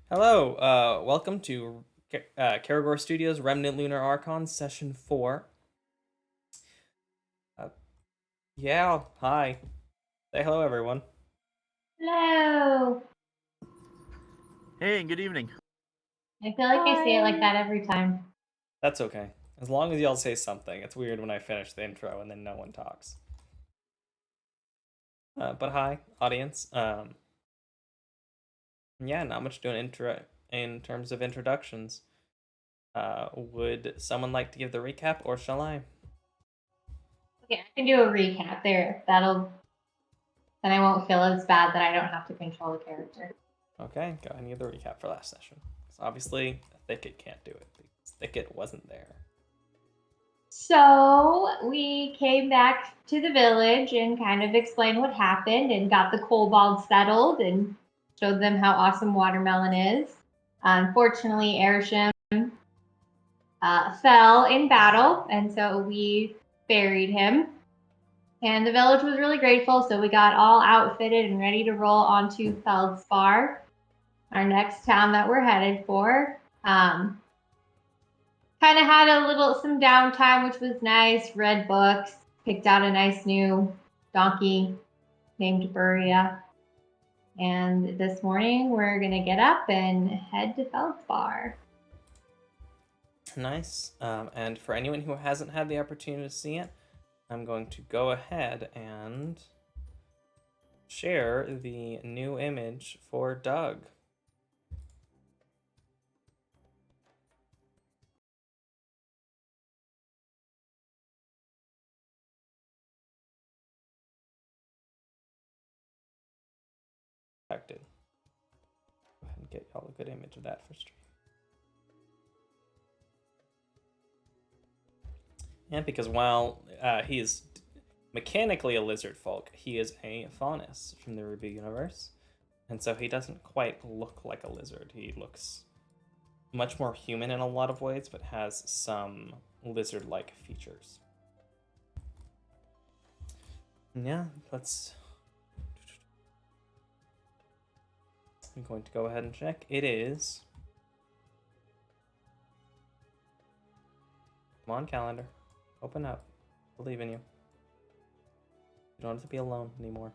Hello, welcome to Karagor Studios Remnant Lunar Archon Session 4. Uh, yeah, hi. Say hello, everyone. Hello. Hey, good evening. I feel like I say it like that every time. That's okay. As long as y'all say something. It's weird when I finish the intro and then no one talks. But hi, audience. Yeah, not much to do in terms of introductions. Would someone like to give the recap, or shall I? Okay, I can do a recap there. Then I won't feel as bad that I don't have to control the character. Okay, go ahead and give the recap for last session. Because obviously, Thicket can't do it because Thicket wasn't there. So we came back to the village and kind of explained what happened and got the kobolds settled and showed them how awesome watermelon is. Unfortunately, Airsham fell in battle, and so we buried him. And the village was really grateful, so we got all outfitted and ready to roll onto Feldspar, our next town that we're headed for. Kind of had some downtime, which was nice. Read books, picked out a nice new donkey named Buria. And this morning we're gonna get up and head to Feldspar. Nice. And for anyone who hasn't had the opportunity to see it, I'm going to go ahead and share the new image for Doug. Affected. Go ahead and get y'all a good image of that for stream. And because while he is mechanically a lizard folk, he is a faunus from the RWBY universe. And so he doesn't quite look like a lizard. He looks much more human in a lot of ways, but has some lizard-like features. Yeah, I'm going to go ahead and check. It is... Come on, calendar. Open up. Believe in you. You don't have to be alone anymore.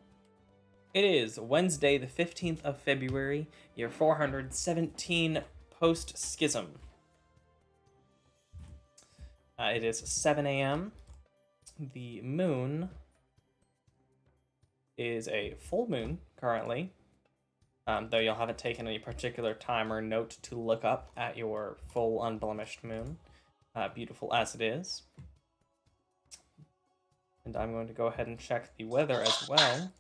It is Wednesday, the 15th of February, year 417 post-schism. It is 7 a.m. The moon is a full moon currently, though y'all haven't taken any particular time or note to look up at your full unblemished moon, beautiful as it is. And I'm going to go ahead and check the weather as well.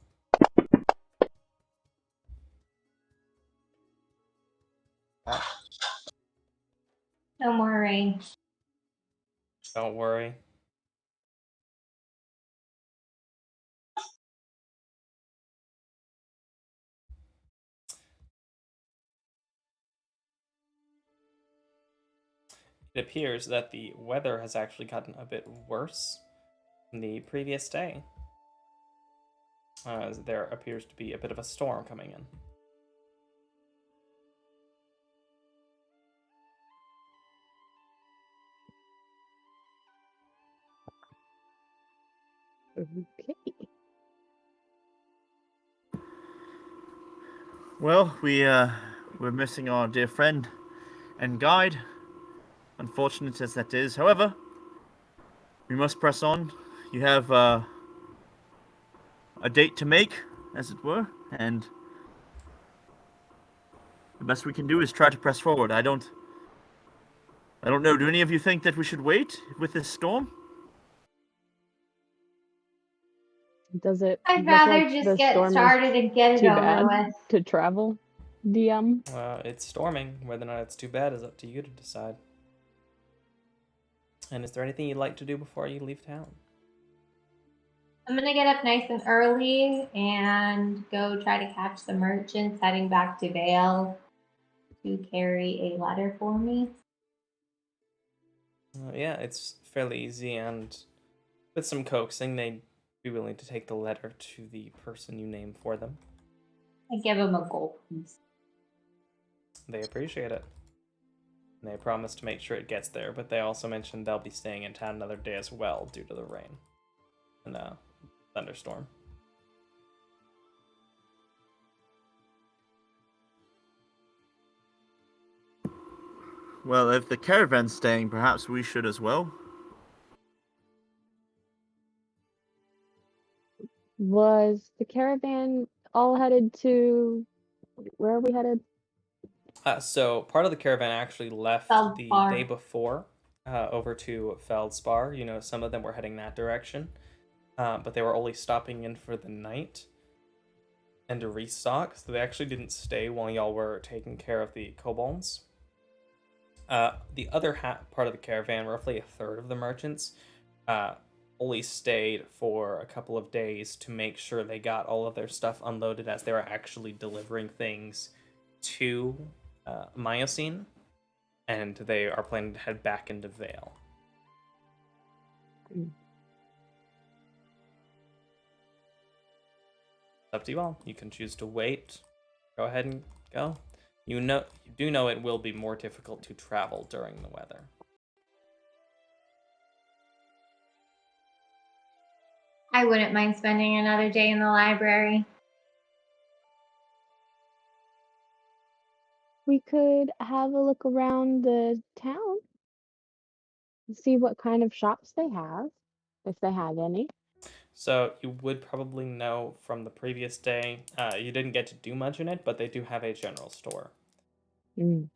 No more rain. Don't worry. It appears that the weather has actually gotten a bit worse than the previous day. There appears to be a bit of a storm coming in. Okay. Well, we're missing our dear friend and guide. Unfortunate as that is. However, we must press on. You have a date to make, as it were, and the best we can do is try to press forward. I don't know. Do any of you think that we should wait with this storm? Does it I'd look rather like just the get storm is started and get it too over bad with. to travel, DM? It's storming. Whether or not it's too bad is up to you to decide. And is there anything you'd like to do before you leave town? I'm gonna get up nice and early and go try to catch the merchants heading back to Vale to carry a letter for me. Yeah, it's fairly easy, and with some coaxing, they'd be willing to take the letter to the person you name for them. I give them a gold piece. they appreciate it. And they promise to make sure it gets there, but they also mentioned they'll be staying in town another day as well due to the rain and thunderstorm. Well, if the caravan's staying, perhaps we should as well. Was the caravan all headed to... Where are we headed? So part of the caravan actually left the Feldspar. day before over to Feldspar. You know, some of them were heading that direction, but they were only stopping in for the night and to restock, so they actually didn't stay while y'all were taking care of the kobolds. The other part of the caravan, roughly a third of the merchants, only stayed for a couple of days to make sure they got all of their stuff unloaded as they were actually delivering things to Miocene, and they are planning to head back into Vale. Up to you all. You can choose to wait. Go ahead and go. You do know it will be more difficult to travel during the weather. I wouldn't mind spending another day in the library. We could have a look around the town and see what kind of shops they have, if they have any. So you would probably know from the previous day, you didn't get to do much in it, but they do have a general store. Mm.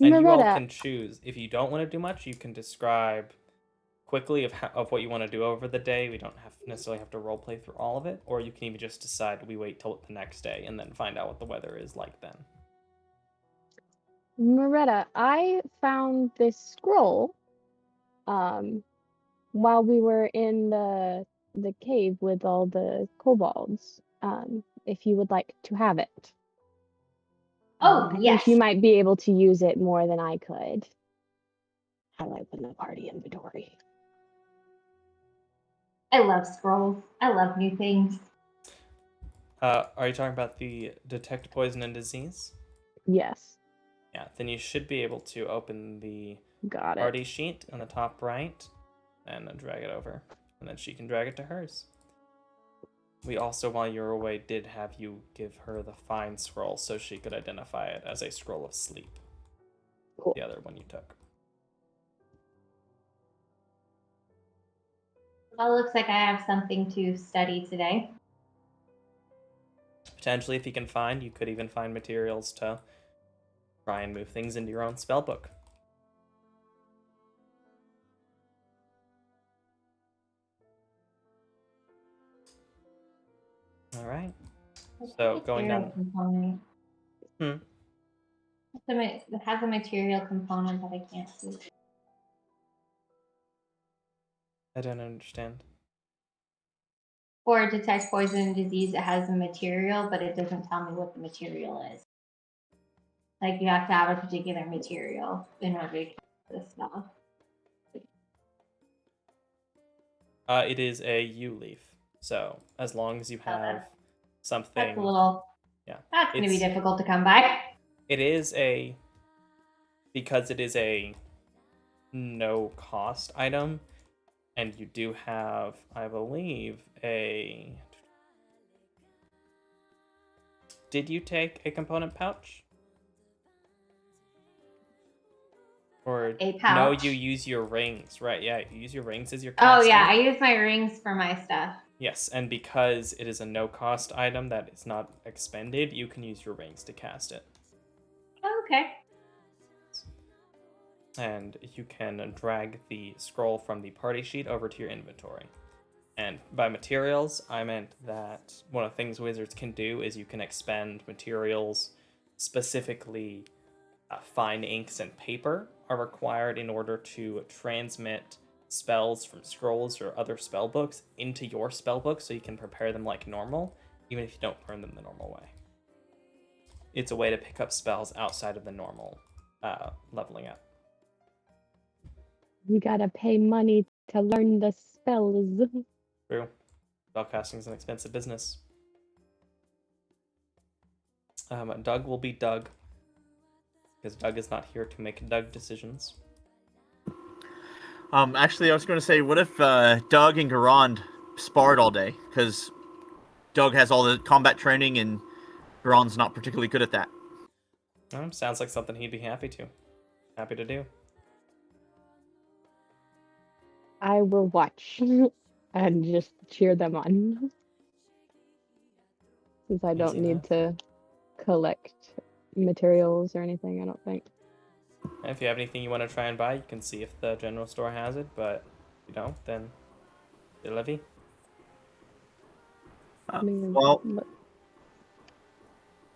And you all Maretta, can choose. If you don't want to do much, you can describe quickly of what you want to do over the day. We don't necessarily have to roleplay through all of it, or you can even just decide we wait till the next day and then find out what the weather is like then. Maretta, I found this scroll while we were in the cave with all the kobolds. If you would like to have it. Oh, I yes. think you might be able to use it more than I could. How do I open the party inventory? I love scrolls. I love new things. Are you talking about the detect poison and disease? Yes. Yeah, then you should be able to open the Got it. party sheet on the top right and then drag it over. And then she can drag it to hers. We also, while you were away, did have you give her the fine scroll so she could identify it as a scroll of sleep. Cool. The other one you took. Well, it looks like I have something to study today. Potentially, if you can find, you could even find materials to try and move things into your own spellbook. All right. So going down. Component. It has a material component that I can't see. I don't understand. For detect poison and disease, it has a material, but it doesn't tell me what the material is. Like you have to have a particular material in order to get this stuff. It is a U leaf. So as long as you have something. That's a little. Yeah. That's going to be difficult to come by. It is because it is a no cost item, and you do have, I believe, Did you take a component pouch? Or a pouch? no, you use your rings, right? Yeah, you use your rings as your casting. Oh yeah, casting. I use my rings for my stuff. Yes, and because it is a no cost item that is not expended, you can use your rings to cast it. Oh, okay. And you can drag the scroll from the party sheet over to your inventory. And by materials, I meant that one of the things wizards can do is you can expend materials, specifically fine inks and paper are required in order to transmit spells from scrolls or other spell books into your spell book so you can prepare them like normal, even if you don't learn them the normal way. It's a way to pick up spells outside of the normal leveling up. You gotta pay money to learn the spells. True. Spellcasting is an expensive business. Doug will be Doug, because Doug is not here to make Doug decisions. Actually, I was going to say, what if Doug and Garand sparred all day? Because Doug has all the combat training, and Garand's not particularly good at that. Sounds like something he'd be happy to do. I will watch and just cheer them on. Since I don't Easy need enough. to collect materials or anything, I don't think. If you have anything you want to try and buy, you can see if the general store has it, but if you don't, then c'est la vie. Well, Look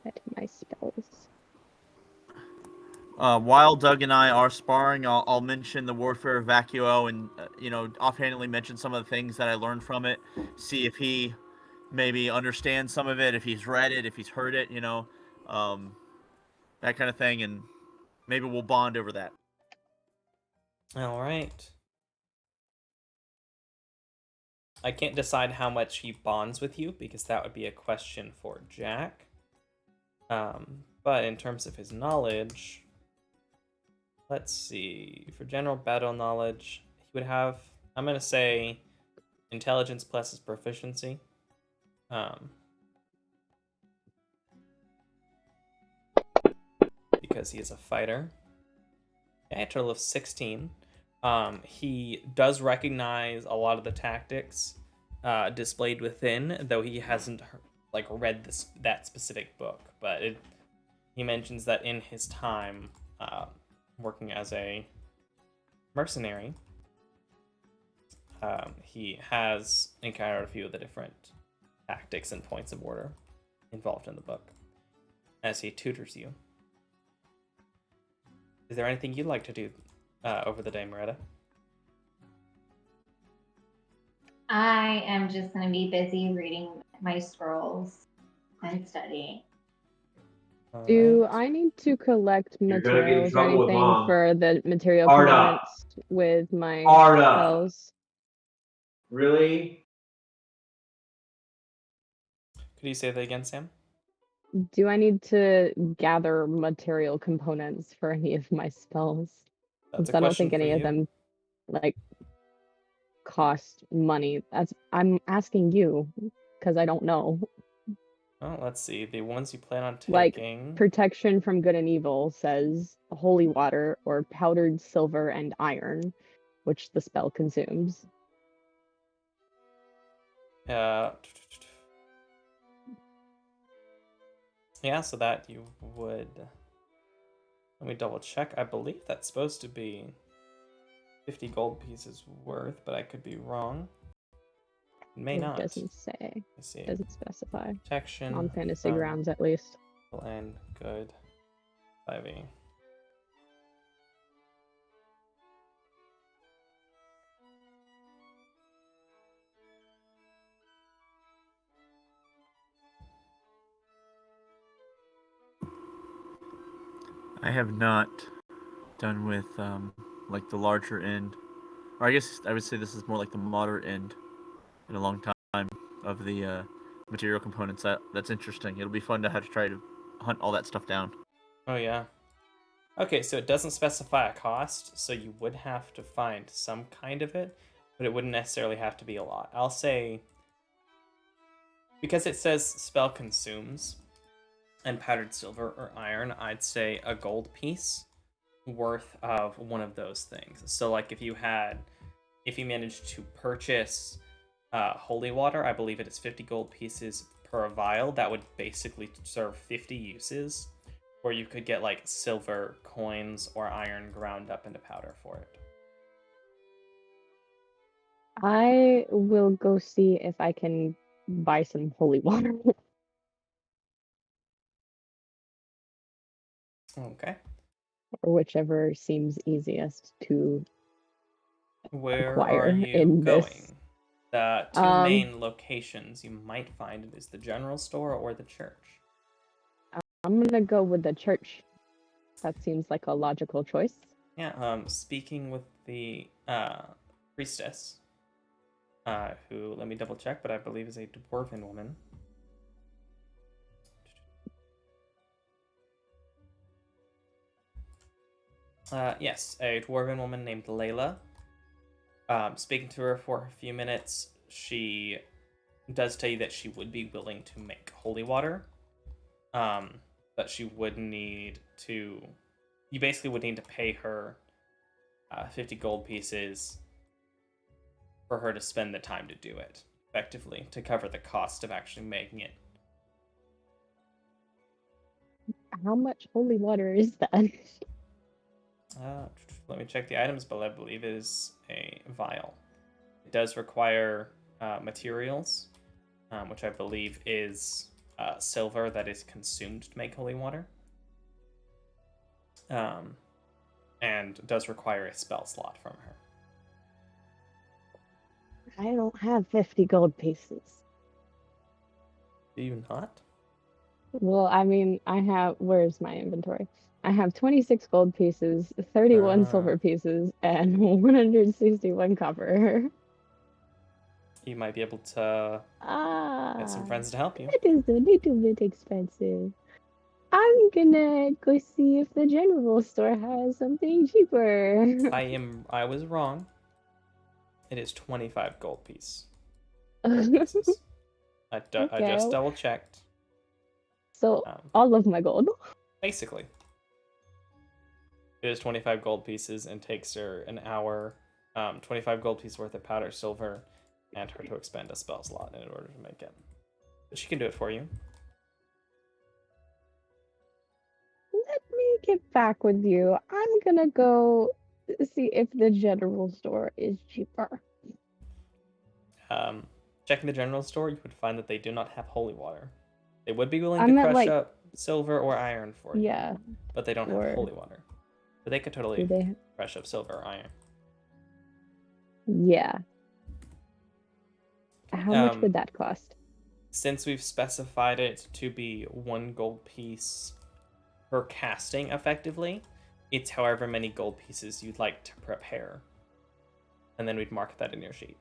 at my spells. while Doug and I are sparring, I'll mention the Warfare Vacuo and, offhandedly mention some of the things that I learned from it. See if he maybe understands some of it, if he's read it, if he's heard it, that kind of thing, and maybe we'll bond over that. All right. I can't decide how much he bonds with you because that would be a question for Jack. But in terms of his knowledge, let's see. For general battle knowledge, he would have, I'm going to say, intelligence plus his proficiency. Because he is a fighter. Yeah, a total of 16. He does recognize a lot of the tactics displayed within, though he hasn't read that specific book. But he mentions that in his time working as a mercenary, he has encountered a few of the different tactics and points of order involved in the book as he tutors you. Is there anything you'd like to do over the day, Moretta? I am just going to be busy reading my scrolls and studying. Do I need to collect You're gonna get in materials or trouble with anything Mom. for the material Arda. components with my Arda. spells? Really? Could you say that again, Sam? Do I need to gather material components for any of my spells? That's a Since I don't question think any for of you. them cost money. I'm asking you because I don't know. Well, let's see. The ones you plan on Like, taking. protection from good and evil says holy water or powdered silver and iron, which the spell consumes. Yeah, so that you would. Let me double check. I believe that's supposed to be 50 gold pieces worth, but I could be wrong. It may not. It doesn't say. Let's see. Doesn't specify. Protection. On fantasy from grounds, at least. evil and good. 5e. I have not done with the larger end, or I guess I would say this is more like the moderate end in a long time of the material components. That's interesting. It'll be fun to have to try to hunt all that stuff down. Oh, yeah. Okay, so it doesn't specify a cost, so you would have to find some kind of it, but it wouldn't necessarily have to be a lot. I'll say, because it says spell consumes and powdered silver or iron, I'd say a gold piece worth of one of those things. So like if you managed to purchase holy water, I believe it is 50 gold pieces per vial. That would basically serve 50 uses, or you could get like silver coins or iron ground up into powder for it. I will go see if I can buy some holy water. Okay. Or whichever seems easiest to Where acquire are you in going? this. The two main locations you might find is the general store or the church. I'm gonna go with the church. That seems like a logical choice. Yeah, speaking with the priestess, who, let me double check, but I believe is a dwarven woman. Yes, a dwarven woman named Layla. Speaking to her for a few minutes, she does tell you that she would be willing to make holy water. But she would need to. You basically would need to pay her 50 gold pieces for her to spend the time to do it, effectively, to cover the cost of actually making it. How much holy water is that? Let me check the items, but I believe it is a vial. It does require materials, which I believe is silver that is consumed to make holy water. And does require a spell slot from her. I don't have 50 gold pieces. Do you not? Well, I mean, I have. Where's my inventory? I have 26 gold pieces, 31 silver pieces, and 161 copper. You might be able to get some friends to help you. That is a little bit expensive. I'm gonna go see if the general store has something cheaper. I was wrong. It is 25 gold pieces. Okay. I just double checked. So all of my gold. Basically. It is 25 gold pieces and takes her an hour, 25 gold pieces worth of powder silver, and her to expend a spell slot in order to make it. But she can do it for you. Let me get back with you. I'm gonna go see if the general store is cheaper. Checking the general store, you would find that they do not have holy water. They would be willing I to meant, crush like- up silver or iron for you. Yeah. But they don't have holy water. But they could totally Do they? crush up silver or iron. Yeah. How much would that cost? Since we've specified it to be 1 gold piece per casting effectively, it's however many gold pieces you'd like to prepare. And then we'd mark that in your sheet.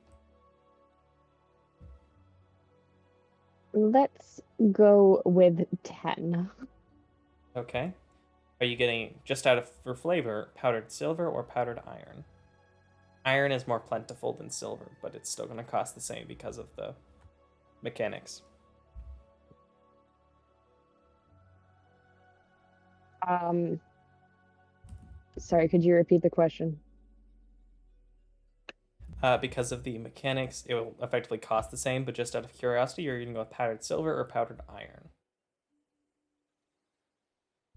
Let's go with 10. Okay. Are you getting, just out of for flavor, powdered silver or powdered iron? Iron is more plentiful than silver, but it's still going to cost the same because of the mechanics. Sorry, could you repeat the question? Because of the mechanics, it will effectively cost the same, but just out of curiosity, you're going to go with powdered silver or powdered iron?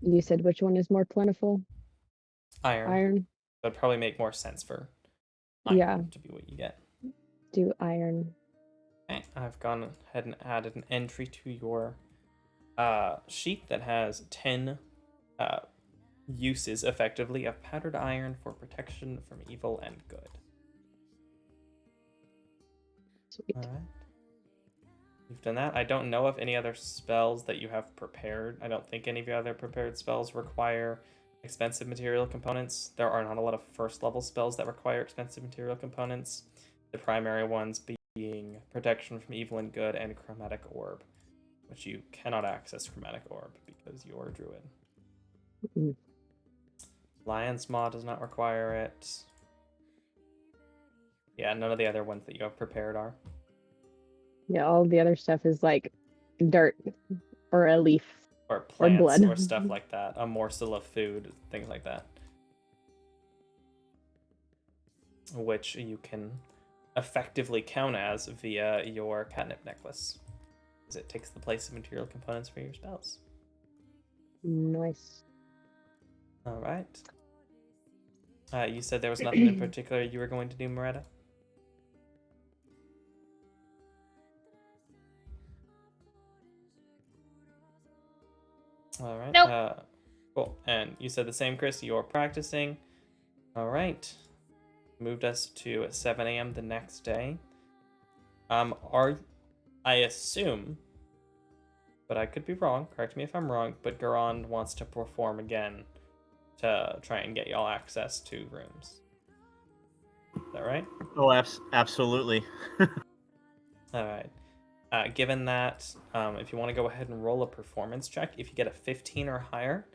You said which one is more plentiful? Iron. Iron? That'd probably make more sense for iron to be what you get. Do iron. Okay, I've gone ahead and added an entry to your sheet that has 10 uses, effectively, of powdered iron for protection from evil and good. Sweet. All right. You've done that. I don't know of any other spells that you have prepared. I don't think any of your other prepared spells require expensive material components. There are not a lot of first level spells that require expensive material components. The primary ones being protection from evil and good and chromatic orb, which you cannot access chromatic orb because you're a druid. Mm-hmm. Lion's Maw does not require it. Yeah, none of the other ones that you have prepared are. Yeah, all the other stuff is like dirt or a leaf. Or plants blood. or stuff like that. A morsel of food, things like that. Which you can effectively count as via your catnip necklace, because it takes the place of material components for your spells. Nice. All right. You said there was nothing in particular you were going to do, Moretta? All right. Nope. Cool. And you said the same, Chris. You're practicing. All right. Moved us to 7 a.m. the next day. I assume, but I could be wrong. Correct me if I'm wrong. But Garand wants to perform again to try and get y'all access to rooms. Is that right? Oh, absolutely. All right. Given that, if you want to go ahead and roll a performance check, if you get a 15 or higher,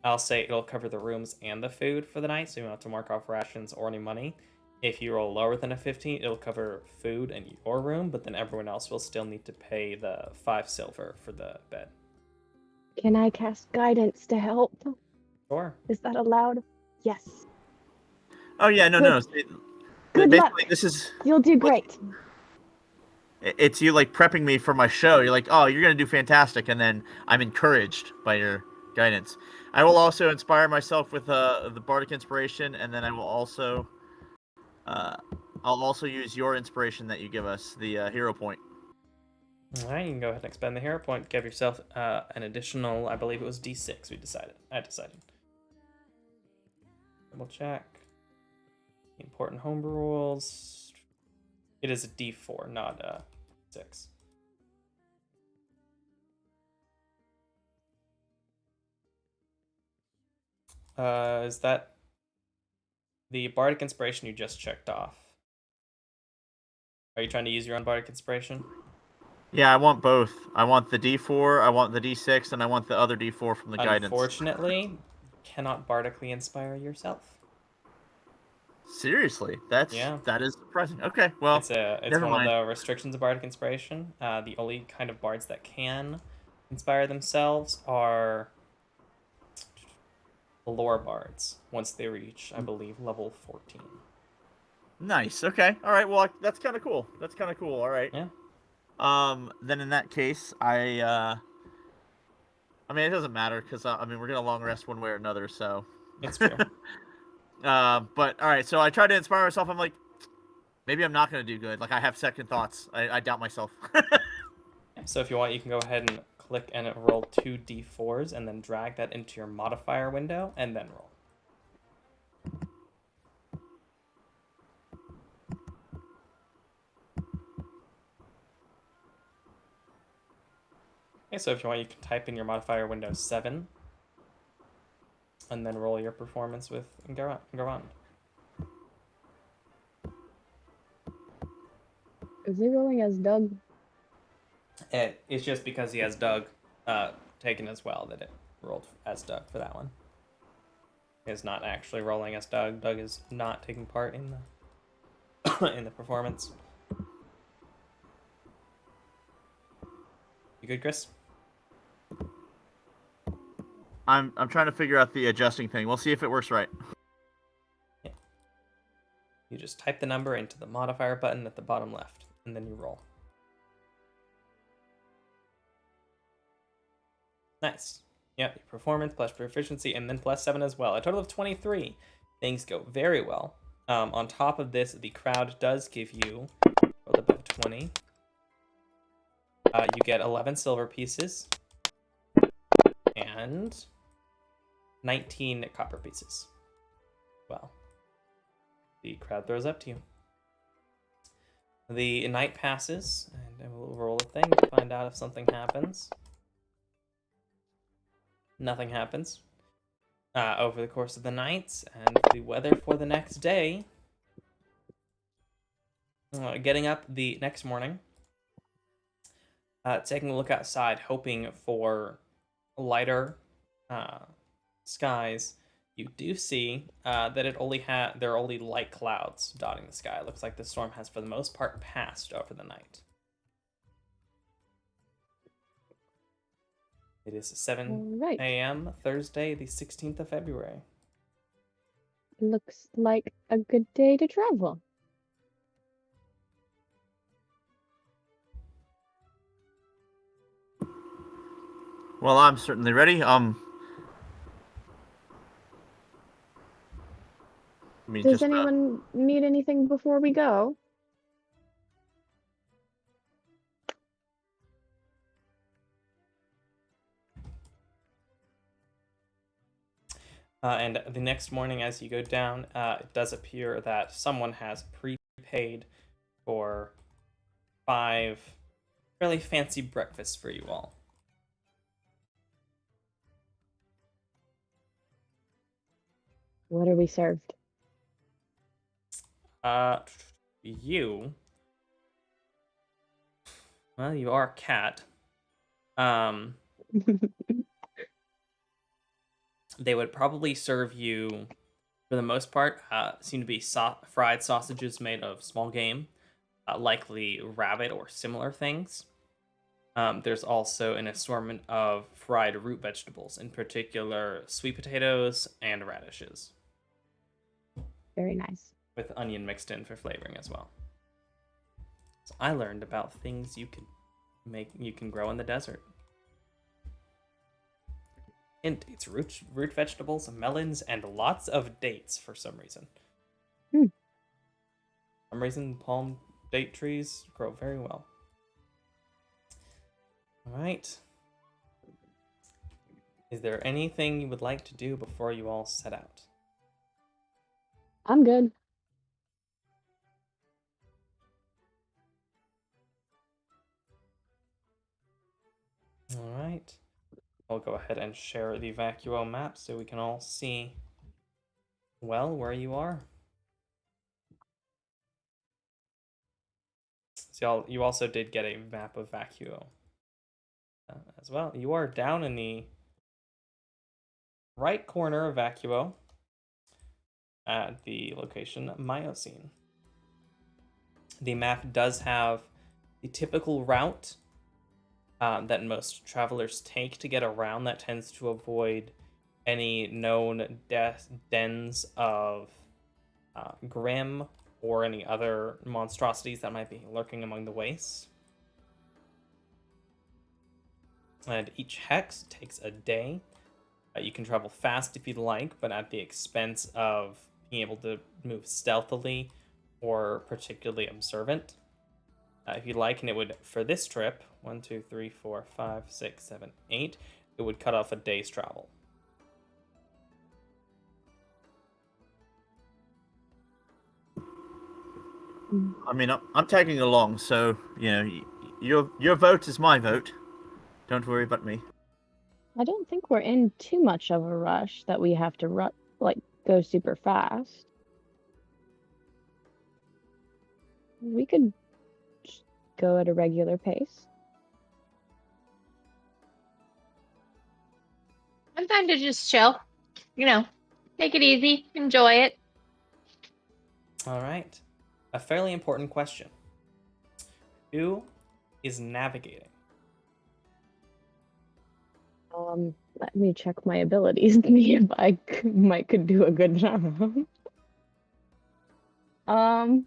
I'll say it'll cover the rooms and the food for the night, so you don't have to mark off rations or any money. If you roll lower than a 15, it'll cover food and your room, but then everyone else will still need to pay the 5 silver for the bed. Can I cast guidance to help? Sure. Is that allowed? Yes. Oh yeah, no. Good Basically, luck. this is You'll do great. it's you like prepping me for my show. You're like, oh, you're gonna do fantastic, and then I'm encouraged by your guidance. I will also inspire myself with the bardic inspiration, and then I will also I'll also use your inspiration that you give us, the hero point. All right, you can go ahead and expend the hero point. Give yourself an additional, I believe it was D6. I decided. Double check. Important homebrew rules. It is a D4, not a 6. Is that the bardic inspiration you just checked off? Are you trying to use your own bardic inspiration? Yeah, I want both. I want the D4, I want the D6, and I want the other D4 from the guidance. Unfortunately, cannot bardically inspire yourself. Seriously, that is surprising. Okay, well, It's never one mind. of the restrictions of bardic inspiration. The only kind of bards that can inspire themselves are lore bards once they reach, I believe, level 14. Nice. Okay. All right. Well, that's kind of cool. All right. Yeah. Then in that case, I mean, it doesn't matter because I mean, we're gonna long rest one way or another. So. It's true. But all right. So I tried to inspire myself. I'm like, maybe I'm not gonna do good. Like I have second thoughts. I doubt myself. So if you want, you can go ahead and click and roll 2 d4s and then drag that into your modifier window and then roll. Okay, so if you want, you can type in your modifier window 7 and then roll your performance with Garan. Is he rolling as Doug? It's just because he has Doug taken as well that it rolled as Doug for that one. Is not actually rolling as Doug. Doug is not taking part in the in the performance. You good, Chris? I'm trying to figure out the adjusting thing. We'll see if it works right. Yeah. You just type the number into the modifier button at the bottom left, and then you roll. Nice. Yep, your performance plus proficiency, and then plus 7 as well. A total of 23. Things go very well. On top of this, the crowd does give you rolled above 20. You get 11 silver pieces and 19 copper pieces. Well, the crowd throws up to you. The night passes, and we'll roll a thing to find out if something happens. Nothing happens over the course of the night, and the weather for the next day. Getting up the next morning, taking a look outside, hoping for lighter skies. You do see that there are only light clouds dotting the sky. It looks like the storm has, for the most part, passed over the night. It is 7 a.m. Thursday, the 16th of February. Looks like a good day to travel. Well, I'm certainly ready. Does anyone need anything before we go? And the next morning, as you go down, it does appear that someone has prepaid for 5 fairly fancy breakfasts for you all. What are we served? You are a cat. They would probably serve you, for the most part, seem to be fried sausages made of small game, likely rabbit or similar things. There's also an assortment of fried root vegetables, in particular sweet potatoes and radishes, Very nice. with onion mixed in for flavoring as well. So I learned about things you can grow in the desert. And it's root vegetables, melons, and lots of dates for some reason. Hmm. For some reason, palm date trees grow very well. All right. Is there anything you would like to do before you all set out? I'm good. All right. I'll go ahead and share the Vacuo map so we can all see well where you are. So you also did get a map of Vacuo as well. You are down in the right corner of Vacuo at the location Miocene. The map does have the typical route that most travelers take to get around that tends to avoid any known dens of Grim or any other monstrosities that might be lurking among the wastes. And each hex takes a day. You can travel fast if you'd like, but at the expense of being able to move stealthily or particularly observant. If you'd like, and it would, for this trip, 1, 2, 3, 4, 5, 6, 7, 8, it would cut off a day's travel. I mean, I'm tagging along, so your vote is my vote. Don't worry about me. I don't think we're in too much of a rush that we have to go super fast. We could just go at a regular pace. I'm fine to just chill. Take it easy, enjoy it. All right. A fairly important question. Who is navigating? Let me check my abilities and see if I could do a good job. I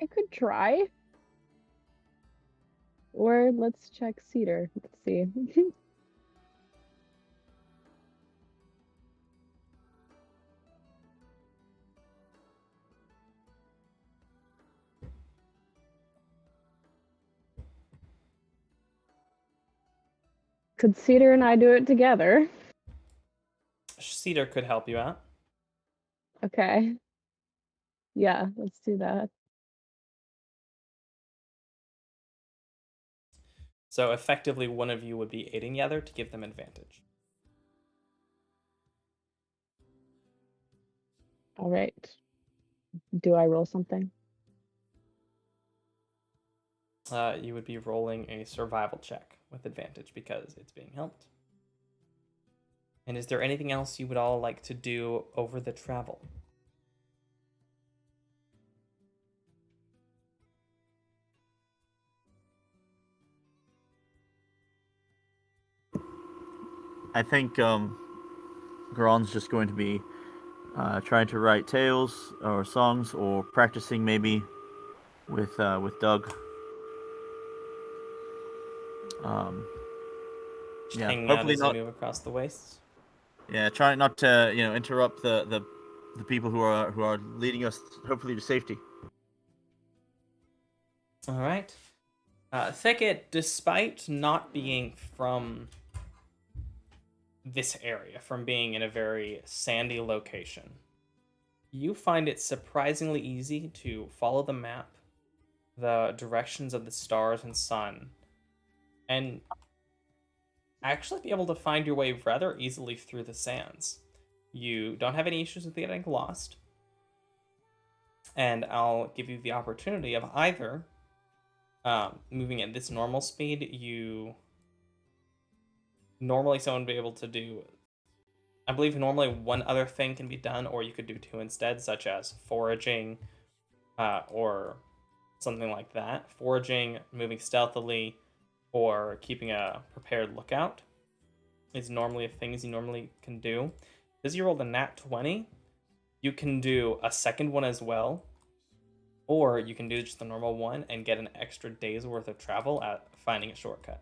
could try. Or let's check Cedar. Let's see. Could Cedar and I do it together? Cedar could help you out. Okay. Yeah, let's do that. So effectively, one of you would be aiding the other to give them advantage. All right. Do I roll something? You would be rolling a survival check with advantage because it's being helped. And is there anything else you would all like to do over the travel? I think Garon's just going to be trying to write tales or songs or practicing maybe with Doug. Just Yeah, hanging out hopefully as not. you move across the wastes. Yeah, trying not to interrupt the people who are leading us hopefully to safety. All right. Thicket, despite not being from this area, from being in a very sandy location, you find it surprisingly easy to follow the map, the directions of the stars and sun, and actually be able to find your way rather easily through the sands. You don't have any issues with getting lost. and I'll give you the opportunity of either moving at this normal speed. Normally someone would be able to do, I believe normally one other thing can be done, or you could do two instead, such as foraging or something like that. Foraging, moving stealthily, or keeping a prepared lookout is normally things you normally can do. Because you rolled a nat 20, you can do a second one as well, or you can do just the normal one and get an extra day's worth of travel at finding a shortcut.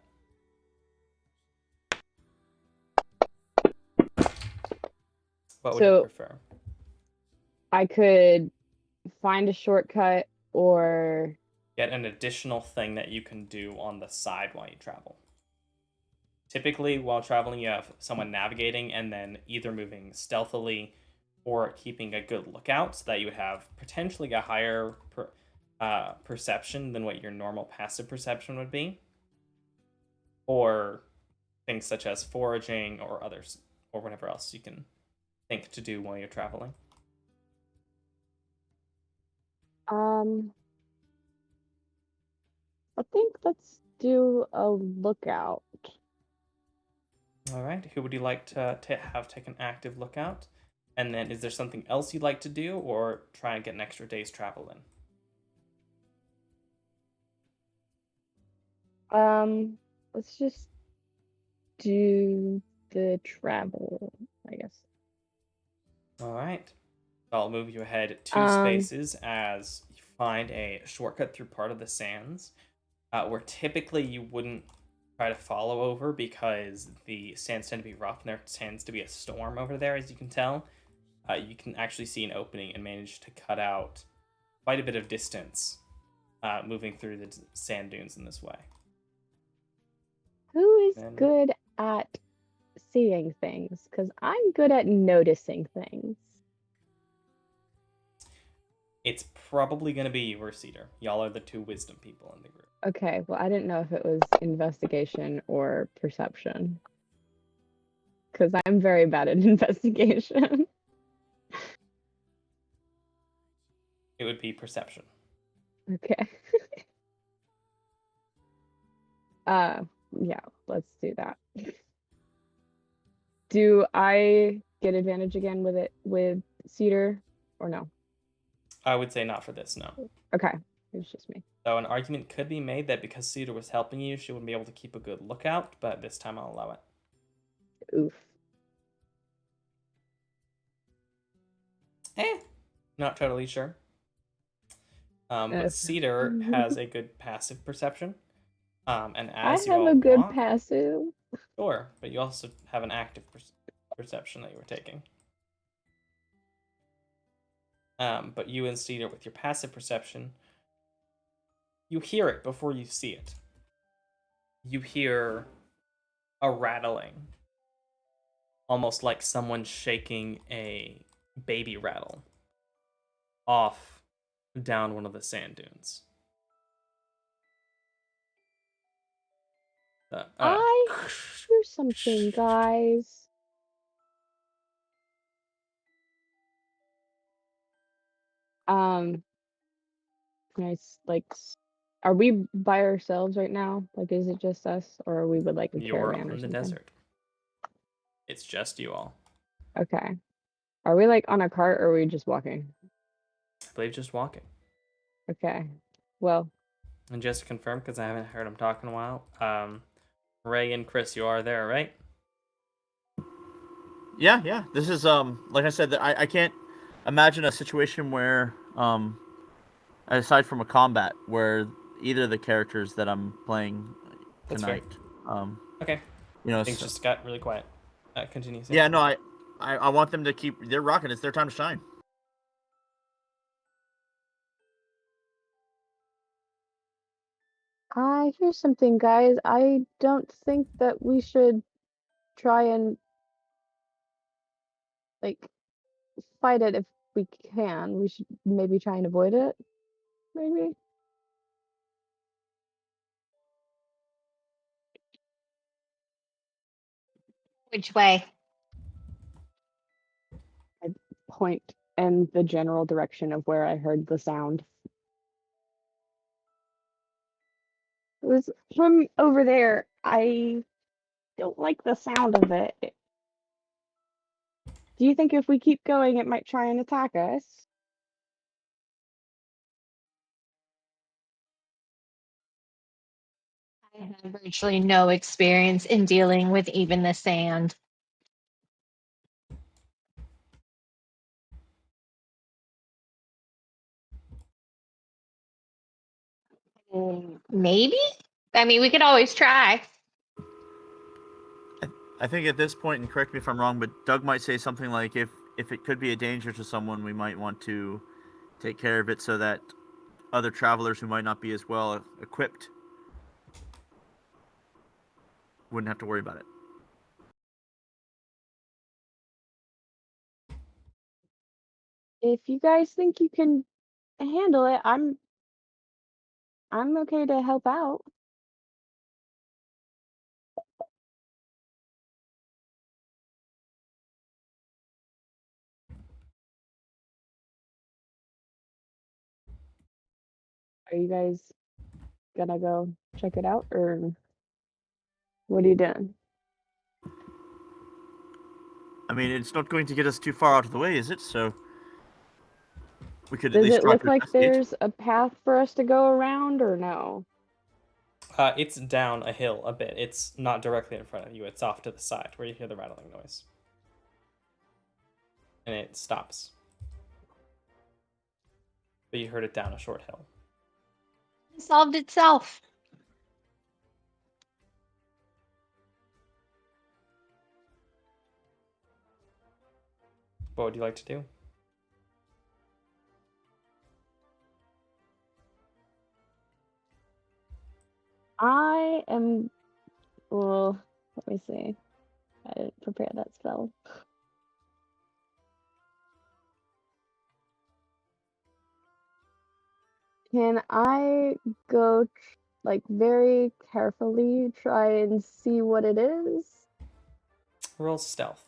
What would you prefer? I could find a shortcut or get an additional thing that you can do on the side while you travel. Typically, while traveling, you have someone navigating and then either moving stealthily or keeping a good lookout so that you would have potentially a higher perception than what your normal passive perception would be. Or things such as foraging or others, or whatever else you can think to do while you're traveling. I think let's do a lookout. All right. Who would you like to have take an active lookout? And then is there something else you'd like to do, or try and get an extra day's travel in? Let's just do the travel, I guess. All right. I'll move you ahead 2 spaces as you find a shortcut through part of the sands, where typically you wouldn't try to follow over because the sands tend to be rough and there tends to be a storm over there, as you can tell. You can actually see an opening and manage to cut out quite a bit of distance moving through the sand dunes in this way. Who is good at seeing things? Because I'm good at noticing things. It's probably going to be you or Cedar. Y'all are the 2 wisdom people in the group. Okay, well, I didn't know if it was investigation or perception. Because I'm very bad at investigation. It would be perception. Okay. Yeah, let's do that. Do I get advantage again with Cedar or no? I would say not for this, no. Okay, it's just me. So an argument could be made that because Cedar was helping you, she wouldn't be able to keep a good lookout, but this time I'll allow it. Oof. Not totally sure. But Cedar has a good passive perception. And as I have a good passive. Sure, but you also have an active perception that you were taking. But you and Cedar, with your passive perception, you hear it before you see it. You hear a rattling, almost like someone shaking a baby rattle off down one of the sand dunes. I hear something, guys. Nice. Like, are we by ourselves right now? Like, is it just us, or are we with like a caravan or in the something? desert. It's just you all. Okay. Are we like on a cart, or are we just walking? I believe just walking. Okay. Well. And just to confirm, because I haven't heard him talk in a while, Ray and Chris, you are there, right? Yeah. This is like I said, I can't imagine a situation where aside from a combat where either of the characters that I'm playing tonight. Okay. You know, things just got really quiet. Continue. Yeah, no, I want them to keep. They're rocking. It's their time to shine. I hear something, guys. I don't think that we should try and like fight it if we can. We should maybe try and avoid it. Maybe. Which way? I point and the general direction of where I heard the sound. It was from over there. I don't like the sound of it. Do you think if we keep going, it might try and attack us? I have virtually no experience in dealing with even the sand. Maybe? I mean, we could always try. I think at this point, and correct me if I'm wrong, but Doug might say something like, if it could be a danger to someone, we might want to take care of it so that other travelers who might not be as well equipped wouldn't have to worry about it. If you guys think you can handle it, I'm okay to help out. Are you guys gonna go check it out, or what are you doing? I mean, it's not going to get us too far out of the way, is it? So we could at Does least it try look to like investigate. there's a path for us to go around, or no? It's down a hill a bit. It's not directly in front of you. It's off to the side where you hear the rattling noise. And it stops. But you heard it down a short hill. It solved itself. What would you like to do? I am. Well, let me see. I didn't prepare that spell. Can I go, like, very carefully try and see what it is? Roll stealth.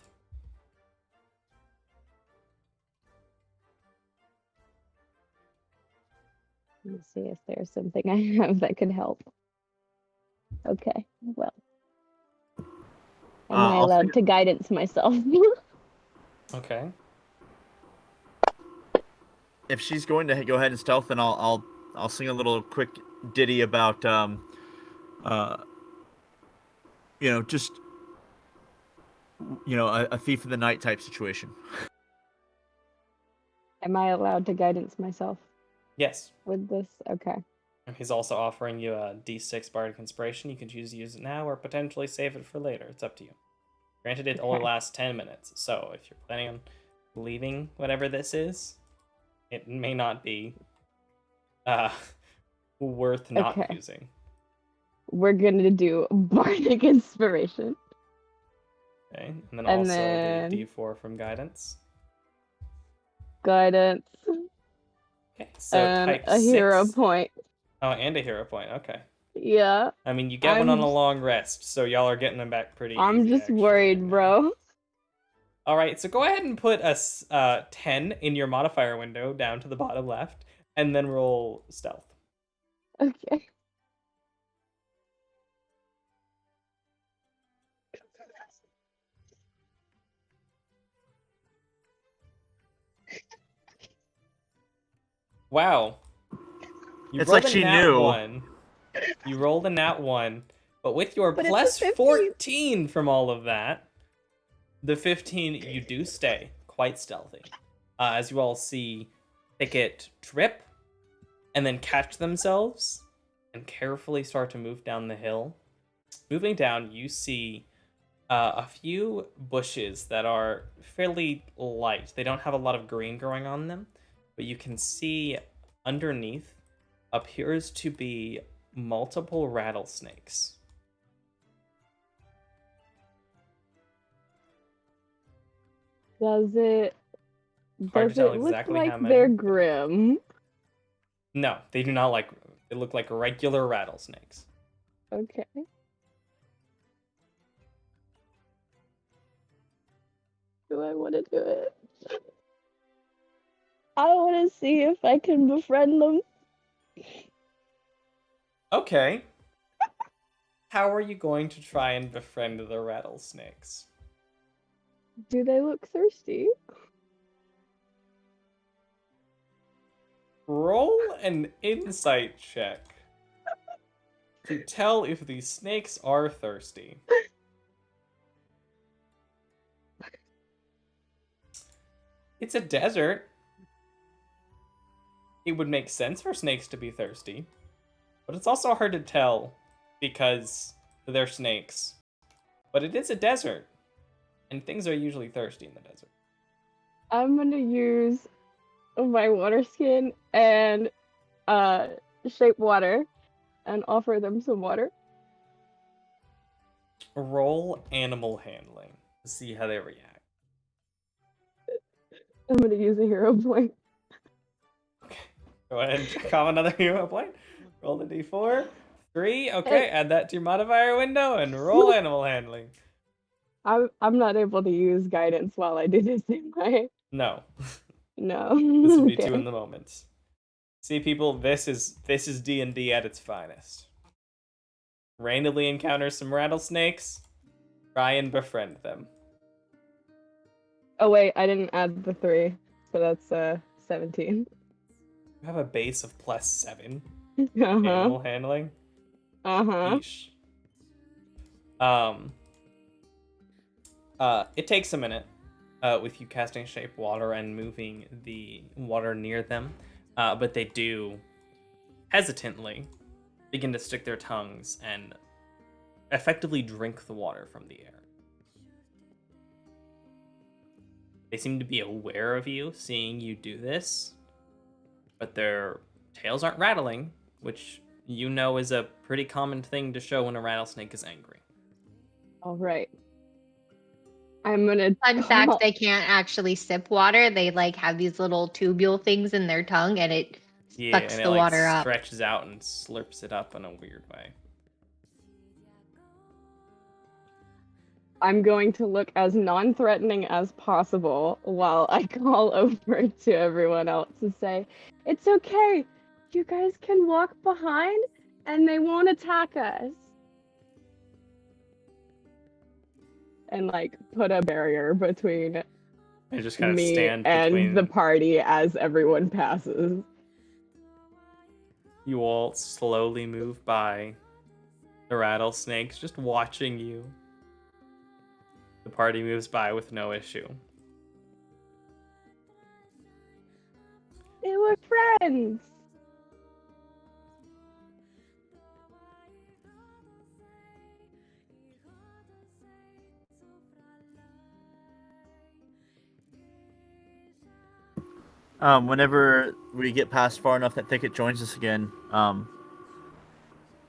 Let me see if there's something I have that could help. Okay, well. Am I I'll allowed to guidance myself? Okay. If she's going to go ahead and stealth, then I'll sing a little quick ditty about just a thief in the night type situation. Am I allowed to guidance myself Yes. with this? Okay. And he's also offering you a D6 Bardic Inspiration. You can choose to use it now or potentially save it for later. It's up to you. Granted, it only Okay. lasts 10 minutes, so if you're planning on leaving whatever this is, it may not be worth not Okay. using. We're gonna do Bardic Inspiration. Okay, and then And also then- the D4 from Guidance. Guidance. Okay, so And type a hero 6. point. Oh, and a hero point. Okay. Yeah. I mean, you get one on I'm a long rest, so y'all are getting them back pretty I'm easy, just actually, worried, right now. bro. All right, so go ahead and put a 10 in your modifier window down to the bottom left, and then roll stealth. Okay. Wow. You It's rolled like a she nat knew. 1. You rolled a nat 1, but with your But it's a plus 15. 14 from all of that, the 15, you do stay quite stealthy. As you all see, Thicket trip and then catch themselves and carefully start to move down the hill. Moving down, you see a few bushes that are fairly light. They don't have a lot of green growing on them, but you can see underneath appears to be multiple rattlesnakes. Does it Hard to tell look exactly like how many. they're grim? No, they do not like. They look like regular rattlesnakes. Okay. Do I want to do it? I want to see if I can befriend them. Okay. How are you going to try and befriend the rattlesnakes? Do they look thirsty? Roll an insight check to tell if the snakes are thirsty. It's a desert. It would make sense for snakes to be thirsty, but it's also hard to tell because they're snakes. But it is a desert, and things are usually thirsty in the desert. I'm gonna use my water skin and shape water and offer them some water. Roll animal handling to see how they react. I'm gonna use a hero point. Okay, go ahead and check off another hero point. Roll the d4. 3. Okay, add that to your modifier window and roll animal handling. I'm not able to use guidance while I do this, am I? No, No. this would be Okay. 2 in the moment. See, people, this is D&D at its finest. Randomly encounter some rattlesnakes. Try and befriend them. Oh wait, I didn't add the 3, so that's 17. You have a base of +7 Uh-huh. animal handling. Uh-huh. Yeesh. It takes a minute with you casting shape water and moving the water near them, but they do hesitantly begin to stick their tongues and effectively drink the water from the air. They seem to be aware of you, seeing you do this, but their tails aren't rattling, which you know is a pretty common thing to show when a rattlesnake is angry. All right. I'm gonna. Fun fact: they can't actually sip water. They like have these little tubule things in their tongue, and it Yeah, sucks and it the like water up. stretches out and slurps it up in a weird way. I'm going to look as non-threatening as possible while I call over to everyone else and say, "It's okay. You guys can walk behind, and they won't attack us." And like put a barrier between And just kind of me stand and between the party as everyone passes. you all slowly move by the rattlesnakes, just watching you. The party moves by with no issue. They were friends. Whenever we get past far enough that Thicket joins us again,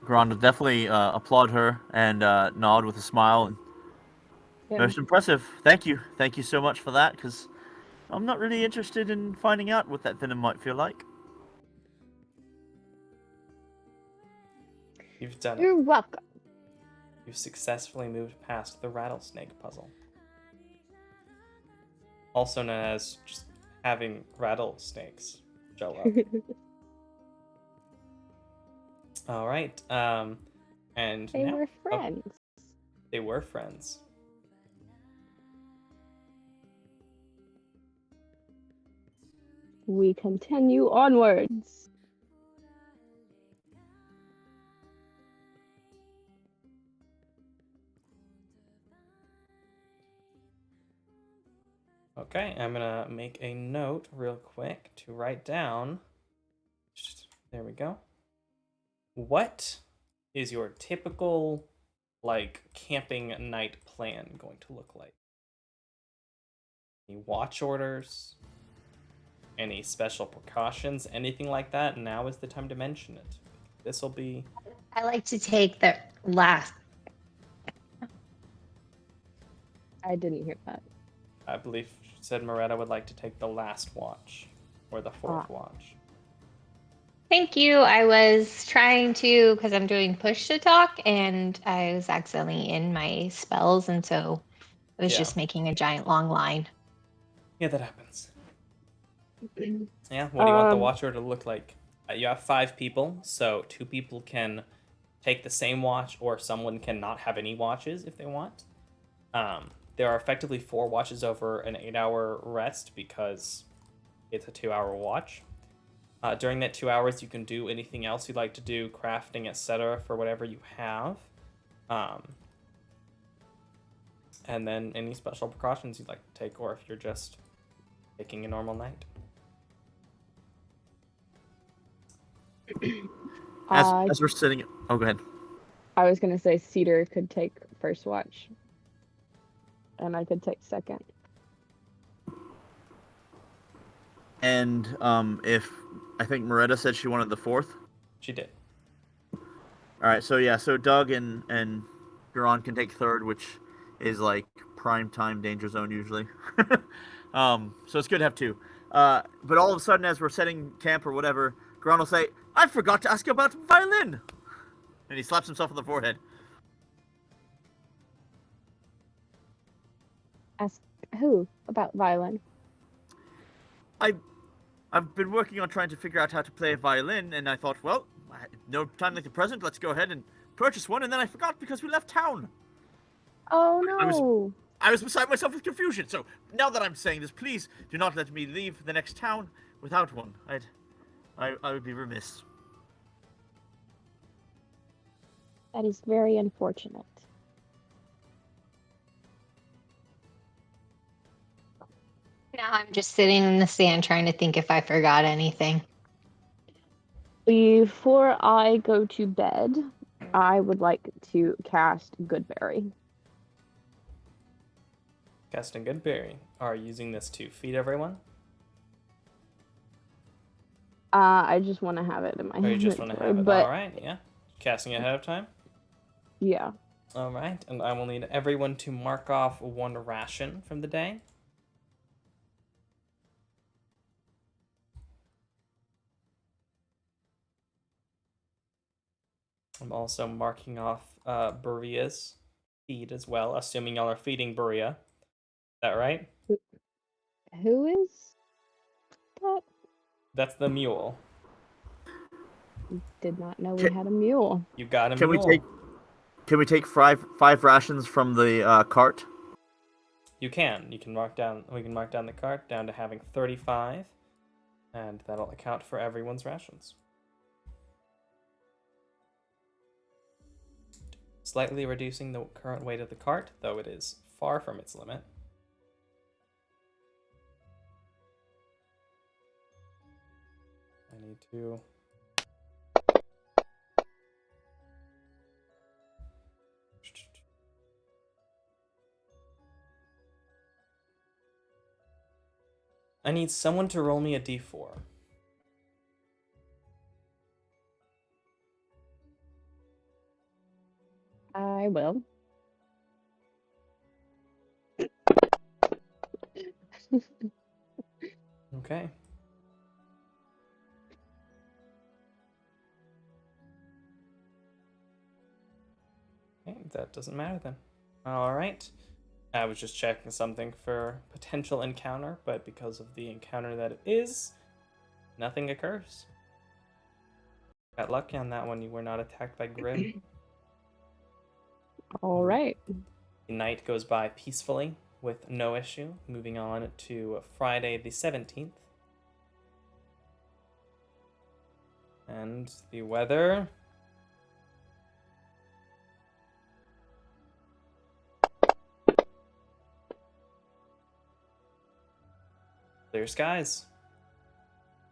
Grand will definitely applaud her and nod with a smile. And Yeah. most impressive. Thank you. Thank you so much for that, because I'm not really interested in finding out what that venom might feel like. You've done it. You're welcome. You've successfully moved past the Rattlesnake Puzzle. Also known as just having rattlesnakes show up. All right. And They now were friends. they were friends. We continue onwards. Okay, I'm gonna make a note real quick to write down. There we go. What is your typical, like, camping night plan going to look like? Any watch orders? Any special precautions? Anything like that? Now is the time to mention it. This will be... I like to take the last. I didn't hear that. I believe she said Moretta would like to take the last watch. Or the fourth watch. Thank you. I was trying to, because I'm doing push to talk, and I was accidentally in my spells, and so it was Yeah. just making a giant long line. Yeah, that happens. Yeah, what do you want the watcher to look like? You have 5 people, so 2 people can take the same watch, or someone can not have any watches if they want. There are effectively 4 watches over an 8-hour rest because it's a 2-hour watch. During that 2 hours, you can do anything else you'd like to do, crafting, etc., for whatever you have. And then any special precautions you'd like to take, or if you're just taking a normal night. As we're sitting, oh, go ahead. I was gonna say Cedar could take first watch, and I could take second. And if I think Moretta said she wanted the 4th. She did. All right, so Doug and Duran can take 3rd, which is like prime time danger zone usually. So it's good to have 2. But all of a sudden, as we're setting camp or whatever, Duran will say, "I forgot to ask you about violin," and he slaps himself on the forehead. Ask who about violin? I've been working on trying to figure out how to play a violin, and I thought, well, no time like the present. Let's go ahead and purchase one. And then I forgot because we left town. Oh no! I was beside myself with confusion. So now that I'm saying this, please do not let me leave the next town without one. I would be remiss. That is very unfortunate. Now I'm just sitting in the sand trying to think if I forgot anything. Before I go to bed, I would like to cast Goodberry. Casting Goodberry. Are you using this to feed everyone? I just want to have it in my Or you just want to have it? but Alright, yeah. Casting ahead of time? yeah. Alright, and I will need everyone to mark off 1 ration from the day. I'm also marking off Buria's feed as well, assuming y'all are feeding Buria. Is that right? Who is that? That's the mule. Did not know we had a mule. You got a Can mule. Can we take five rations from the cart? You can. We can mark down the cart down to having 35, and that'll account for everyone's rations. Slightly reducing the current weight of the cart, though it is far from its limit. I need to... I need someone to roll me a d4. I will. Okay. Okay, that doesn't matter then. Alright. I was just checking something for potential encounter, but because of the encounter that it is, nothing occurs. Got lucky on that one, you were not attacked by Grim. All right. The night goes by peacefully with no issue, moving on to Friday the 17th. And the weather... clear skies.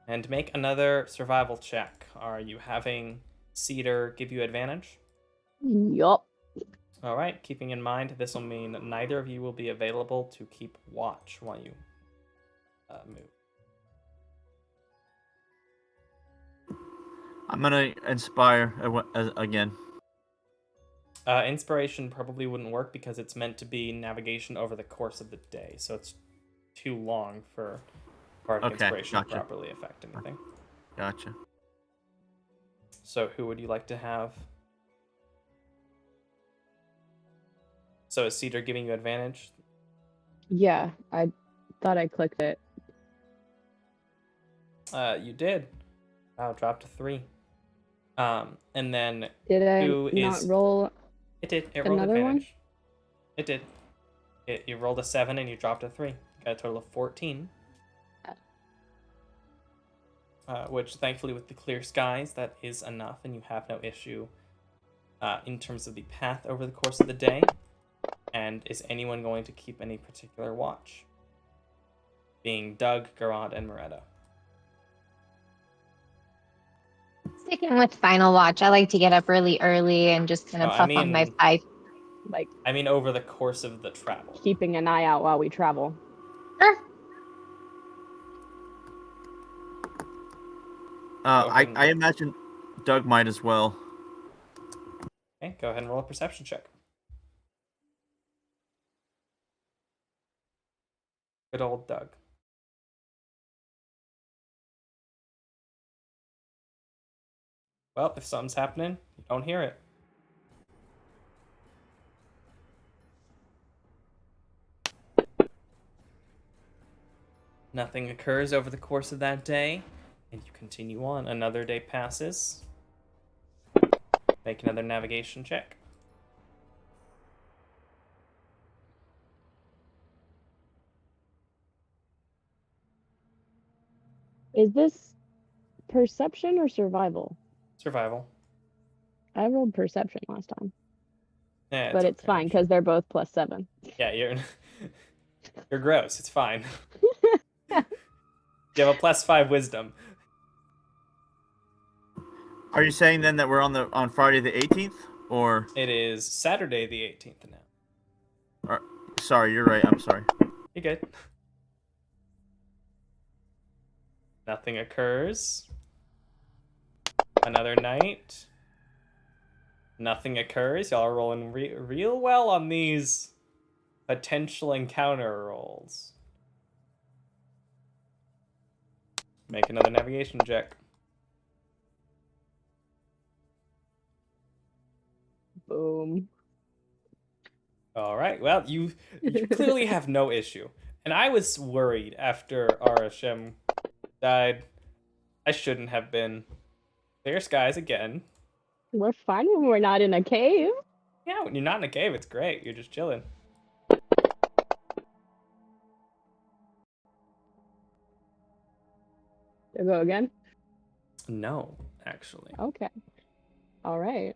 And make another survival check. Are you having Cedar give you advantage? Yup. Alright, keeping in mind this will mean neither of you will be available to keep watch while you move. I'm gonna inspire again. Inspiration probably wouldn't work because it's meant to be navigation over the course of the day, so it's too long for Bardic Inspiration to properly affect anything. Gotcha. So who would you like to have? So is Cedar giving you advantage? Yeah, I thought I clicked it. You did. Wow, dropped to 3. And then Did I 2 not is... roll It did. It rolled another advantage. It did. You rolled a 7 and you dropped a 3. Got a total of 14. Which, thankfully, with the clear skies, that is enough, and you have no issue in terms of the path over the course of the day. And is anyone going to keep any particular watch? Being Doug, Garrod, and Moretta. Sticking with final watch. I like to get up really early and just kind of No, I puff on my mean- pipe. like I mean, over the course of the travel. keeping an eye out while we travel? I imagine Doug might as well. Okay, go ahead and roll a perception check. Good old Doug. Well, if something's happening, you don't hear it. Nothing occurs over the course of that day, and you continue on. Another day passes. Make another navigation check. Is this perception or survival? Survival. I rolled perception last time, Yeah, but it's okay, fine because they're both +7. Yeah, you're gross. It's fine. You have a +5 wisdom. Are you saying then that we're on Friday the 18th, or? It is Saturday the 18th now. Sorry, you're right. I'm sorry. You're good. Nothing occurs. Another night. Nothing occurs. Y'all are rolling real well on these potential encounter rolls. Make another navigation check. Boom. All right. Well, you clearly have no issue. And I was worried after RSM died. I shouldn't have been. Clear skies again. We're fine when we're not in a cave. Yeah, when you're not in a cave, it's great. You're just chilling. To go again? No, actually. Okay. All right.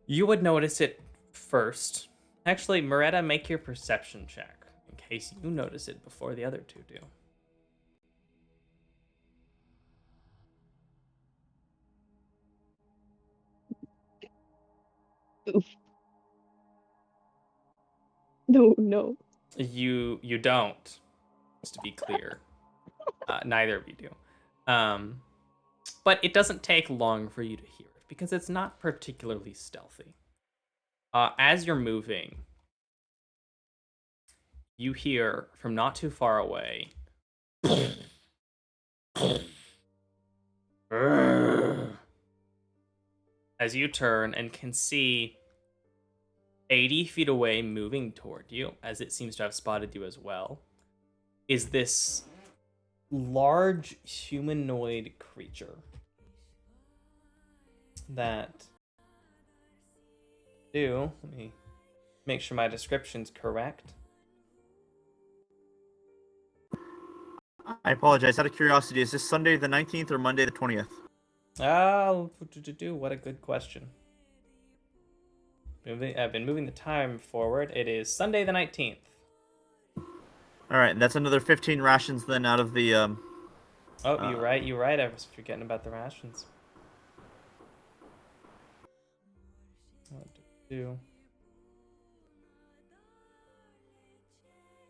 You would notice it first. Actually, Moretta, make your perception check in case you notice it before the other two do. Oof. No. You don't, just to be clear. Neither of you do. But it doesn't take long for you to hear it because it's not particularly stealthy. As you're moving, you hear from not too far away. As you turn and can see 80 feet away, moving toward you, as it seems to have spotted you as well, is this large humanoid creature that let me make sure my description's correct. I apologize. Out of curiosity, is this Sunday the 19th or Monday the 20th? What a good question. I've been moving the time forward. It is Sunday the 19th. All right, that's another 15 rations then out of the. Oh, you're right. I was forgetting about the rations. What to do?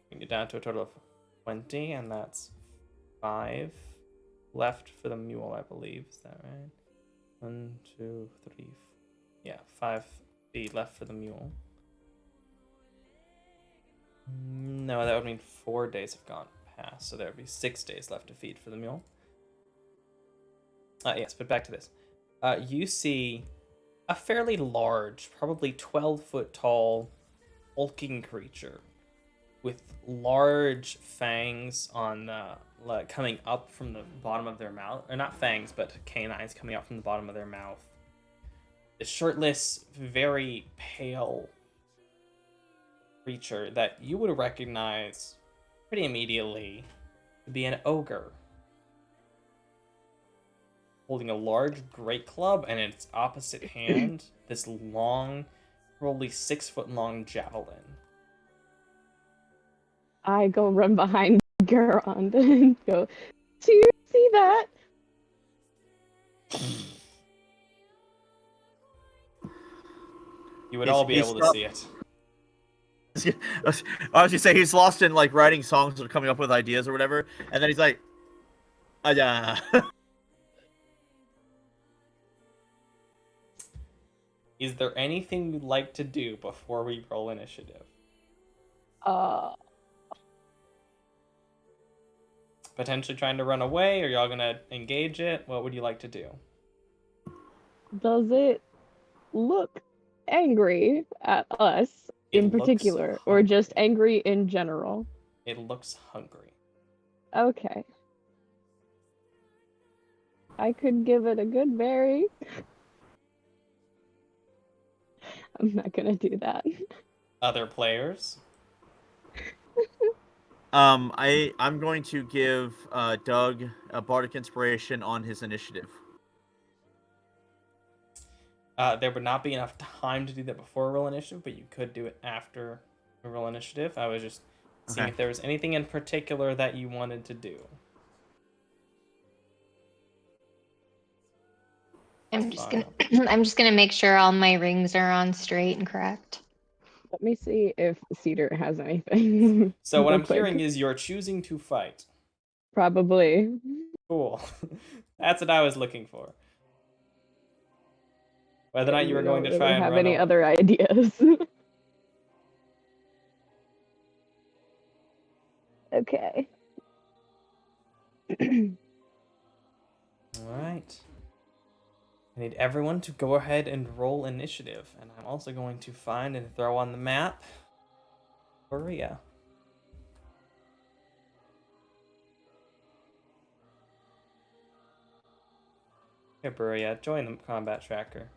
Bring it down to a total of 20, and that's 5 left for the mule, I believe. Is that right? 1, 2, 3. Yeah, 5 feet left for the mule. No, that would mean 4 days have gone past, so there would be 6 days left to feed for the mule. Yes, but back to this. You see a fairly large, probably 12-foot tall, hulking creature with large fangs on like coming up from the bottom of their mouth, or not fangs, but canines coming out from the bottom of their mouth. A shirtless, very pale creature that you would recognize pretty immediately to be an ogre, holding a large great club, and in its opposite hand, this long, probably 6-foot long javelin. I go run behind Garond and go, do you see that? You would all be able to see it. I was gonna say he's lost in like writing songs or coming up with ideas or whatever, and then he's like, Is there anything you'd like to do before we roll initiative? Potentially trying to run away, or y'all gonna engage it? What would you like to do? Does it look angry at us It in looks particular, or just angry in general? It looks hungry. Okay. I could give it a good berry. I'm not gonna do that. Other players? I'm going to give Doug a bardic inspiration on his initiative. There would not be enough time to do that before roll initiative, but you could do it after a roll initiative. I was just seeing if there was anything in particular that you wanted to do. I'm just gonna make sure all my rings are on straight and correct. Let me see if Cedar has anything. So what real I'm quick. hearing is you're choosing to fight. Probably. Cool. That's what I was looking for. Whether or not you were going to try and have run any away. other ideas. Okay. Alright. I need everyone to go ahead and roll initiative. And I'm also going to find and throw on the map Maria. Here, Buria, join the combat tracker.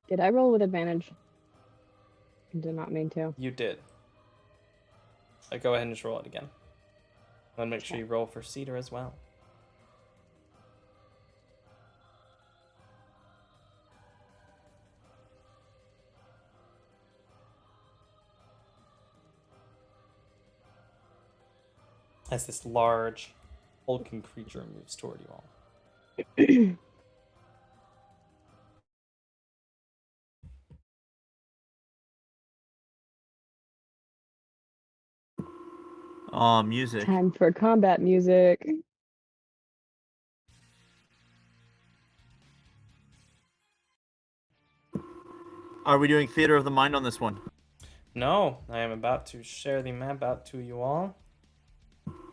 Did I roll with advantage? I did not mean to. You did. Go ahead and just roll it again. And make sure you roll for Cedar as well. As this large, hulking creature moves toward you all. Music. Time for combat music. Are we doing Theater of the Mind on this one? No, I am about to share the map out to you all.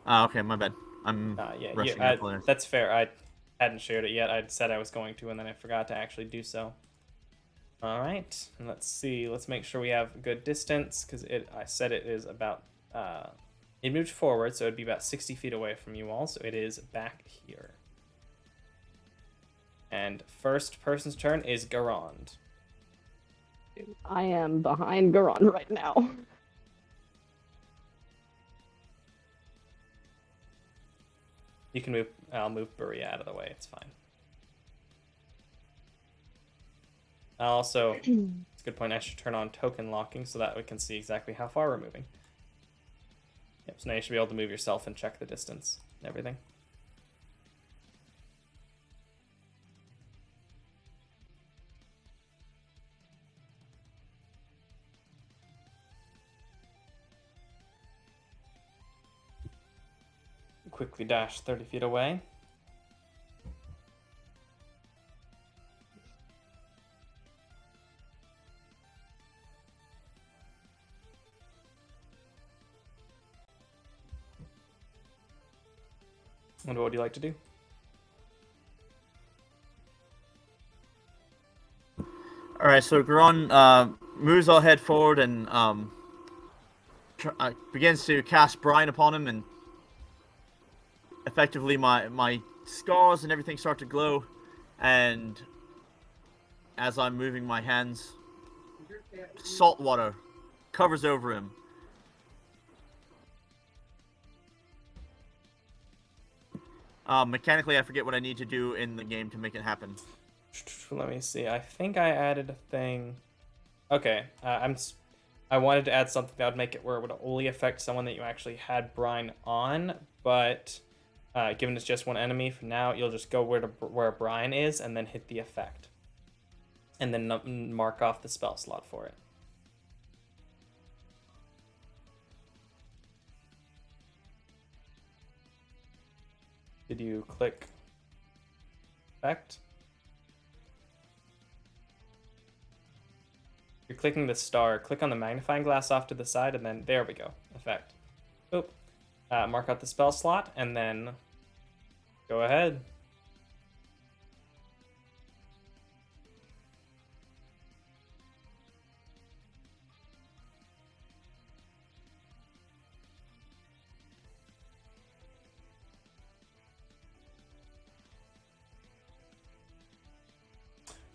Okay, my bad. I'm rushing out players. That's fair. I hadn't shared it yet. I'd said I was going to, and then I forgot to actually do so. All right, and let's see. Let's make sure we have good distance, because I said it is about... it moved forward, so it'd be about 60 feet away from you all, so it is back here. And first person's turn is Garand. I am behind Garon right now. You can move... I'll move Buria out of the way. It's fine. Also, it's a good point. I should turn on token locking so that we can see exactly how far we're moving. Yep, so now you should be able to move yourself and check the distance and everything. Quickly dash 30 feet away. And what would you like to do? All right, so Garon moves all head forward and begins to cast brine upon him, and effectively my scars and everything start to glow, and as I'm moving my hands, salt water covers over him. Mechanically, I forget what I need to do in the game to make it happen. Let me see. I think I added a thing. Okay, I wanted to add something that would make it where it would only affect someone that you actually had brine on, but given it's just one enemy for now, you'll just go where brine is and then hit the effect, and then mark off the spell slot for it. Did you click effect? You're clicking the star. Click on the magnifying glass off to the side, and then there we go. Effect. Oop. Mark out the spell slot, and then go ahead.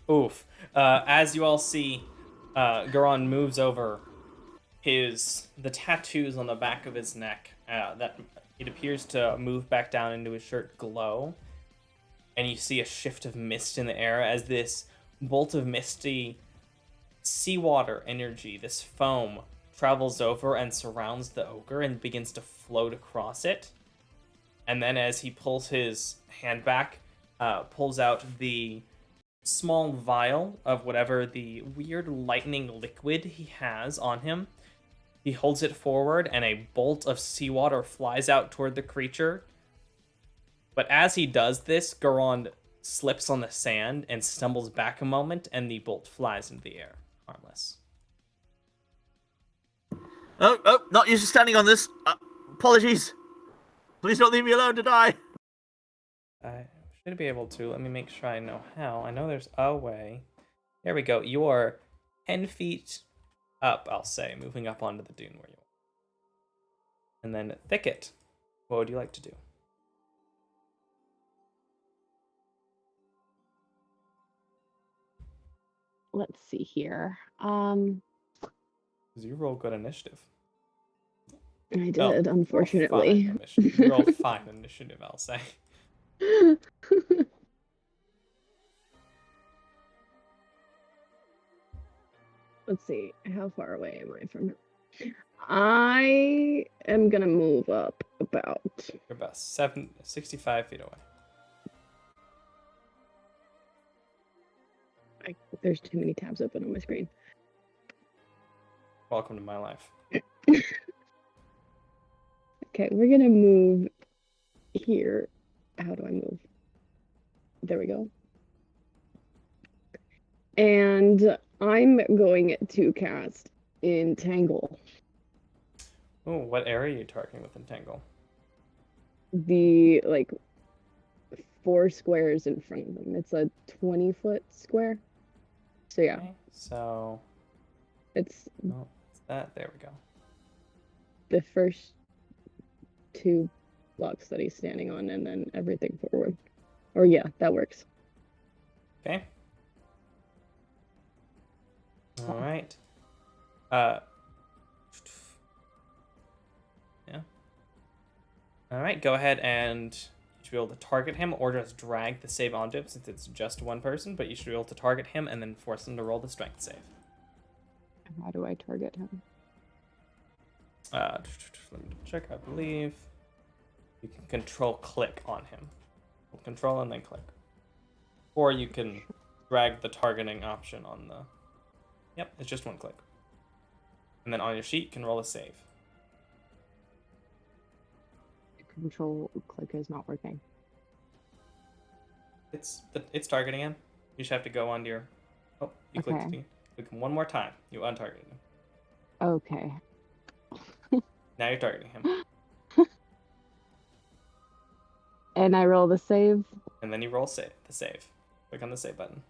Oof. As you all see, Garon moves over. The tattoos on the back of his neck, that it appears to move back down into his shirt glow. And you see a shift of mist in the air as this bolt of misty seawater energy, this foam, travels over and surrounds the ogre and begins to float across it. And then as he pulls his hand back, pulls out the small vial of whatever the weird lightning liquid he has on him. He holds it forward, and a bolt of seawater flies out toward the creature. But as he does this, Garon slips on the sand and stumbles back a moment, and the bolt flies into the air, harmless. Oh, not used to standing on this. Apologies. Please don't leave me alone to die. I should be able to. Let me make sure I know how. I know there's a way. There we go. You are 10 feet up, I'll say, moving up onto the dune where you are. And then thicket. What would you like to do? Let's see here. Because you roll good initiative. I did, unfortunately. You roll fine initiative, I'll say. Let's see, how far away am I from him? I am gonna move up about. You're about 65 feet away. There's too many tabs open on my screen. Welcome to my life. Okay, we're gonna move here. How do I move? There we go. And I'm going to cast Entangle. Oh, what area are you targeting with Entangle? The, 4 squares in front of them. It's a 20-foot square. So, yeah. Okay, so... It's that. There we go. the first 2 blocks that he's standing on, and then everything forward. Or, yeah, that works. Okay. All right. Yeah. All right. Go ahead and you should be able to target him, or just drag the save onto him since it's just one person. But you should be able to target him and then force him to roll the strength save. How do I target him? Let me check. I believe you can control-click on him. Control and then click, or you can drag the targeting option on the. Yep, it's just one click. And then on your sheet, you can roll a save. Control click is not working. It's targeting him. You just have to go onto your. Oh, you clicked. Okay. Click him one more time. You untargeted him. Okay. Now you're targeting him. And I roll the save. And then you roll the save. Click on the save button.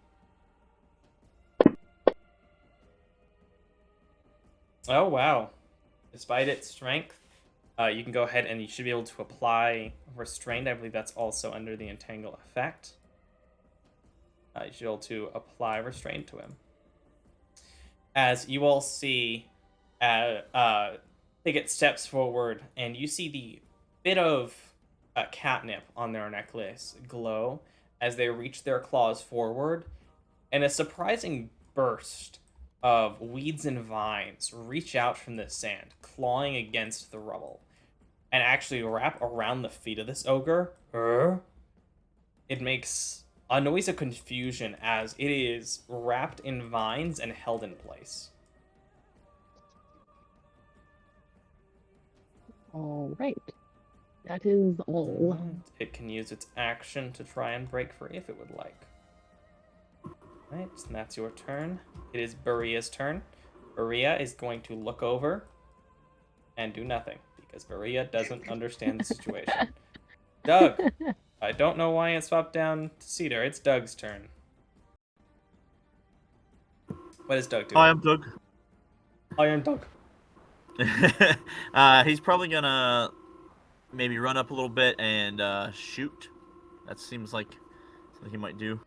Oh, wow. Despite its strength, you can go ahead and you should be able to apply restraint. I believe that's also under the entangle effect. You should be able to apply restraint to him. As you all see, they get steps forward, and you see the bit of catnip on their necklace glow as they reach their claws forward, and a surprising burst of weeds and vines reach out from the sand, clawing against the rubble, and actually wrap around the feet of this ogre. It makes a noise of confusion as it is wrapped in vines and held in place. All right. That is all. It can use its action to try and break free if it would like. Right, and that's your turn. It is Buria's turn. Buria is going to look over and do nothing because Buria doesn't understand the situation. Doug, I don't know why it swapped down to Cedar. It's Doug's turn. What is Doug doing? Hi, I'm Doug. Hi, I'm Doug. He's probably gonna maybe run up a little bit and shoot. That seems like something he might do.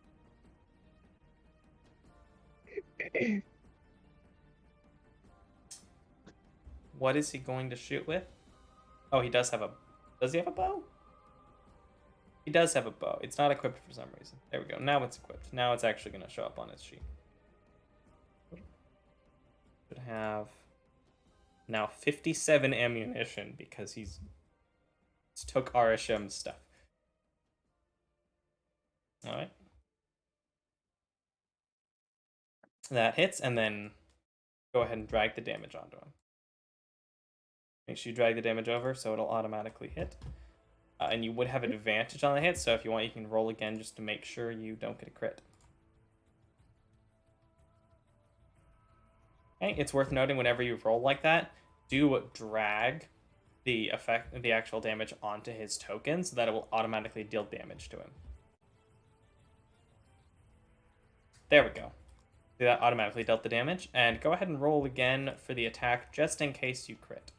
What is he going to shoot with? Oh, he does have a... Does he have a bow? He does have a bow. It's not equipped for some reason. There we go. Now it's equipped. Now it's actually going to show up on his sheet. Should have now 57 ammunition because he's took Arishem's stuff. All right. That hits, and then go ahead and drag the damage onto him. Make sure you drag the damage over so it'll automatically hit. And you would have an advantage on the hit, so if you want, you can roll again just to make sure you don't get a crit. Okay, it's worth noting whenever you roll like that, do drag the actual damage onto his token so that it will automatically deal damage to him. There we go. That automatically dealt the damage, and go ahead and roll again for the attack just in case you crit.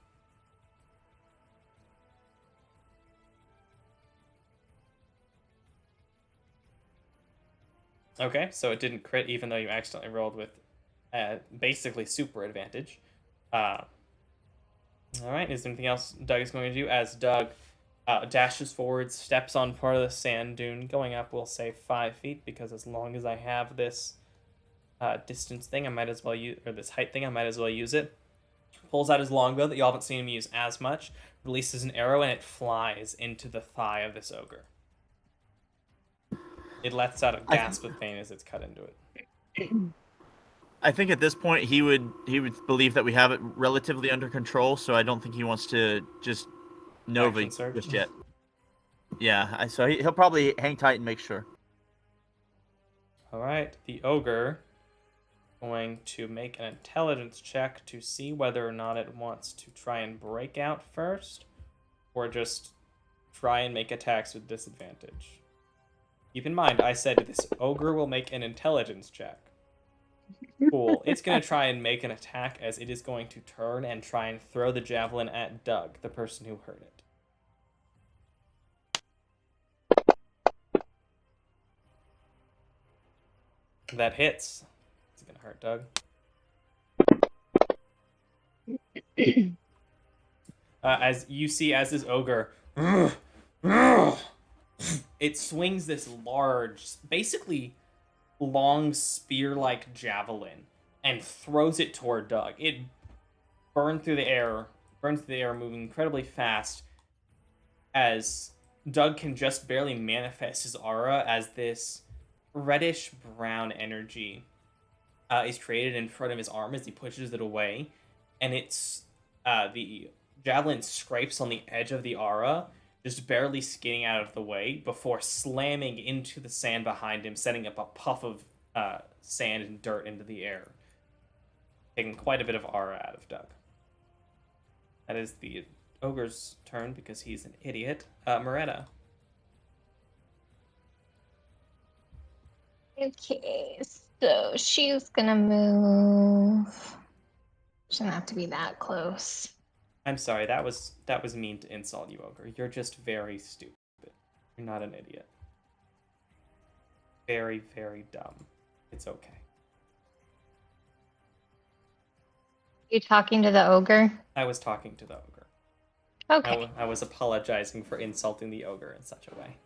Okay, so it didn't crit even though you accidentally rolled with basically super advantage. Alright, is there anything else Doug is going to do? As Doug dashes forward, steps on part of the sand dune, going up, we'll say 5 feet, because as long as I have this distance thing, I might as well use, or this height thing, I might as well use it. Pulls out his longbow that you haven't seen him use as much, releases an arrow, and it flies into the thigh of this ogre. It lets out a gasp of pain as it's cut into it. I think at this point he would believe that we have it relatively under control, so I don't think he wants to just Nova just yet. Yeah, so he'll probably hang tight and make sure. All right, the ogre going to make an intelligence check to see whether or not it wants to try and break out first, or just try and make attacks with disadvantage. Keep in mind, I said this ogre will make an intelligence check. Cool. It's going to try and make an attack as it is going to turn and try and throw the javelin at Doug, the person who heard it. That hits. It's going to hurt Doug. As you see, as this ogre... It swings this large, basically long spear-like javelin and throws it toward Doug. It burns through the air, moving incredibly fast as Doug can just barely manifest his aura as this reddish-brown energy is created in front of his arm as he pushes it away, and it's the javelin scrapes on the edge of the aura, just barely skidding out of the way before slamming into the sand behind him, setting up a puff of sand and dirt into the air, taking quite a bit of aura out of Doug. That is the ogre's turn because he's an idiot. Moretta. Okay, so she's gonna move. She doesn't have to be that close. I'm sorry, that was mean to insult you, Ogre. You're just very stupid. You're not an idiot. Very, very dumb. It's okay. You talking to the ogre? I was talking to the ogre. Okay. I was apologizing for insulting the ogre in such a way.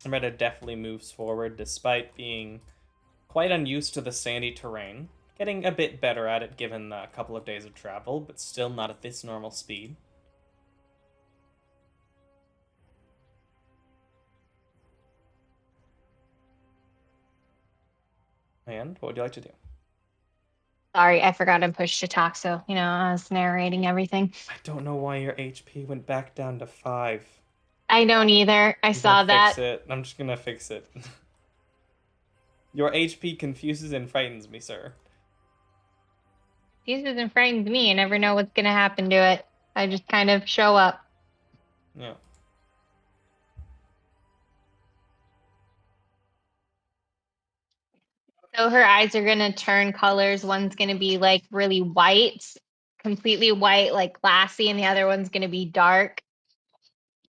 Amrita definitely moves forward despite being quite unused to the sandy terrain. Getting a bit better at it given a couple of days of travel, but still not at this normal speed. And what would you like to do? Sorry, I forgot to push to talk, so, I was narrating everything. I don't know why your HP went back down to 5. I don't either. I saw that. Fix it. I'm just gonna fix it. Your HP confuses and frightens me, sir. This doesn't frighten me. I never know what's gonna happen to it. I just kind of show up. Yeah. So her eyes are gonna turn colors. One's gonna be like really white, completely white, like glassy, and the other one's gonna be dark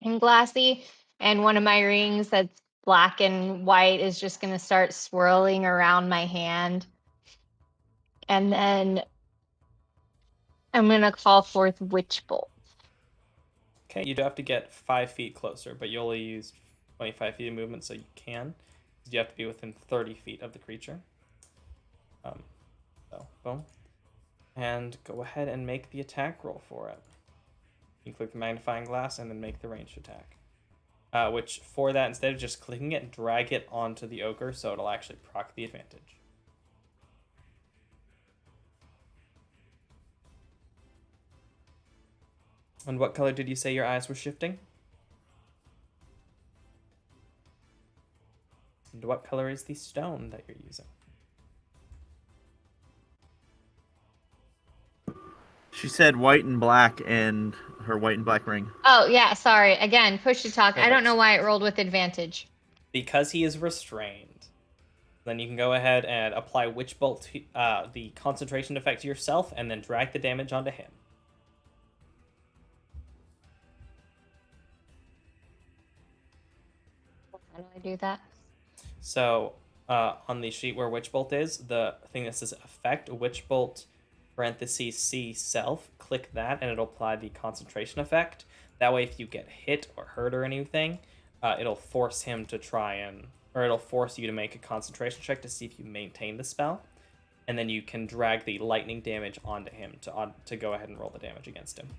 and glassy. And one of my rings that's black and white is just gonna start swirling around my hand. And then I'm gonna call forth Witch Bolt. Okay, you do have to get 5 feet closer, but you only use 25 feet of movement, so you can. You have to be within 30 feet of the creature. So, boom. And go ahead and make the attack roll for it. You can click the magnifying glass and then make the ranged attack. Which, for that, instead of just clicking it, drag it onto the ogre, so it'll actually proc the advantage. And what color did you say your eyes were shifting? And what color is the stone that you're using? She said white and black and her white and black ring. Oh, yeah, sorry. Again, push to talk. I don't Perfect. know why it rolled with advantage. Because he is restrained, then you can go ahead and apply Witch Bolt, the concentration effect to yourself, and then drag the damage onto him. How do I do that? So, on the sheet where Witch Bolt is, the thing that says effect, Witch Bolt, parentheses, C, self, click that, and it'll apply the concentration effect. That way, if you get hit or hurt or anything, it'll force him to it'll force you to make a concentration check to see if you maintain the spell. And then you can drag the lightning damage onto him to go ahead and roll the damage against him.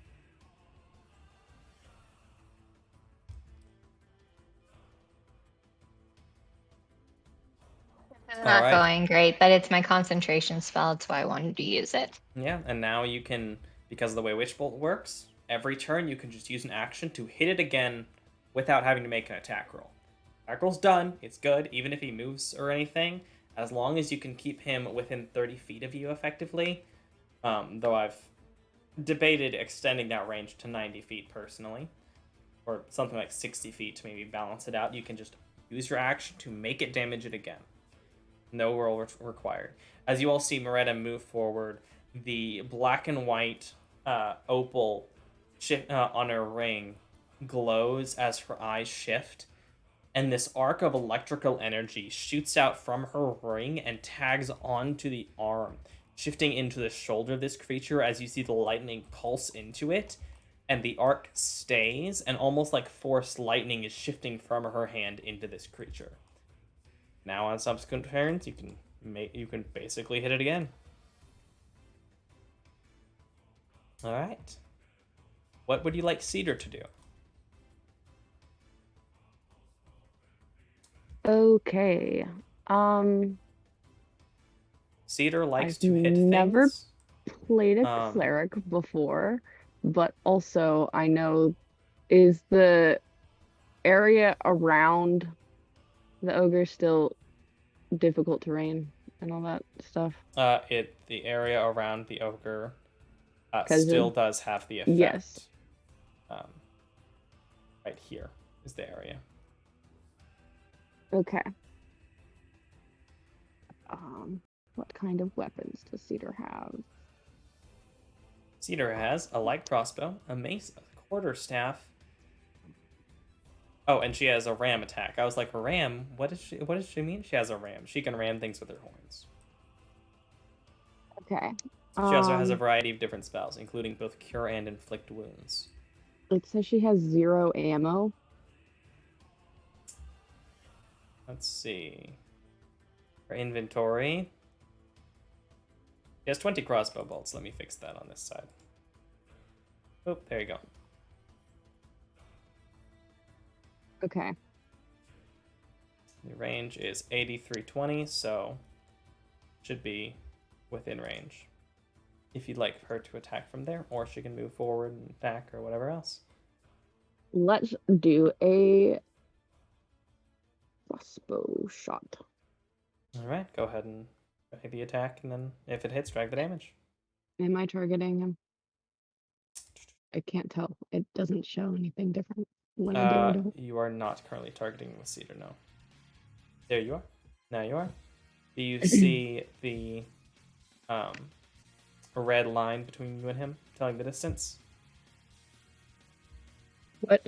It's not going great, but it's my concentration spell. That's why I wanted to use it. Yeah, and now you can, because of the way Witch Bolt works, every turn you can just use an action to hit it again without having to make an attack roll. Attack roll's done. It's good, even if he moves or anything, as long as you can keep him within 30 feet of you effectively. Though I've debated extending that range to 90 feet personally, or something like 60 feet to maybe balance it out. You can just use your action to make it damage it again. No roll required. As you all see Moretta move forward, the black and white opal on her ring glows as her eyes shift, and this arc of electrical energy shoots out from her ring and tags onto the arm, shifting into the shoulder of this creature as you see the lightning pulse into it, and the arc stays, and almost like forced lightning is shifting from her hand into this creature. Now on subsequent turns, you can basically hit it again. All right. What would you like Cedar to do? Okay. Cedar likes I've to hit never things. played a cleric before, but also I know, is the area around the ogre still difficult terrain and all that stuff? The area around the ogre still does have the effect. Yes. Right here is the area. Okay. What kind of weapons does Cedar have? Cedar has a light crossbow, a mace, a quarterstaff. Oh, and she has a ram attack. I was like, ram? What does she mean? She has a ram. She can ram things with her horns. Okay. She also has a variety of different spells, including both cure and inflict wounds. It says she has 0 ammo. Let's see. Her inventory. She has 20 crossbow bolts. Let me fix that on this side. Oh, there you go. Okay. The range is 8320, so should be within range. If you'd like her to attack from there, or she can move forward and attack or whatever else. Let's do a crossbow shot. All right, go ahead and try the attack, and then if it hits, drag the damage. Am I targeting him? I can't tell. It doesn't show anything different when I do or don't. You are not currently targeting with Cedar, no. There you are. Now you are. Do you see the red line between you and him, telling the distance? What?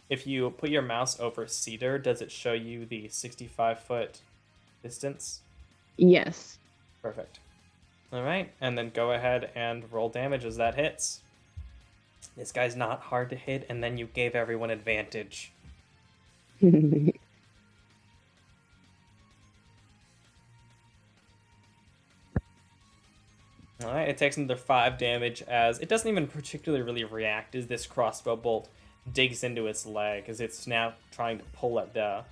If you put your mouse over Cedar, does it show you the 65-foot distance? Yes. Perfect. All right, and then go ahead and roll damage as that hits. This guy's not hard to hit, and then you gave everyone advantage. All right, it takes another 5 damage as it doesn't even particularly really react as this crossbow bolt digs into its leg as it's now trying to pull at the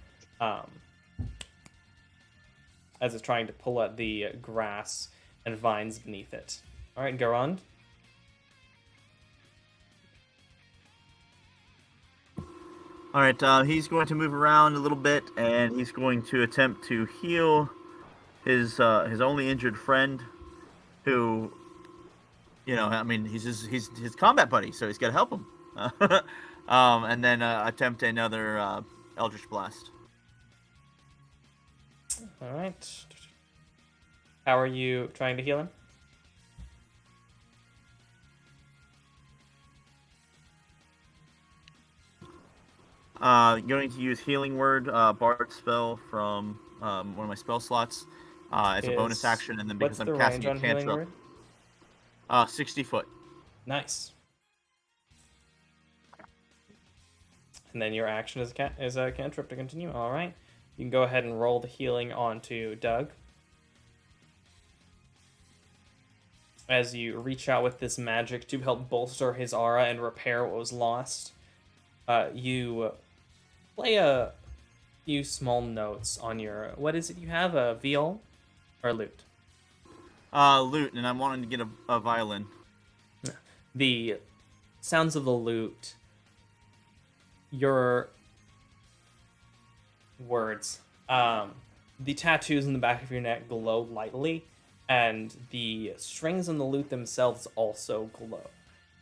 grass and vines beneath it. All right, Garand. All right, he's going to move around a little bit, and he's going to attempt to heal his only injured friend, who, I mean, he's his combat buddy, so he's got to help him. And then attempt another Eldritch Blast. All right. How are you trying to heal him? Going to use Healing Word, Bard spell from one of my spell slots. It's a bonus action, and then because I'm casting a cantrip. 60 foot. Nice. And then your action is a cantrip to continue. All right. You can go ahead and roll the healing onto Doug. As you reach out with this magic to help bolster his aura and repair what was lost, you play a few small notes on your... What is it you have? A viol or lute? Lute, and I'm wanting to get a violin. The sounds of the lute, your words, the tattoos in the back of your neck glow lightly, and the strings on the lute themselves also glow,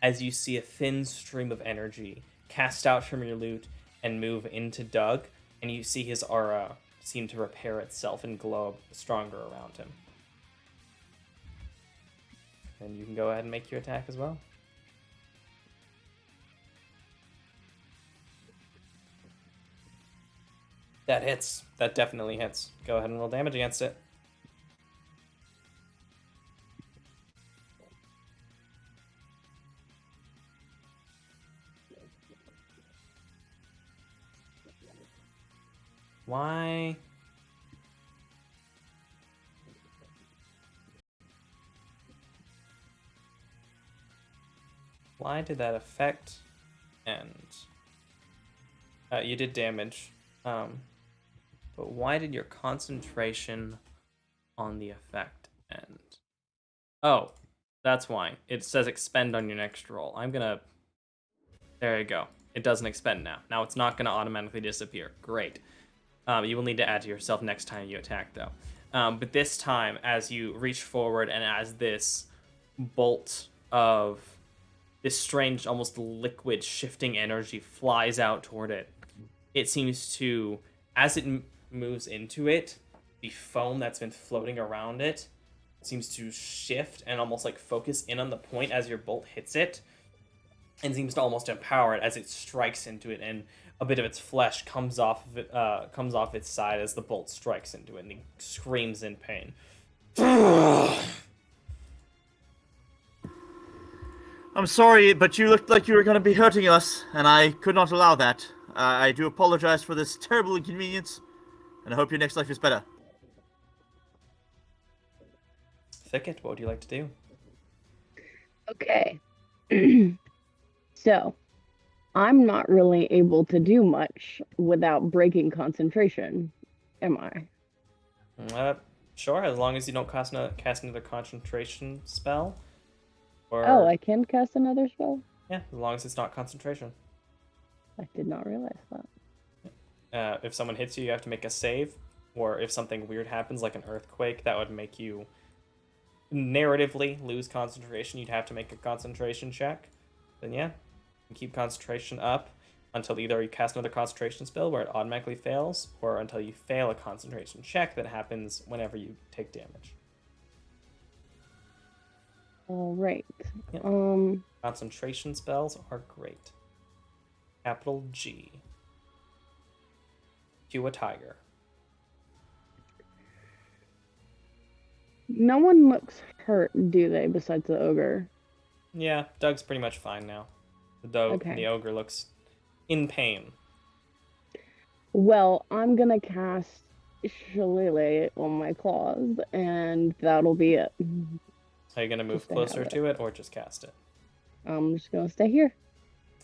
as you see a thin stream of energy cast out from your lute and move into Doug, and you see his aura seem to repair itself and glow stronger around him. And you can go ahead and make your attack as well. That hits. That definitely hits. Go ahead and roll damage against it. Why? Why did that affect end? You did damage. But why did your concentration on the effect end? Oh, that's why. It says expend on your next roll. There you go. It doesn't expend now. Now it's not gonna automatically disappear. Great. You will need to add to yourself next time you attack, though. But this time, as you reach forward and as this bolt of this strange, almost liquid shifting energy flies out toward it, it seems to, as it moves into it, the foam that's been floating around it seems to shift and almost like focus in on the point as your bolt hits it, and seems to almost empower it as it strikes into it, and a bit of its flesh comes off of it, comes off its side as the bolt strikes into it, and he screams in pain. I'm sorry, but you looked like you were going to be hurting us, and I could not allow that. I do apologize for this terrible inconvenience, and I hope your next life is better. Thicket, what would you like to do? Okay. So, I'm not really able to do much without breaking concentration, am I? Sure, as long as you don't cast another concentration spell. Or, Oh, I can cast another spell? yeah, as long as it's not concentration. I did not realize that. If someone hits you, you have to make a save. Or if something weird happens, like an earthquake, that would make you narratively lose concentration. You'd have to make a concentration check. Then yeah, you keep concentration up until either you cast another concentration spell where it automatically fails, or until you fail a concentration check that happens whenever you take damage. All right. Yep. Concentration spells are great. Capital G. Cue a tiger. No one looks hurt, do they, besides the ogre? Yeah, Doug's pretty much fine now. The ogre looks in pain. Well, I'm gonna cast Shillelagh on my claws, and that'll be it. Are you going to move Just to have closer it. to it or just cast it? I'm just gonna stay here.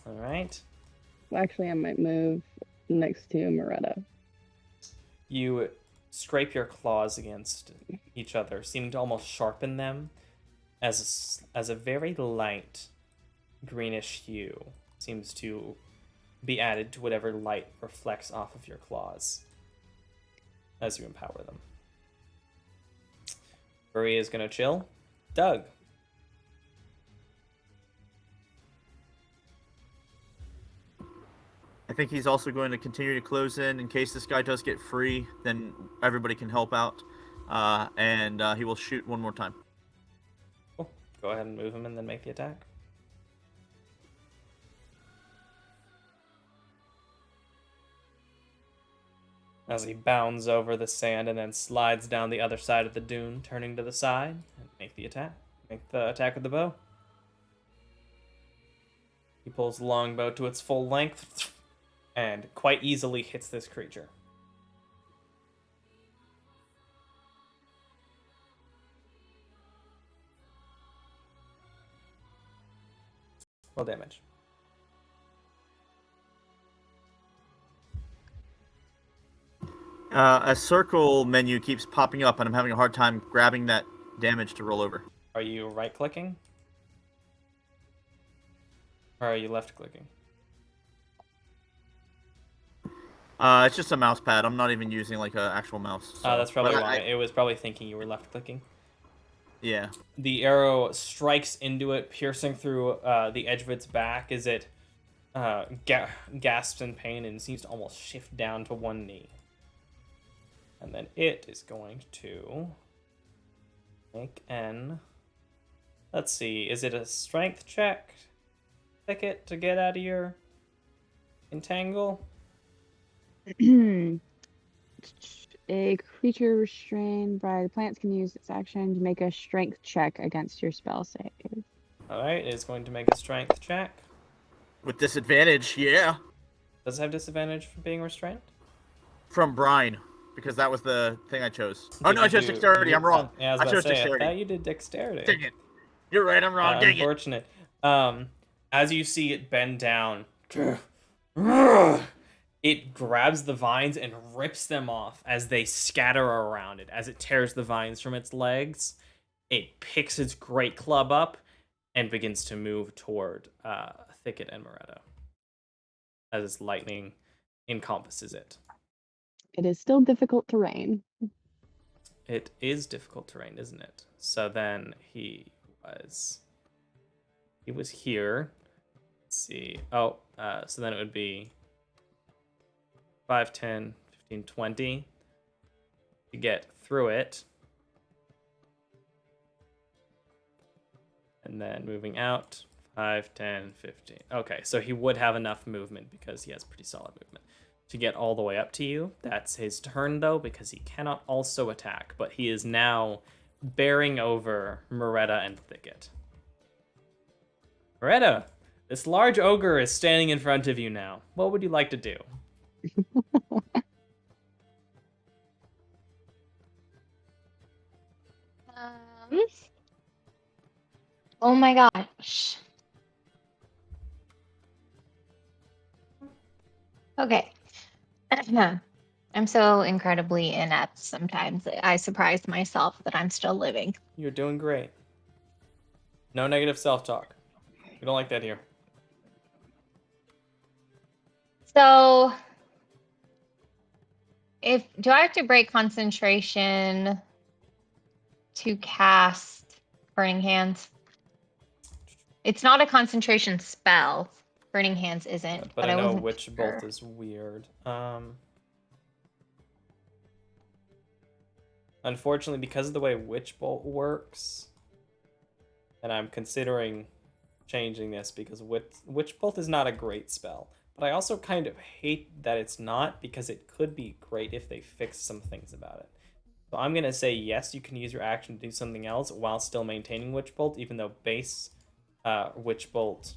All right. Well, actually, I might move next to Moretta. You scrape your claws against each other, seeming to almost sharpen them as a very light greenish hue seems to be added to whatever light reflects off of your claws as you empower them. RWBY is going to chill. Doug. I think he's also going to continue to close in case this guy does get free, then everybody can help out. And he will shoot one more time. Cool. Go ahead and move him and then make the attack. As he bounds over the sand and then slides down the other side of the dune, turning to the side, and make the attack. Make the attack with the bow. He pulls the longbow to its full length and quite easily hits this creature. Roll damage. A circle menu keeps popping up, and I'm having a hard time grabbing that damage to roll over. Are you right-clicking? Or are you left-clicking? It's just a mouse pad. I'm not even using like an actual mouse. So. That's probably But why. It was probably thinking you were left-clicking. Yeah. The arrow strikes into it, piercing through the edge of its back as it gasps in pain and seems to almost shift down to one knee. And then it is going to make an... Let's see, is it a strength check? Thicket to get out of your entangle? A creature restrained by the plants can use its action to make a strength check against your spell save. Alright, it's going to make a strength check. With disadvantage, yeah. Does it have disadvantage for being restrained? From Brine, because that was the thing I chose. Oh Did no, I you chose do- dexterity. I'm wrong. Yeah, I chose I dexterity. thought you did dexterity. Dang it. You're right, I'm wrong. Dang it. Unfortunate. As you see it bend down, it grabs the vines and rips them off as they scatter around it. As it tears the vines from its legs, it picks its great club up and begins to move toward Thicket and Moretta as its lightning encompasses it. It is still difficult terrain. It is difficult terrain, isn't it? So then he was here. Let's see. Oh, so then it would be 5, 10, 15, 20. to get through it. And then moving out, 5, 10, 15. Okay, so he would have enough movement because he has pretty solid movement to get all the way up to you. That's his turn, though, because he cannot also attack. But he is now bearing over Moretta and Thicket. Moretta, this large ogre is standing in front of you now. What would you like to do? Oh my gosh. Okay. I'm so incredibly inept sometimes. I surprise myself that I'm still living. You're doing great. No negative self-talk. We don't like that here. So, do I have to break concentration to cast Burning Hands? It's not a concentration spell. Burning Hands isn't. But I know wasn't Witch sure. Bolt is weird. Unfortunately, because of the way Witch Bolt works, and I'm considering changing this because Witch Bolt is not a great spell. But I also kind of hate that it's not, because it could be great if they fix some things about it. So I'm going to say yes, you can use your action to do something else while still maintaining Witch Bolt, even though base Witch Bolt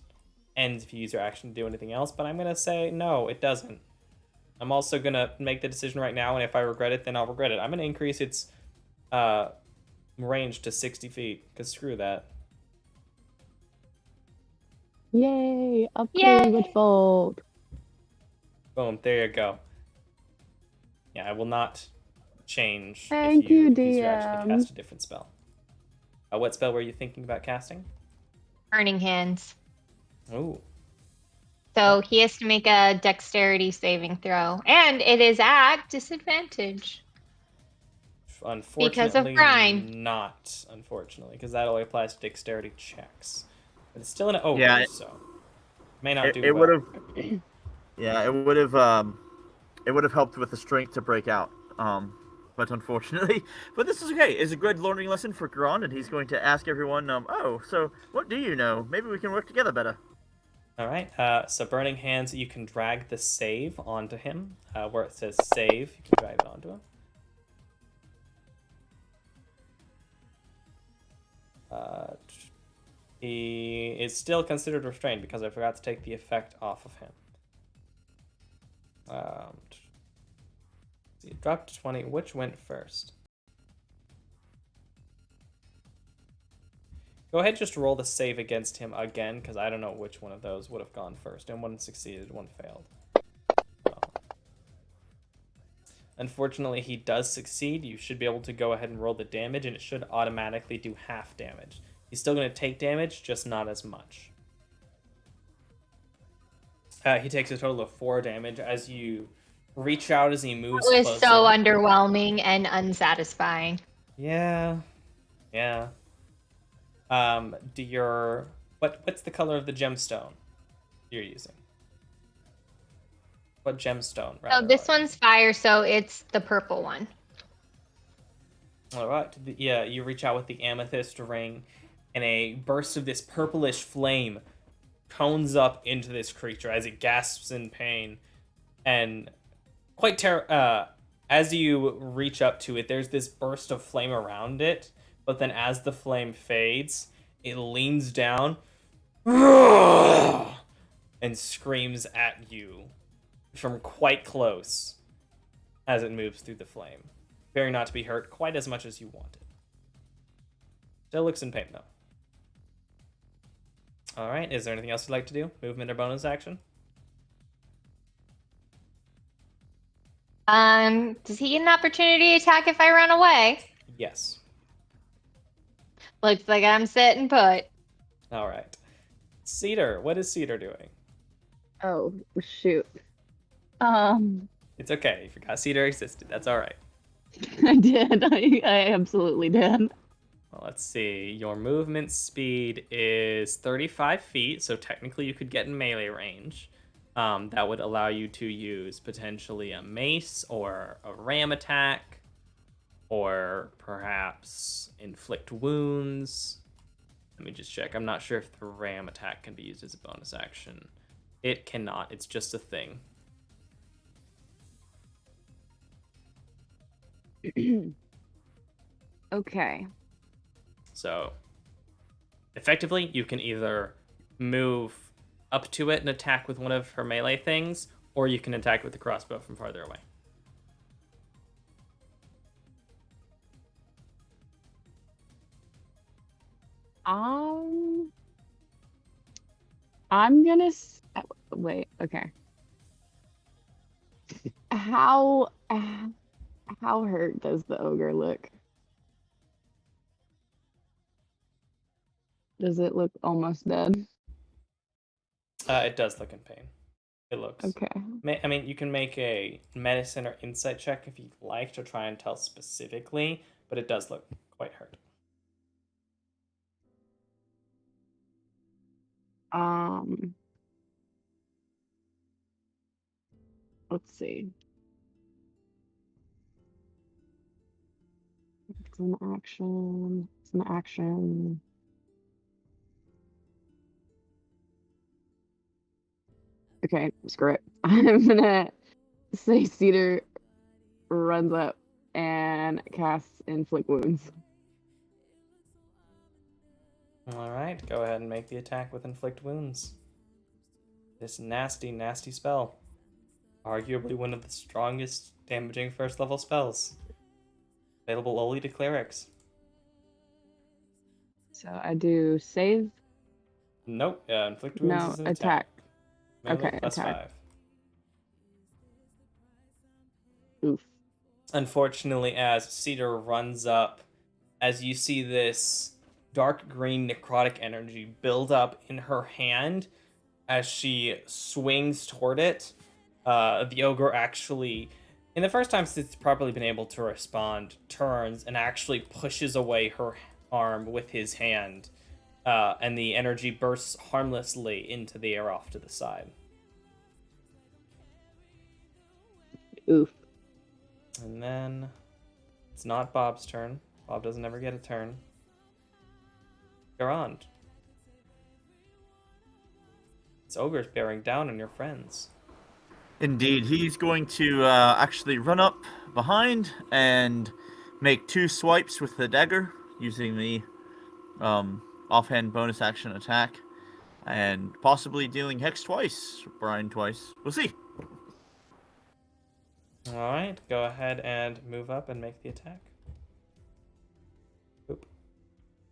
ends if you use your action to do anything else. But I'm going to say no, it doesn't. I'm also going to make the decision right now, and if I regret it, then I'll regret it. I'm going to increase its range to 60 feet, because screw that. Yay! Yay! Upgrade Witch Bolt. Boom, there you go. Yeah, I will not change Thank if you you, use your action to DM. cast a different spell. What spell were you thinking about casting? Burning Hands. Ooh. So he has to make a dexterity saving throw. And it is at disadvantage. Unfortunately, grind. not. Unfortunately, because that only applies to dexterity checks. But it's still an ogre, Yeah, so may not do It well. would have. Yeah, it would have. It would have helped with the strength to break out. But unfortunately, but this is okay. It's a good learning lesson for Grand, and he's going to ask everyone. Oh, so what do you know? Maybe we can work together better. All right. So Burning Hands, you can drag the save onto him. Where it says save, you can drag it onto him. He is still considered restrained because I forgot to take the effect off of him. See, it dropped to 20. Which went first? Go ahead, just roll the save against him again, because I don't know which one of those would have gone first. And one succeeded, one failed. Unfortunately, he does succeed. You should be able to go ahead and roll the damage, and it should automatically do half damage. He's still going to take damage, just not as much. He takes a total of 4 damage as you reach out as he moves It was closer. so underwhelming and unsatisfying. Yeah. What's the color of the gemstone you're using? What gemstone? So this one's fire, so it's the purple one. All right. Yeah, you reach out with the amethyst ring, and a burst of this purplish flame cones up into this creature as it gasps in pain. And as you reach up to it, there's this burst of flame around it, but then as the flame fades, it leans down and screams at you from quite close as it moves through the flame, fearing not to be hurt quite as much as you wanted. Still looks in pain, though. All right, is there anything else you'd like to do? Movement or bonus action? Does he get an opportunity to attack if I run away? Yes. Looks like I'm setting put. All right. Cedar, what is Cedar doing? Oh, shoot. It's okay. You forgot Cedar existed. That's all right. I did. I absolutely did. Well, let's see. Your movement speed is 35 feet, so technically you could get in melee range. That would allow you to use potentially a mace or a ram attack. or perhaps inflict wounds. Let me just check. I'm not sure if the ram attack can be used as a bonus action. It cannot. It's just a thing. Okay. So, effectively, you can either move up to it and attack with one of her melee things, or you can attack with the crossbow from farther away. I'm gonna wait. Okay. How hurt does the ogre look? Does it look almost dead? It does look in pain. It looks. Okay. I mean, you can make a medicine or insight check if you'd like to try and tell specifically, but it does look quite hurt. Let's see. It's an action. It's an action. Okay, screw it. I'm gonna say Cedar runs up and casts Inflict Wounds. All right, go ahead and make the attack with Inflict Wounds. This nasty, nasty spell. Arguably one of the strongest damaging first level spells. Available only to clerics. So I do save. Nope, Inflict Wounds No, is an attack. Melee Okay, plus attack. 5. Oof. Unfortunately, as Cedar runs up, as you see this dark green necrotic energy build up in her hand, as she swings toward it, the ogre actually, in the first time since it's properly been able to respond, turns and actually pushes away her arm with his hand, and the energy bursts harmlessly into the air off to the side. Oof. And then it's not Bob's turn. Bob doesn't ever get a turn. You're on. This ogre's bearing down on your friends. Indeed, he's going to actually run up behind and make 2 swipes with the dagger using the offhand bonus action attack, and possibly dealing Hex twice, Brian twice. We'll see. Alright, go ahead and move up and make the attack. Oop.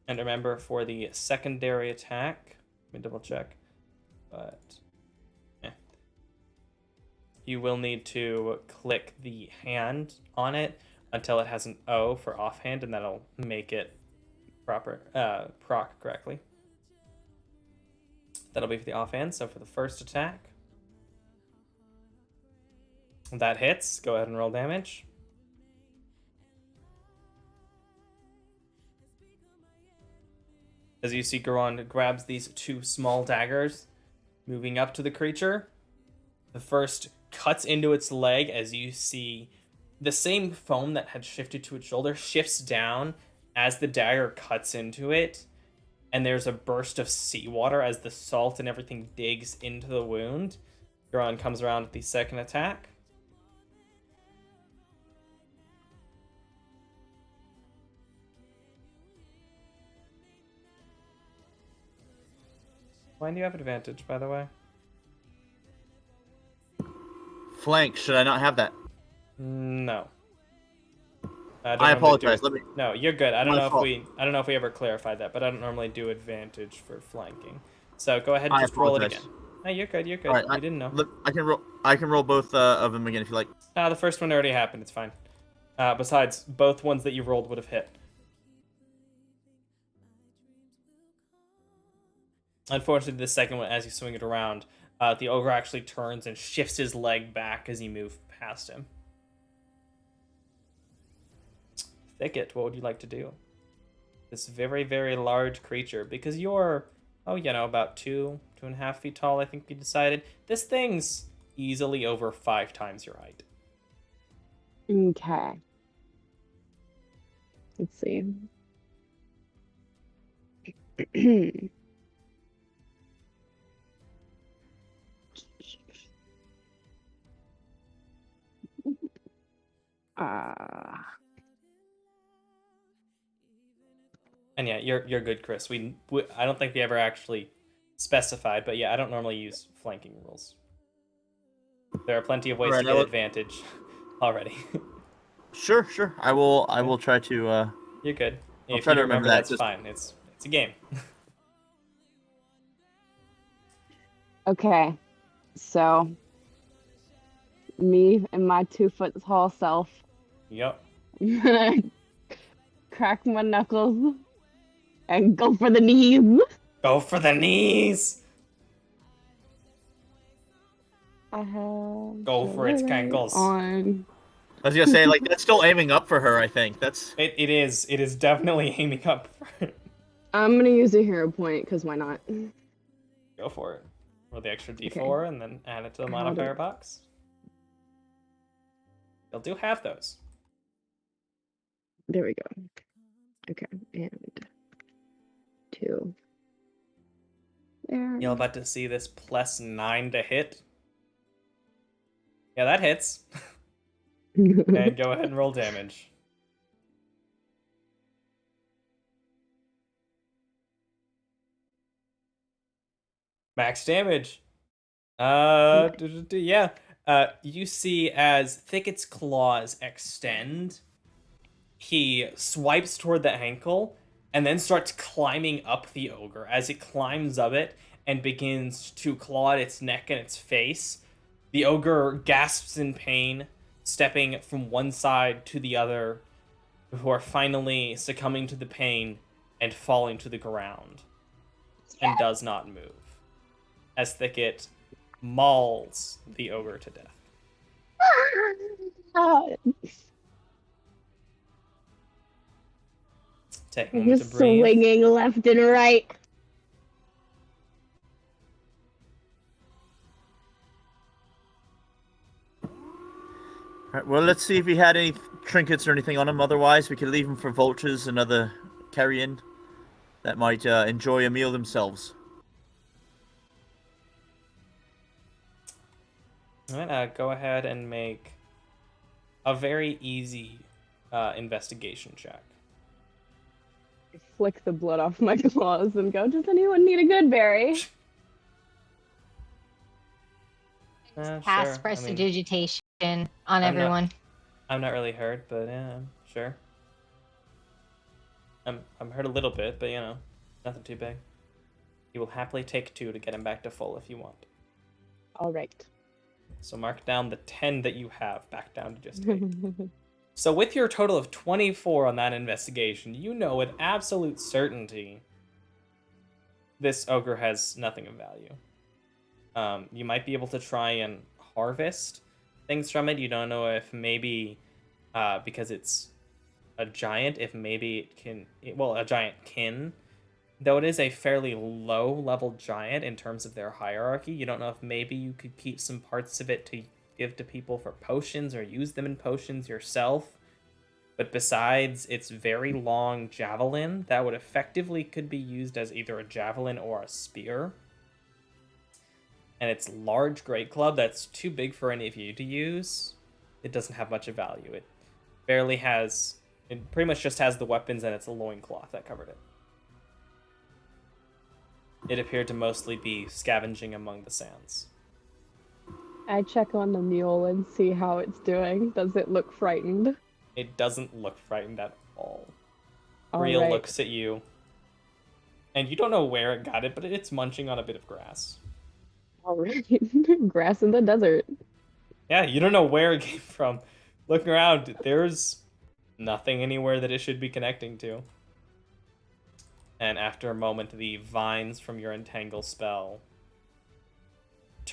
And remember, for the secondary attack, let me double check, but you will need to click the hand on it until it has an O for offhand, and that'll make it proc correctly. That'll be for the offhand. So for the first attack, that hits. Go ahead and roll damage. As you see, Garon grabs these 2 small daggers, moving up to the creature. The first cuts into its leg as you see the same foam that had shifted to its shoulder shifts down as the dagger cuts into it, and there's a burst of seawater as the salt and everything digs into the wound. Garon comes around with the second attack. Why do you have advantage, by the way? Flank, should I not have that? No. I apologize. Let me. No, you're good. I don't My know fault. I don't know if we ever clarified that, but I don't normally do advantage for flanking. So go ahead and I just roll it apologize. again. No, you're good. You're good. All right, You didn't know. Look, I can roll both of them again if you like. The first one already happened. It's fine. Besides, both ones that you rolled would have hit. Unfortunately, the second one, as you swing it around, the ogre actually turns and shifts his leg back as you move past him. Thicket, what would you like to do? This very, very large creature, because you're, about 2.5 feet tall, I think you decided. This thing's easily over 5 times your height. Okay. Let's see. uh, And yeah, you're good, Chris. I don't think we ever actually specified, but yeah, I don't normally use flanking rules. There are plenty of ways to get advantage already. Sure. I will try to. You're good. I'll If try you to don't remember remember, that, that's just- fine. It's a game. okay, so me and my 2-foot tall self. Yep. I'm gonna crack my knuckles and go for the knees. Go for the knees. I have Go for its Shillelagh cankles. on. I was gonna say, like, that's still aiming up for her. I think that's. It is definitely aiming up. I'm gonna use a hero point because why not? Go for it. Roll the extra d4 Okay. and then add it to the How modifier do- box. You'll do have those. There we go. Okay, and 2. There. You're about to see this +9 to hit. Yeah, that hits. And go ahead and roll damage. Max damage. Yeah. You see as Thicket's claws extend, he swipes toward the ankle and then starts climbing up the ogre. As it climbs up it and begins to claw at its neck and its face, the ogre gasps in pain, stepping from one side to the other, before finally succumbing to the pain and falling to the ground, and does not move, as Thicket mauls the ogre to death. Take a moment to Just breathe. swinging left and right. All right, well, let's see if he had any trinkets or anything on him. Otherwise, we could leave him for vultures and other carrion that might enjoy a meal themselves. Alright, go ahead and make a very easy investigation check. Flick the blood off my claws and go, does anyone need a good berry? Sure. Cast I prestidigitation on I'm not- everyone. I'm not really hurt, but yeah, sure. I'm hurt a little bit, but nothing too big. You will happily take 2 to get him back to full if you want. All right. So mark down the 10 that you have back down to just 8. So with your total of 24 on that investigation, you know with absolute certainty this ogre has nothing of value. You might be able to try and harvest things from it. You don't know if maybe, because it's a giant, if maybe it can... Well, a giant can. Though it is a fairly low-level giant in terms of their hierarchy, you don't know if maybe you could keep some parts of it to give to people for potions or use them in potions yourself. But besides its very long javelin, that would effectively could be used as either a javelin or a spear. And its large great club that's too big for any of you to use, it doesn't have much of value. It barely has... It pretty much just has the weapons and its loincloth that covered it. It appeared to mostly be scavenging among the sands. I check on the mule and see how it's doing. Does it look frightened? It doesn't look frightened at all. All Real right. looks at you. And you don't know where it got it, but it's munching on a bit of grass. All right. Grass in the desert. Yeah, you don't know where it came from. Looking around, there's nothing anywhere that it should be connecting to. And after a moment, the vines from your entangle spell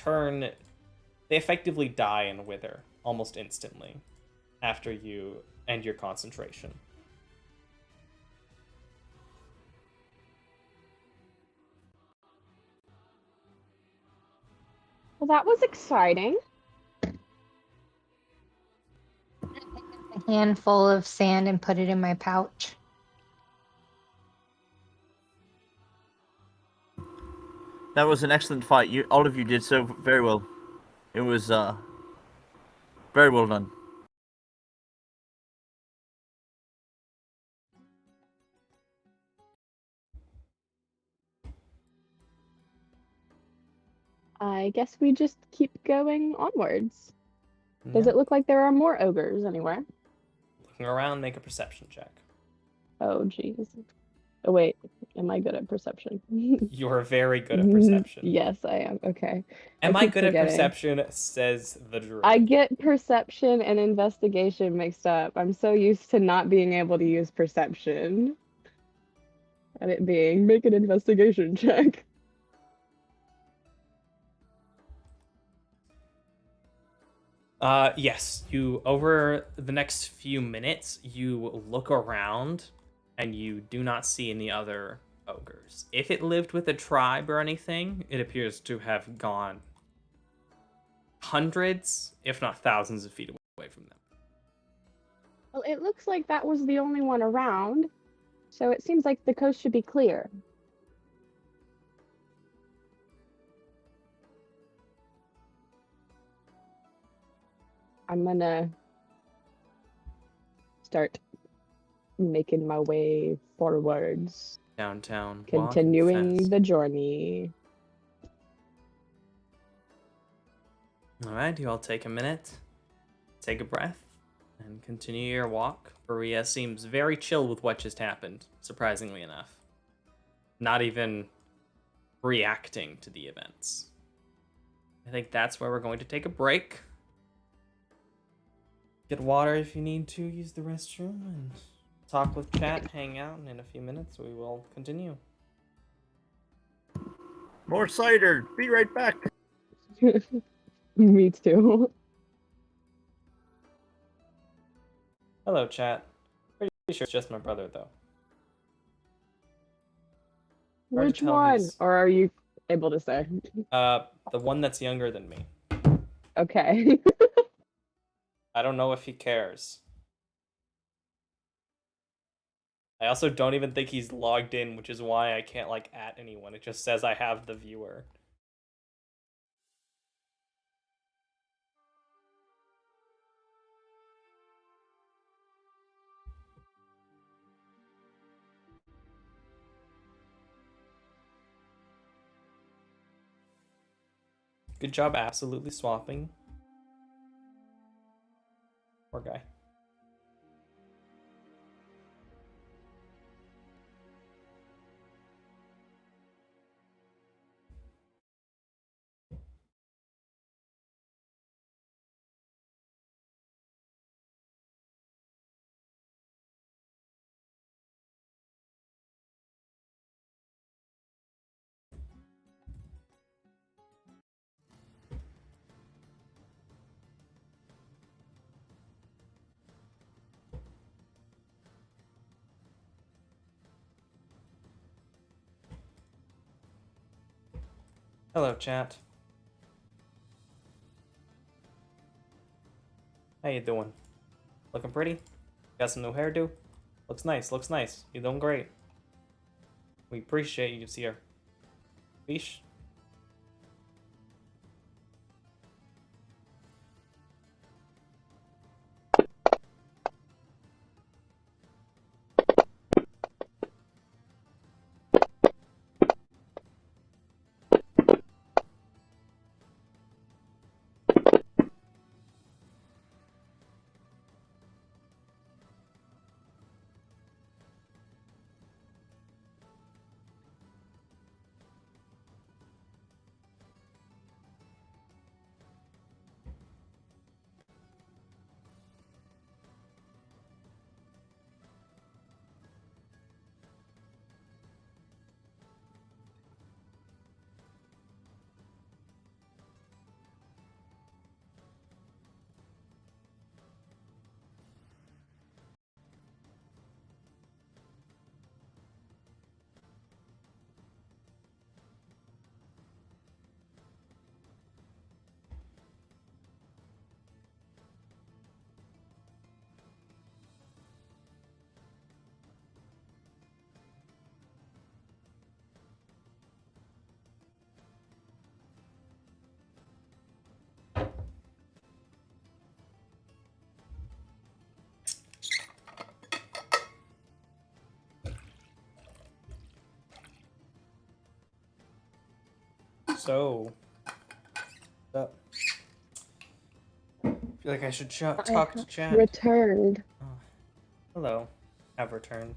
they effectively die and wither almost instantly after you end your concentration. Well, that was exciting. handful of sand and put it in my pouch. That was an excellent fight. All of you did so very well. It was very well done. I guess we just keep going onwards. Does Yeah. it look like there are more ogres anywhere? Looking around, make a perception check. Oh, jeez. Oh, wait. Am I good at perception? You're very good at perception. Yes, I am. Okay. Am I keep good at forgetting. perception? Says the druid. I get perception and investigation mixed up. I'm so used to not being able to use perception. And it being, make an investigation check. Yes, you over the next few minutes, you look around and you do not see any other ogres. If it lived with a tribe or anything, it appears to have gone hundreds, if not thousands of feet away from them. Well, it looks like that was the only one around, so it seems like the coast should be clear. I'm gonna start making my way forwards, Downtown. continuing Fast. the journey. All right, you all take a minute, take a breath, and continue your walk. Berea seems very chill with what just happened, surprisingly enough. Not even reacting to the events. I think that's where we're going to take a break. Get water if you need to, use the restroom, and talk with chat, hang out, and in a few minutes we will continue. More cider. Be right back. Me too. Hello, chat. Pretty sure it's just my brother, though. Hard to Which tell one? who's- Or are you able to say? The one that's younger than me. Okay. I don't know if he cares. I also don't even think he's logged in, which is why I can't, like, at anyone. It just says I have the viewer. Good job absolutely swapping. Poor guy. Hello, chat. How you doing? Looking pretty? Got some new hairdo? Looks nice, looks nice. You're doing great. We appreciate you here. Fish? So, up. I feel like I should talk to chat. Returned. Oh, hello. Have returned.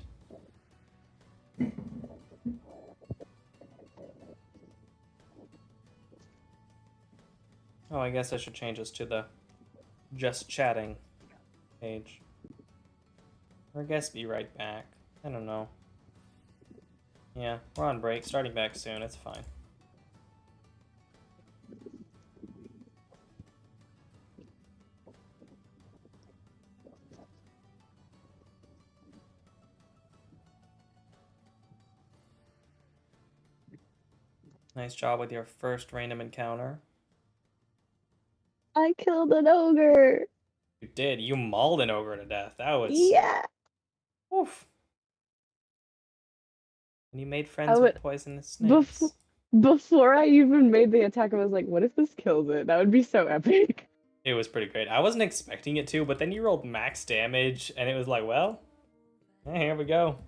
Oh, I guess I should change this to the just chatting page. Or I guess be right back. I don't know. Yeah, we're on break. Starting back soon. It's fine. Nice job with your first random encounter. I killed an ogre. You did. You mauled an ogre to death. That was... Yeah. Oof. And you made I friends would- with poisonous snakes. Before I even made the attack, I was like, what if this kills it? That would be so epic. It was pretty great. I wasn't expecting it to, but then you rolled max damage, and it was like, well, here we go.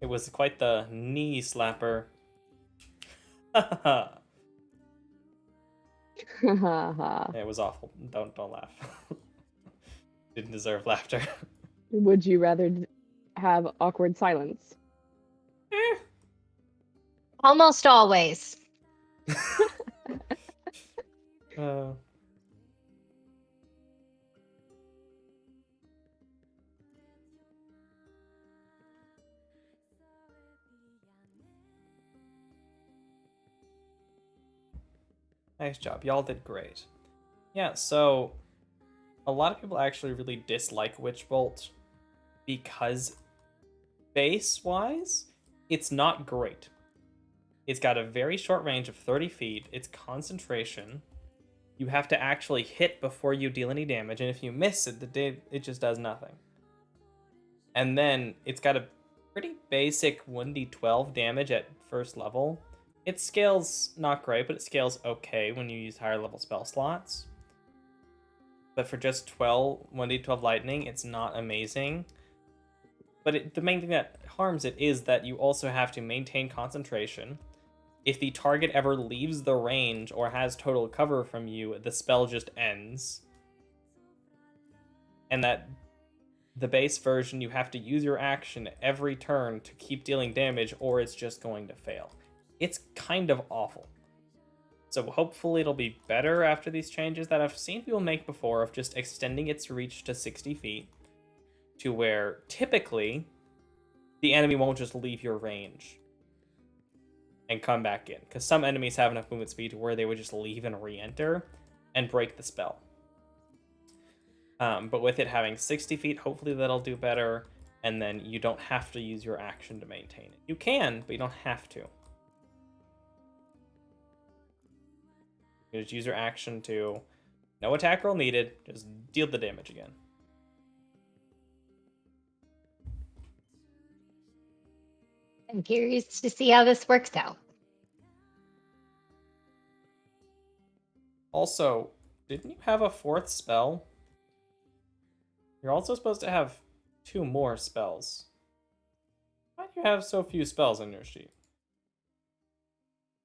It was quite the knee slapper. It was awful. Don't laugh. Didn't deserve laughter. Would you rather have awkward silence? Almost always. Nice job. Y'all did great. Yeah, so a lot of people actually really dislike Witch Bolt because base-wise, it's not great. It's got a very short range of 30 feet. It's concentration. You have to actually hit before you deal any damage, and if you miss it, it just does nothing. And then it's got a pretty basic 1d12 damage at first level. It scales not great, but it scales okay when you use higher level spell slots. But for just 1d12 lightning, it's not amazing. But the main thing that harms it is that you also have to maintain concentration. If the target ever leaves the range or has total cover from you, the spell just ends. And that the base version, you have to use your action every turn to keep dealing damage, or it's just going to fail. It's kind of awful. So hopefully it'll be better after these changes that I've seen people make before of just extending its reach to 60 feet to where typically the enemy won't just leave your range and come back in. Because some enemies have enough movement speed to where they would just leave and re-enter and break the spell. But with it having 60 feet, hopefully that'll do better, and then you don't have to use your action to maintain it. You can, but you don't have to. You just use your action to, no attack roll needed, just deal the damage again. I'm curious to see how this works out. Also, didn't you have a fourth spell? You're also supposed to have 2 more spells. Why do you have so few spells on your sheet?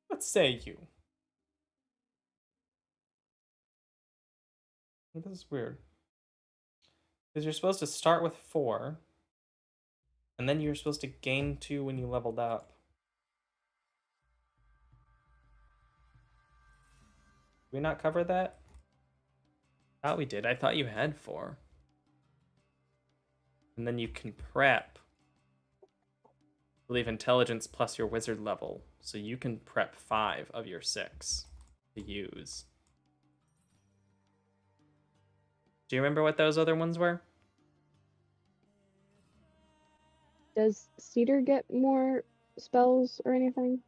What say you? This is weird. Because you're supposed to start with 4, and then you're supposed to gain 2 when you leveled up. Did we not cover that? I thought we did. I thought you had 4. And then you can prep. I believe intelligence plus your wizard level. So you can prep 5 of your 6 to use. Do you remember what those other ones were? Does Cedar get more spells or anything?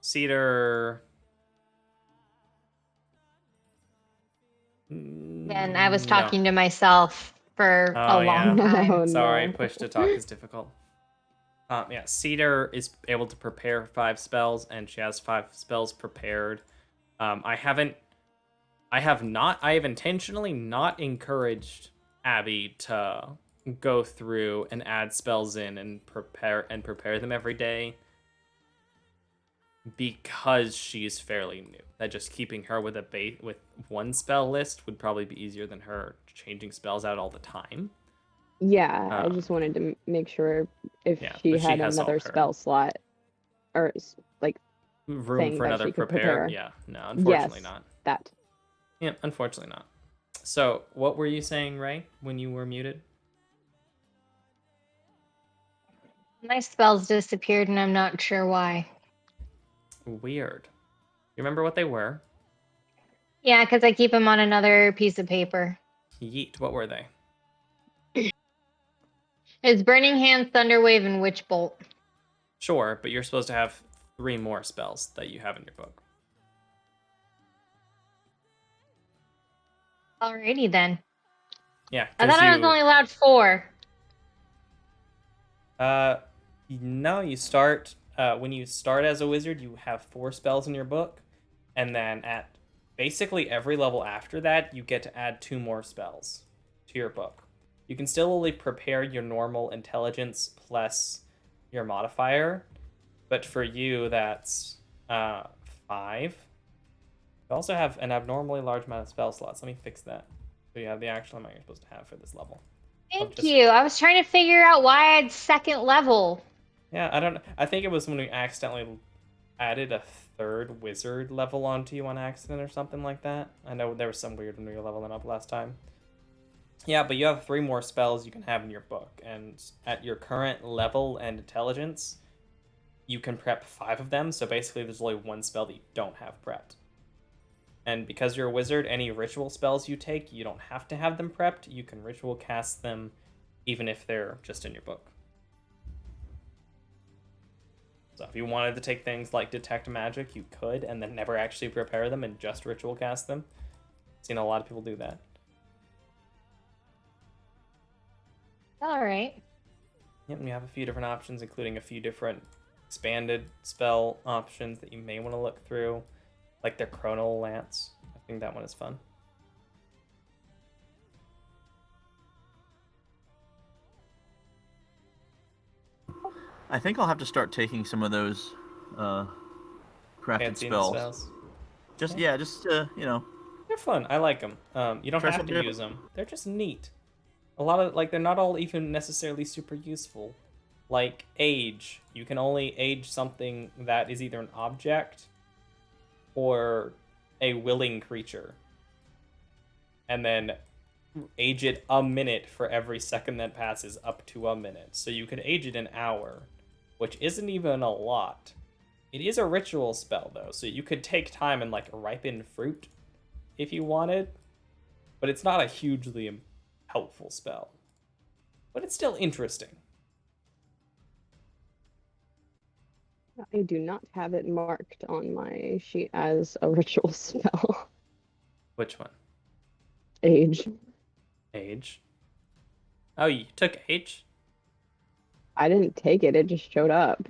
Cedar. And I was talking to myself for Oh, a long yeah. time. Oh, Sorry, no. push to talk is difficult. Yeah, Cedar is able to prepare 5 spells, and she has 5 spells prepared. I haven't I have intentionally not encouraged Abby to go through and add spells in and prepare them every day, because she's fairly new. That just keeping her with with one spell list would probably be easier than her changing spells out all the time. Yeah, I just wanted to make sure if she but had has all another her spell slot or like room thing for that another she could prepare. prepare. Yeah, no, unfortunately Yes, not. that. Yeah, unfortunately not. So, what were you saying, Ray, when you were muted? My spells disappeared and I'm not sure why. Weird. You remember what they were? Yeah, because I keep them on another piece of paper. Yeet. What were they? It's Burning Hands, Thunderwave, and Witch Bolt. Sure, but you're supposed to have 3 more spells that you have in your book. Alrighty then. Yeah, I thought I was only allowed 4. No, you start when you start as a wizard, you have 4 spells in your book, and then at basically every level after that, you get to add 2 more spells to your book. You can still only prepare your normal intelligence plus your modifier, but for you that's 5. You also have an abnormally large amount of spell slots. Let me fix that. So you have the actual amount you're supposed to have for this level. Thank you. I was trying to figure out why I had 2nd level. Yeah, I don't know. I think it was when we accidentally added a 3rd wizard level onto you on accident or something like that. I know there was some weird when we were leveling up last time. Yeah, but you have 3 more spells you can have in your book, and at your current level and intelligence, you can prep 5 of them, so basically there's only 1 spell that you don't have prepped. And because you're a wizard, any ritual spells you take, you don't have to have them prepped. You can ritual cast them even if they're just in your book. So if you wanted to take things like Detect Magic, you could, and then never actually prepare them and just ritual cast them. I've seen a lot of people do that. Alright. Yep, and you have a few different options, including a few different expanded spell options that you may want to look through, like their Chronal Lance. I think that one is fun. I think I'll have to start taking some of those crafted spells. Just you know. They're fun. I like them. You don't have to use them. They're just neat. A lot of they're not all even necessarily super useful. Like age, you can only age something that is either an object or a willing creature, and then age it a minute for every second that passes up to a minute. So you could age it an hour, which isn't even a lot. It is a ritual spell though, so you could take time and like ripen fruit if you wanted, but it's not a hugely helpful spell. But it's still interesting. I do not have it marked on my sheet as a ritual spell. Which one? Age. Age. Oh, you took age? I didn't take it, it just showed up.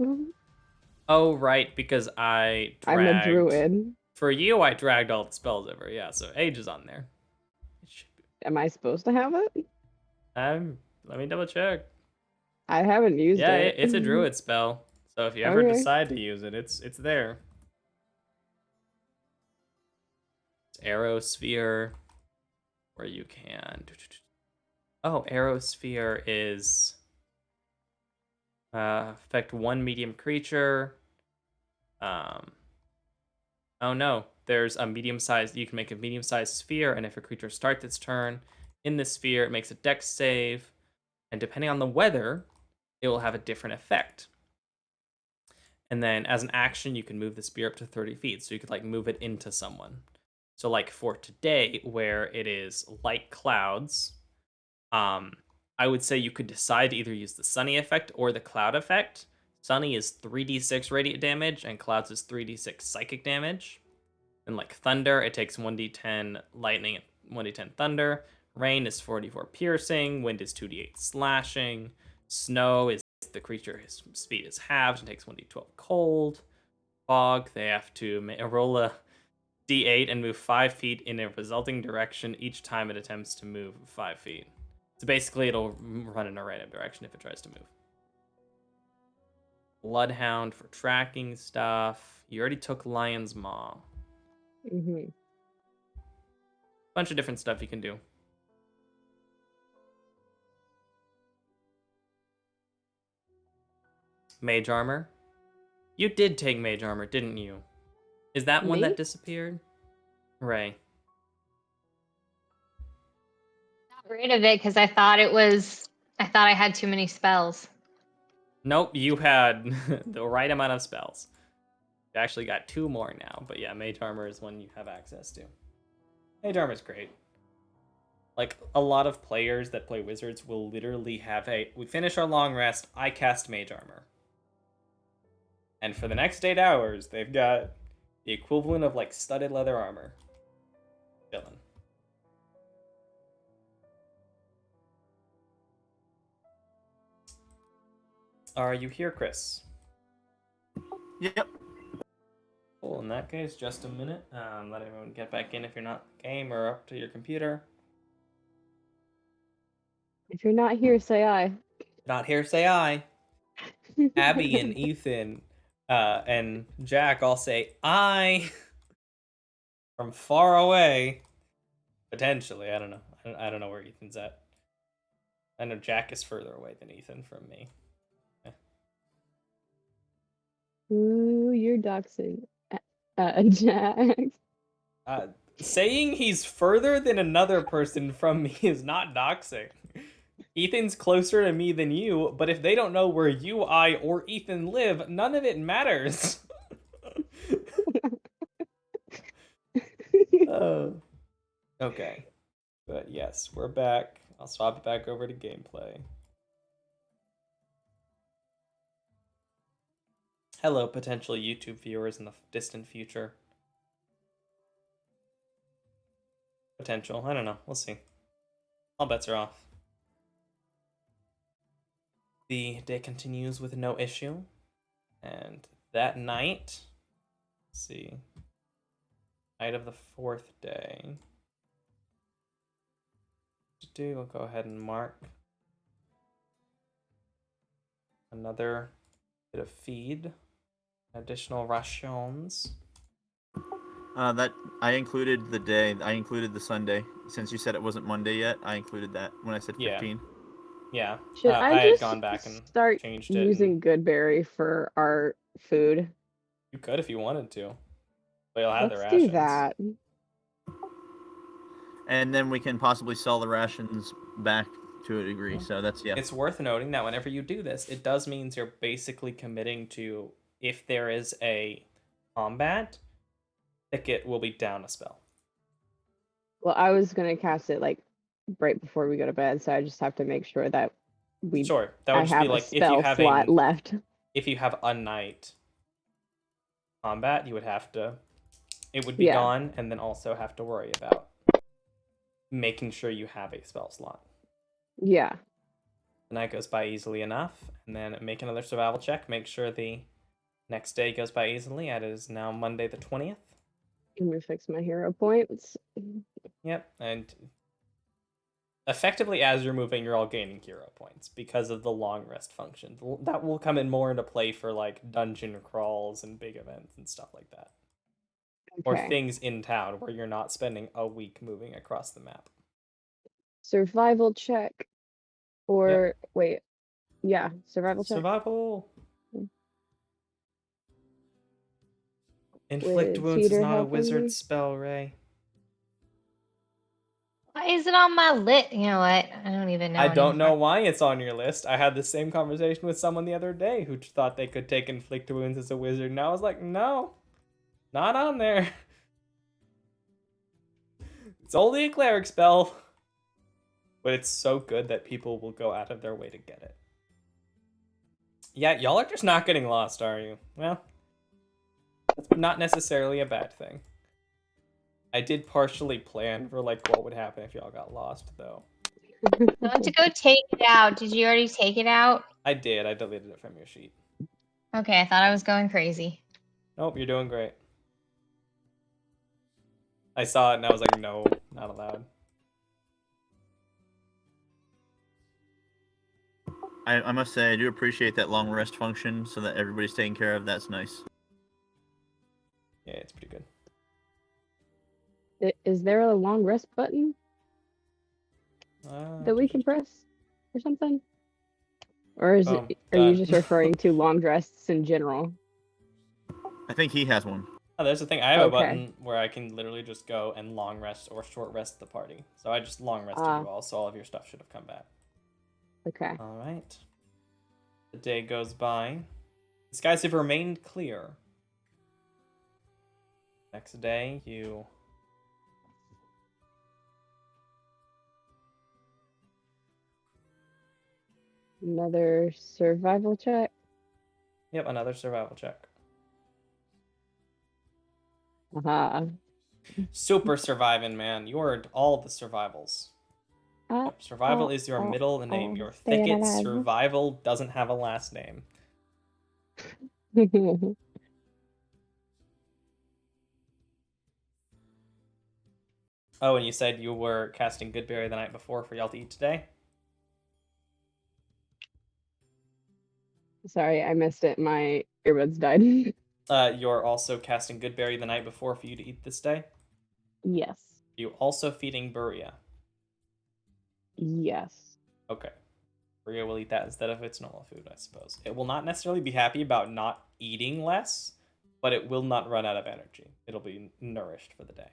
Oh, right, because I dragged... I'm a druid. For you, I dragged all the spells over. Yeah, so age is on there. Am I supposed to have it? Let me double check. I haven't used it. Yeah, it's a druid spell. So if you ever decide to use it, it's there. It's Aerosphere, where you can... Oh, Aerosphere is... affect 1 medium creature. Oh no, there's a medium-sized... You can make a medium-sized sphere, and if a creature starts its turn in the sphere, it makes a dex save. And depending on the weather, it will have a different effect. And then as an action, you can move the spear up to 30 feet. So you could like move it into someone. So like for today, where it is light clouds, I would say you could decide to either use the sunny effect or the cloud effect. Sunny is 3d6 radiant damage, and clouds is 3d6 psychic damage. And like thunder, it takes 1d10 lightning and 1d10 thunder. Rain is 4d4 piercing. Wind is 2d8 slashing. Snow is the creature, his speed is halved and takes 1d12 cold. Fog, they have to roll a D8 and move 5 feet in a resulting direction each time it attempts to move 5 feet. So basically, it'll run in a random direction if it tries to move. Bloodhound for tracking stuff. You already took Lion's Maw. Mm-hmm. Bunch of different stuff you can do. Mage Armor. You did take Mage Armor, didn't you? Is that one Me? that disappeared? Ray. Got rid of it because I thought I had too many spells. Nope, you had the right amount of spells. You actually got 2 more now, but yeah, Mage Armor is one you have access to. Mage Armor is great. Like, a lot of players that play Wizards will literally have we finish our long rest, I cast Mage Armor. And for the next 8 hours, they've got the equivalent of, like, studded leather armor. Chillin'. Are you here, Chris? Yep. Cool, in that case, just a minute. Let everyone get back in if you're not in the game or up to your computer. If you're not here, say I. Not here, say I. Abby and Ethan and Jack all say I from far away. Potentially, I don't know. I don't know where Ethan's at. I know Jack is further away than Ethan from me. Ooh, you're doxing. Jack. Saying he's further than another person from me is not doxing. Ethan's closer to me than you, but if they don't know where you, I, or Ethan live, none of it matters. Okay. But yes, we're back. I'll swap it back over to gameplay. Hello, potential YouTube viewers in the distant future. Potential. I don't know. We'll see. All bets are off. The day continues with no issue. And that night, let's see, night of the 4th day. We'll go ahead and mark another bit of feed, additional rations. That I included the day. I included the Sunday. Since you said it wasn't Monday yet, I included that when I said 15. Yeah. Should I I had just gone back and start changed it. using Goodberry for our food? You could if you wanted to. But you'll have the Let's rations. do that. And then we can possibly sell the rations back to a degree. So that's, yeah. It's worth noting that whenever you do this, it does mean you're basically committing to, if there is a combat, Thicket will be down a spell. Well, I was gonna cast it like right before we go to bed, so I just have to make sure that Sure, that would I just have be a like if you spell have slot left. If you have a night combat, you would have to. It would be gone, and then also have to worry about making sure you have a spell slot. Yeah. The night goes by easily enough, and then make another survival check. Make sure the next day goes by easily. It is now Monday the 20th. Let me fix my hero points. Yep, and effectively as you're moving, you're all gaining hero points because of the long rest function. That will come in more into play for like dungeon crawls and big events and stuff like that. Or things in town where you're not spending a week moving across the map. Survival check. Or wait. Yeah, survival check. Survival. Inflict With wounds is Peter not a helping wizard me? spell, Ray. Why is it on my list? You know what? I don't even know. I don't know anymore. why it's on your list. I had the same conversation with someone the other day who thought they could take inflict wounds as a wizard, and I was like, no, not on there. It's only a cleric spell. But it's so good that people will go out of their way to get it. Yeah, y'all are just not getting lost, are you? Well, that's not necessarily a bad thing. I did partially plan for like what would happen if y'all got lost, though. I want to go take it out. Did you already take it out? I did. I deleted it from your sheet. Okay, I thought I was going crazy. Nope, you're doing great. I saw it and I was like, no, not allowed. I must say, I do appreciate that long rest function so that everybody's taken care of. That's nice. Yeah, it's pretty good. Is there a long rest button that we can press or something? Or is Boom, it, are you done. just referring to long rests in general? I think he has one. Oh, there's the thing. I have a Okay. button where I can literally just go and long rest or short rest the party. So I just long rested you all, so all of your stuff should have come back. Okay. All right. The day goes by. The skies have remained clear. Next day, you Another survival check. Yep, another survival check. Aha. Super surviving, man. You earned all the survivals. Yep, survival is your middle name. Your staying thicket alive. survival doesn't have a last name. Oh, and you said you were casting Goodberry the night before for y'all to eat today? Sorry, I missed it. My earbuds died. You're also casting Goodberry the night before for you to eat this day? Yes. You also feeding Buria? Yes. Okay. Buria will eat that instead of its normal food, I suppose. It will not necessarily be happy about not eating less, but it will not run out of energy. It'll be nourished for the day.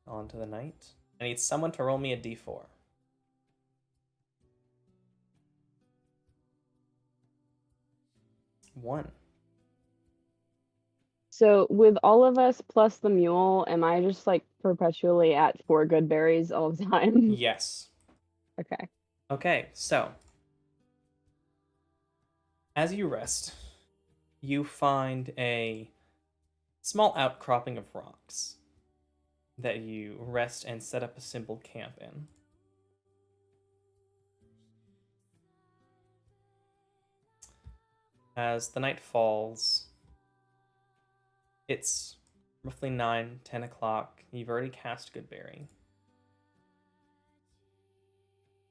On to the night. I need someone to roll me a d4. 1. So with all of us plus the mule, am I just like perpetually at 4 good berries all the time? Yes. Okay. Okay, so as you rest, you find a small outcropping of rocks that you rest and set up a simple camp in. As the night falls, it's roughly 9-10 o'clock. You've already cast Goodberry.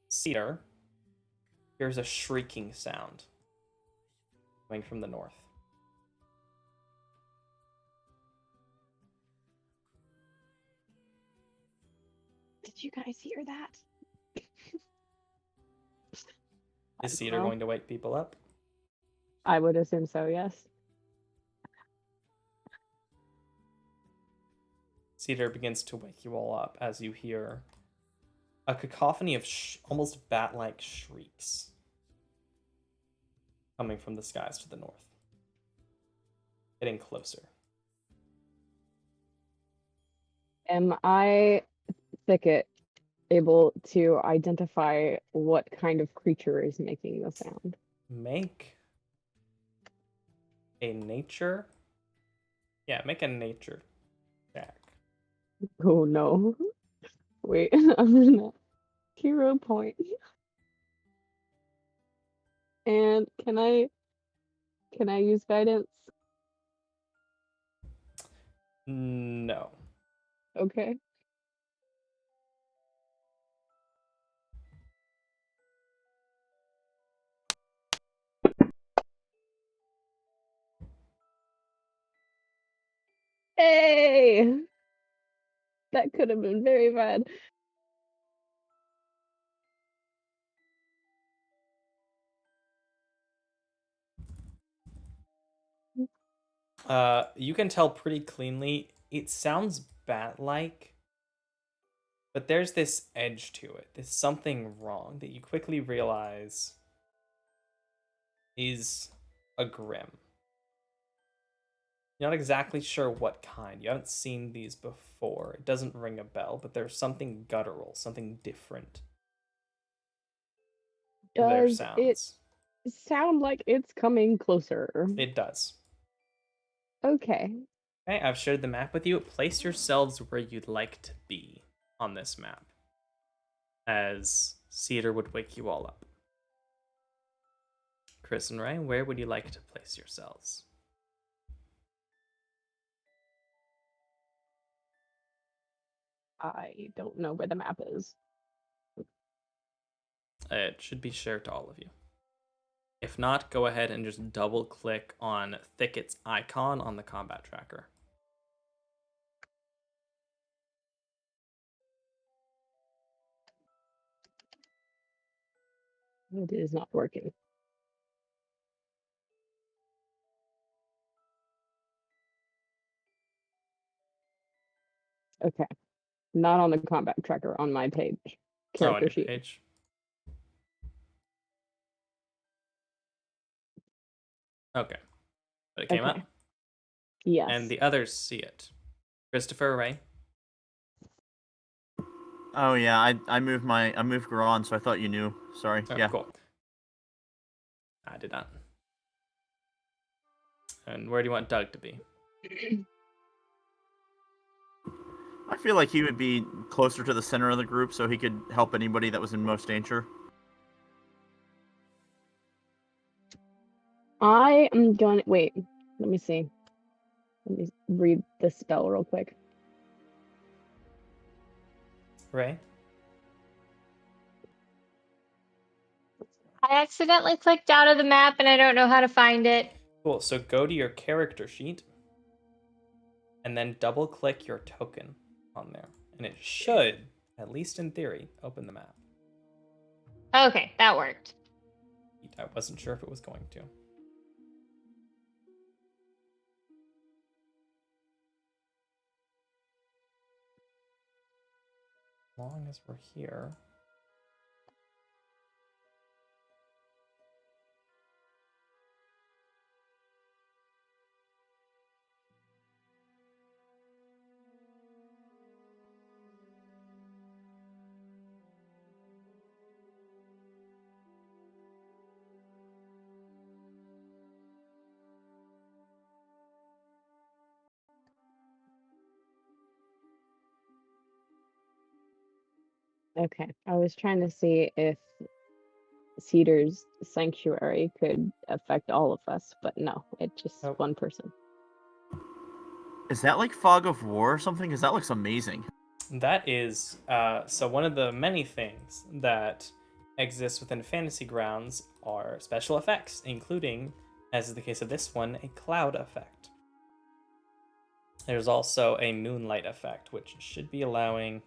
Cedar hears a shrieking sound coming from the north. Did you guys hear that? Is Cedar going to wake people up? I would assume so, yes. Cedar begins to wake you all up as you hear a cacophony of almost bat-like shrieks coming from the skies to the north. Getting closer. Am I, Thicket, able to identify what kind of creature is making the sound? Make a nature... Yeah, make a nature check. Oh no. Wait, I'm gonna hero point. And can I use guidance? No. Okay. Hey! That could have been very bad. You can tell pretty cleanly. It sounds bat-like, but there's this edge to it. There's something wrong that you quickly realize is a grim. You're not exactly sure what kind. You haven't seen these before. It doesn't ring a bell, but there's something guttural, something different to their Does it sounds. sound like it's coming closer? It does. Okay. Okay, I've shared the map with you. Place yourselves where you'd like to be on this map, as Cedar would wake you all up. Chris and Ray, where would you like to place yourselves? I don't know where the map is. It should be shared to all of you. If not, go ahead and just double click on Thicket's icon on the combat tracker. It is not working. Okay. Not on the combat tracker, on my page. On Character your sheet. page. Okay. But it came Okay. up. Yes. And the others see it. Christopher, Ray? Oh yeah, I moved Garon, so I thought you knew. Sorry. Oh, yeah. cool. I did not. And where do you want Doug to be? I feel like he would be closer to the center of the group, so he could help anybody that was in most danger. I am going to wait. Let me see. Let me read the spell real quick. Ray? I accidentally clicked out of the map and I don't know how to find it. Cool. So go to your character sheet and then double click your token on there. And it should, at least in theory, open the map. Okay, that worked. I wasn't sure if it was going to. As long as we're here. Okay. I was trying to see if Cedar's sanctuary could affect all of us, but no, it's just Nope. one person. Is that like Fog of War or something? Because that looks amazing. That is, so one of the many things that exists within Fantasy Grounds are special effects, including, as is the case of this one, a cloud effect. There's also a moonlight effect, which should be allowing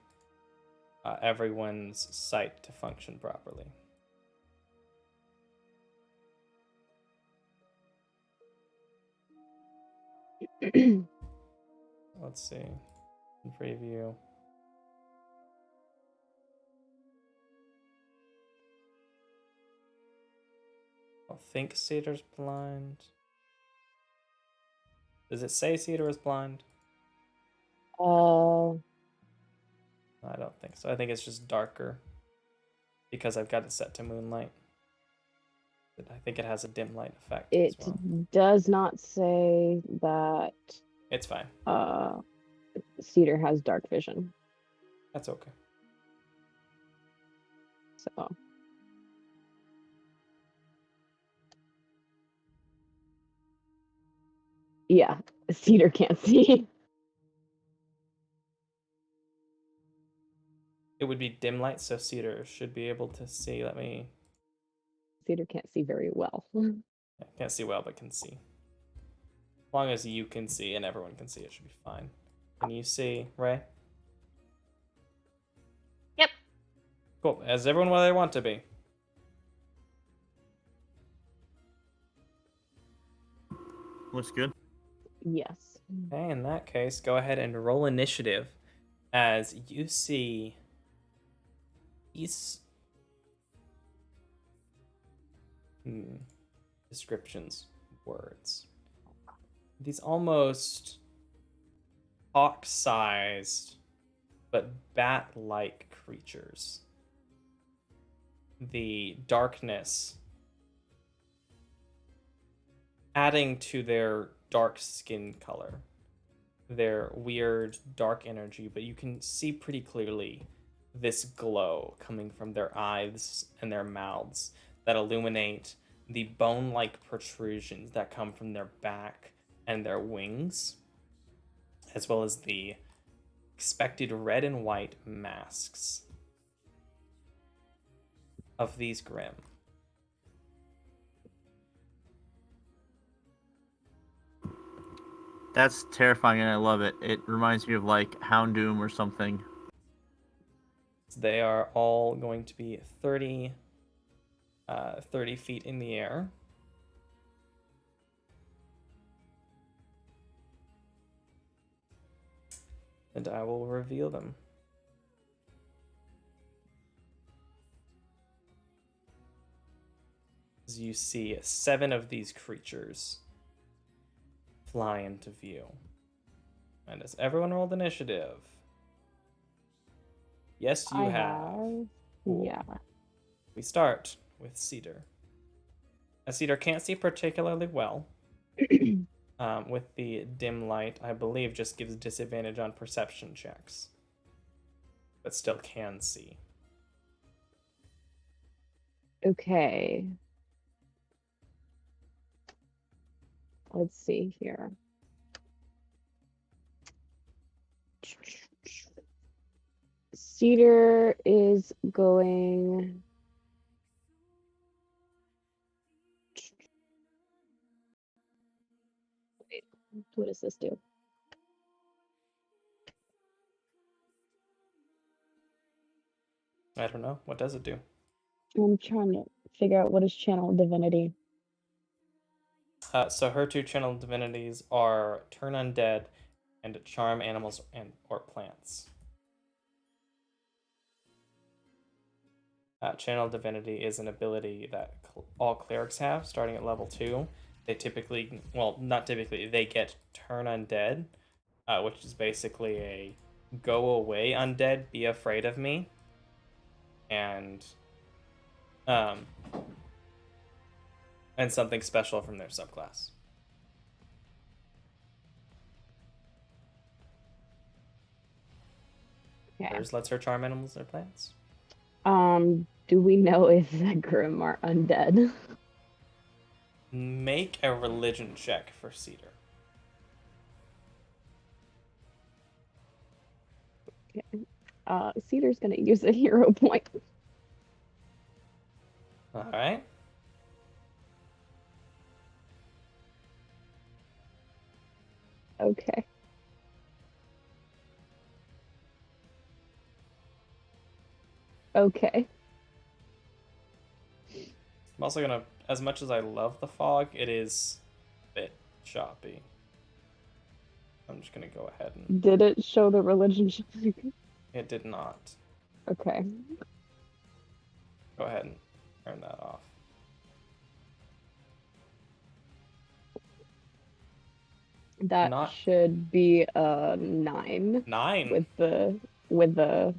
everyone's sight to function properly. Let's see. In preview. I think Cedar's blind. Does it say Cedar is blind? Uh, I don't think so. I think it's just darker because I've got it set to moonlight. I think it has a dim light effect it as well. does not say that It's fine. Cedar has dark vision. That's okay. So yeah, Cedar can't see. It would be dim light, so Cedar should be able to see. Cedar can't see very well. I can't see well, but can see. As long as you can see and everyone can see, it should be fine. Can you see, Ray? Yep. Cool. Is everyone where they want to be? Looks good. Yes. Okay, in that case, go ahead and roll initiative as you see these descriptions, words. These almost hawk-sized but bat-like creatures. The darkness adding to their dark skin color, their weird dark energy, but you can see pretty clearly this glow coming from their eyes and their mouths that illuminate the bone-like protrusions that come from their back and their wings, as well as the expected red and white masks of these Grimm. That's terrifying, and I love it. It reminds me of like Houndoom or something. They are all going to be 30 feet in the air. And I will reveal them. As you see 7 of these creatures fly into view. And as everyone rolled initiative. Yes, you I have. have. Cool. Yeah. We start with Cedar. Cedar can't see particularly well. With the dim light, I believe just gives disadvantage on perception checks. But still can see. Okay. Let's see here. Cedar is going. Wait, what does this do? I don't know. What does it do? I'm trying to figure out what is channel divinity. So her 2 channel divinities are Turn Undead and Charm Animals or Plants. Channel Divinity is an ability that all clerics have starting at level 2. They typically, well, not typically, they get Turn Undead, which is basically a go away undead, be afraid of me. And something special from their subclass. Okay. Hers lets her charm animals or plants. Do we know if the Grimm are undead? Make a religion check for Cedar. Cedar's gonna use a hero point. All right. Okay. Okay. I'm also gonna, as much as I love the fog, it is a bit choppy. I'm just gonna go ahead and. Did it show the religion check? It did not. Okay. Go ahead and turn that off. That Not- should be a 9 9. with the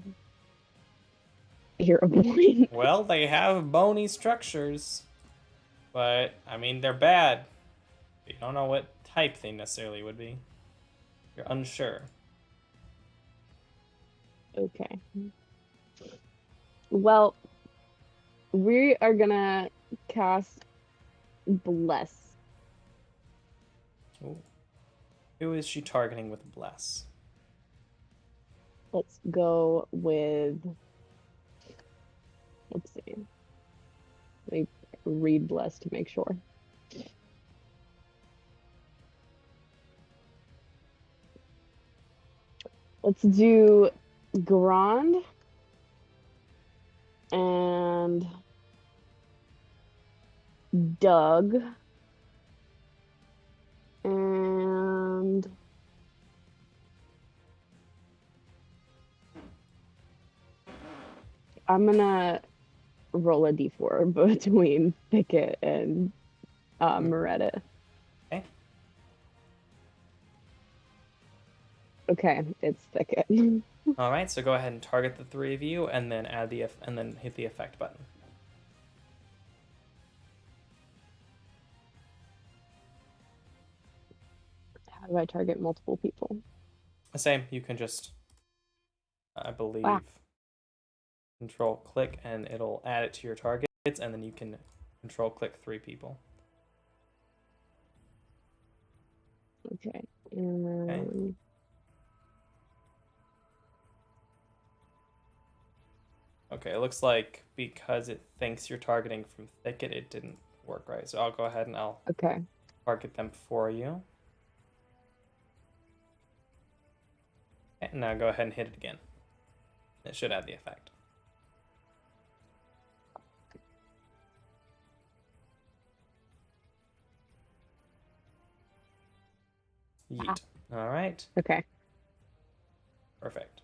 hero point. Well, they have bony structures, but I mean they're bad. You don't know what type they necessarily would be. You're unsure. Okay. Well, we are gonna cast Bless. Ooh. Who is she targeting with Bless? Let's go with. Let's see. Let me read Bless to make sure. Let's do Grand and Doug and I'm gonna roll a d4 between Pickett and Moretta. Okay. Okay, it's Pickett. All right, so go ahead and target the 3 of you, and then and then hit the effect button. How do I target multiple people? Same. You can just, I believe, Control click, and it'll add it to your targets, and then you can Control click 3 people. Okay. And Okay, it looks like because it thinks you're targeting from thicket, it didn't work right. So I'll go ahead and I'll okay. target them for you. And now go ahead and hit it again. It should have the effect. Yeet. All right. Okay. Perfect.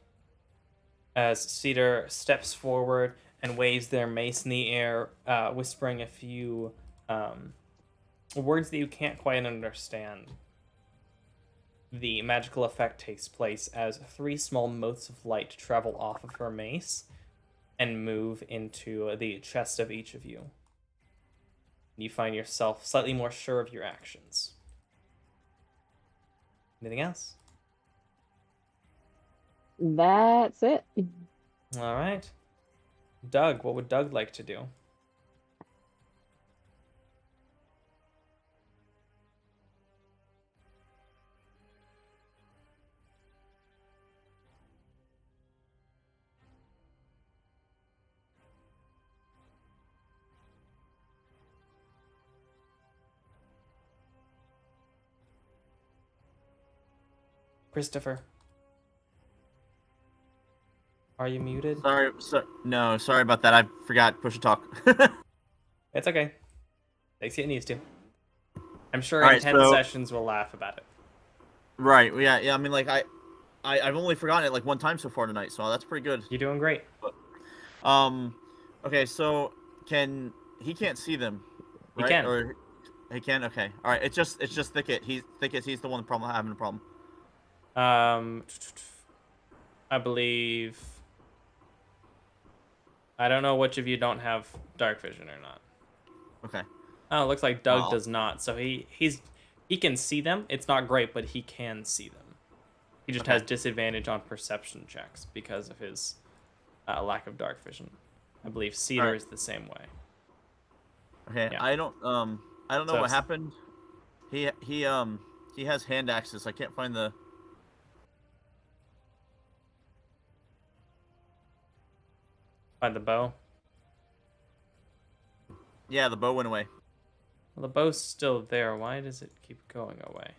As Cedar steps forward and waves their mace in the air, whispering a few words that you can't quite understand, the magical effect takes place as 3 small motes of light travel off of her mace and move into the chest of each of you. You find yourself slightly more sure of your actions. Anything else? That's it. All right. Doug, what would Doug like to do? Christopher, are you muted? No, sorry about that. I forgot push to talk. It's okay. Takes getting used to. I'm sure All in right, 10 so- sessions we'll laugh about it. Right. Yeah. I mean, like I've only forgotten it like 1 time so far tonight, so that's pretty good. You're doing great. Okay. So he can't see them, He right? can. Or he can. Okay. All right. It's just thicket. He's the one having the problem. I believe. I don't know which of you don't have dark vision or not. Okay. Oh, it looks like Doug Well- does not. So he can see them. It's not great, but he can see them. He just Okay. has disadvantage on perception checks because of his lack of dark vision. I believe Cedar Alright. is the same way. Okay. Yeah. I don't know So what happened. He has hand axes. I can't find the. Find the bow. Yeah, the bow went away. Well, the bow's still there. Why does it keep going away?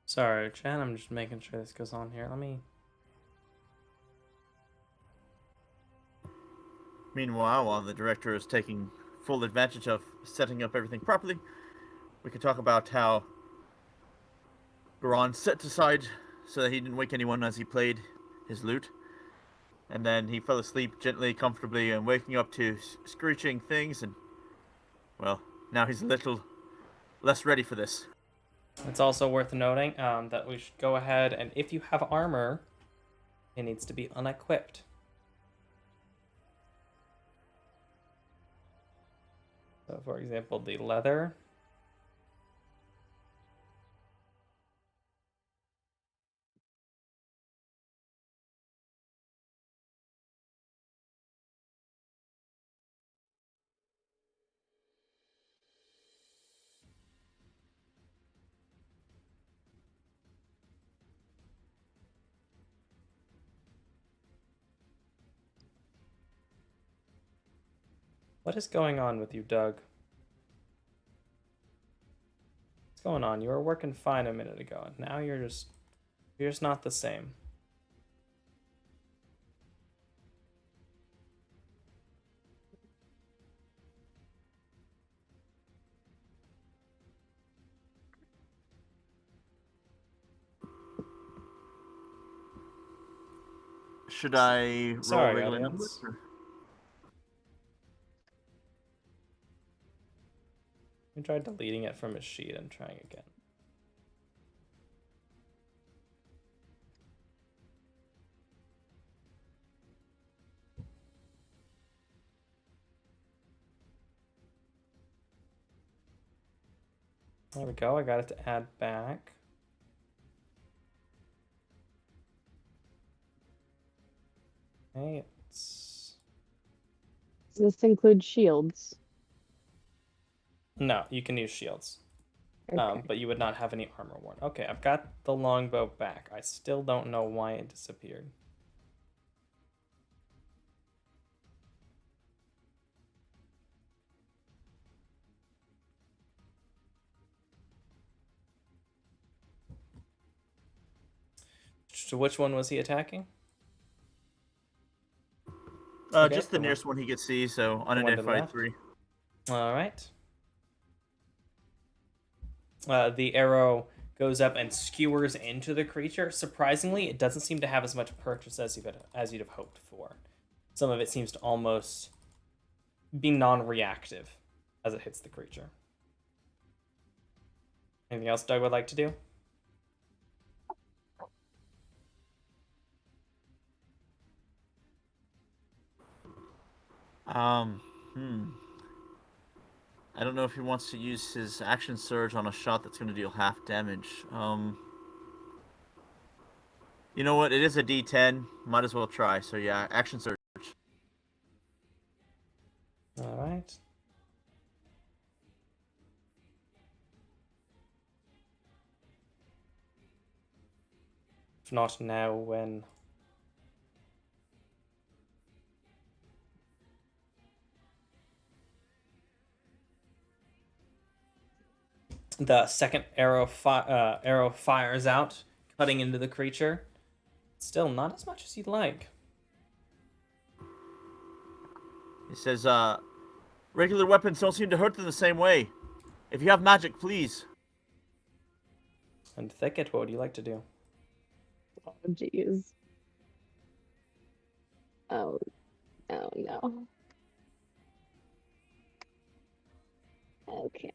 Sorry, Chan, I'm just making sure this goes on here. Let me... Meanwhile, while the director is taking full advantage of setting up everything properly, we could talk about how Garon set aside so that he didn't wake anyone as he played his lute. And then he fell asleep gently, comfortably, and waking up to screeching things, and, well, now he's a little less ready for this. It's also worth noting that we should go ahead and if you have armor, it needs to be unequipped. So, for example, the leather. What is going on with you, Doug? What's going on? You were working fine a minute ago, and now you're just not the same. Should I roll Sorry, regular audience. numbers? Or... try deleting it from his sheet and trying again. There we go. I got it to add back. Okay, it's... Does this include shields? No, you can use shields. Okay. But you would not have any armor worn. Okay, I've got the longbow back. I still don't know why it disappeared. So which one was he attacking? Okay, Just the one. nearest one he could see, so one to the unidentified left? 3. All right. The arrow goes up and skewers into the creature. Surprisingly, it doesn't seem to have as much purchase as you'd have hoped for. Some of it seems to almost be non-reactive as it hits the creature. Anything else Doug would like to do? I don't know if he wants to use his action surge on a shot that's going to deal half damage. You know what? It is a D10. Might as well try. So yeah, action surge. All right. If not now, when? The second arrow fires out, cutting into the creature. Still not as much as you'd like. He says, regular weapons don't seem to hurt them the same way. If you have magic, please. And Thicket, what would you like to do? Oh, jeez. Oh no. Okay.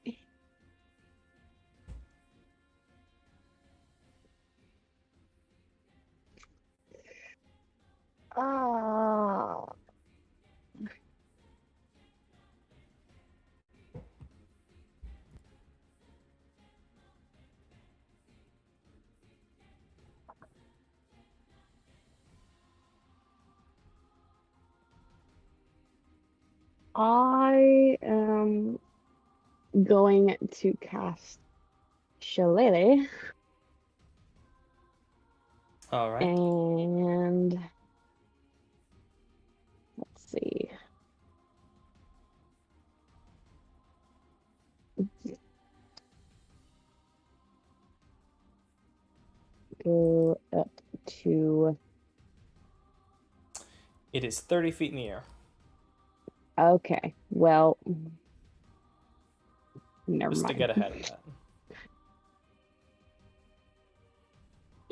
Ah. I am going to cast Shillelagh. All right. And let's see. Go up to... It is 30 feet in the air. Okay, well, never Just mind. to get ahead of that.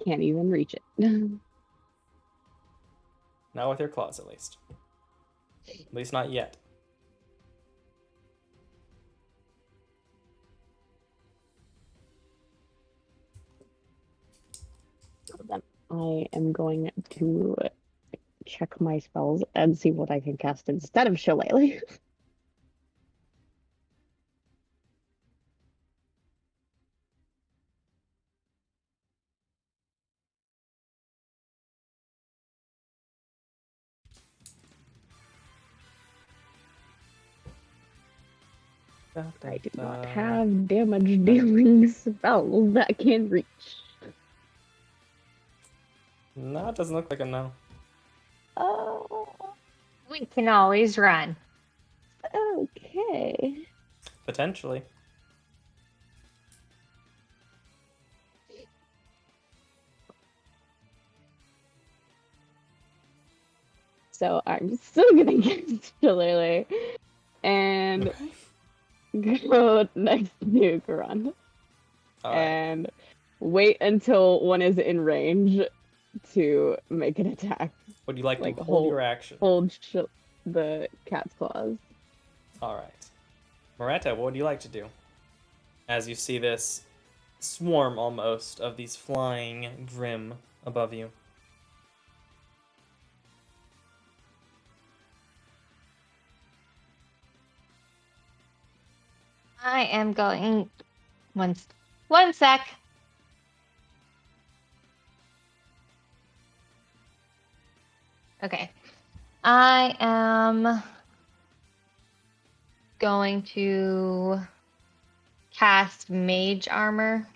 Can't even reach it. Not with your claws, at least. At least not yet. Then I am going to check my spells and see what I can cast instead of Shillelagh. I do not have damage dealing spells that can reach. No, it doesn't look like a no. Oh, We can always run. okay. Potentially. So I'm still gonna get Shillelagh and go next to Karan. All right. And wait until one is in range to make an attack. Would you like like, to hold your action? Hold the cat's claws. All right. Moretta, what would you like to do? as you see this swarm almost of these flying Grim above you. I am going one sec. Okay. I am going to cast Mage Armor.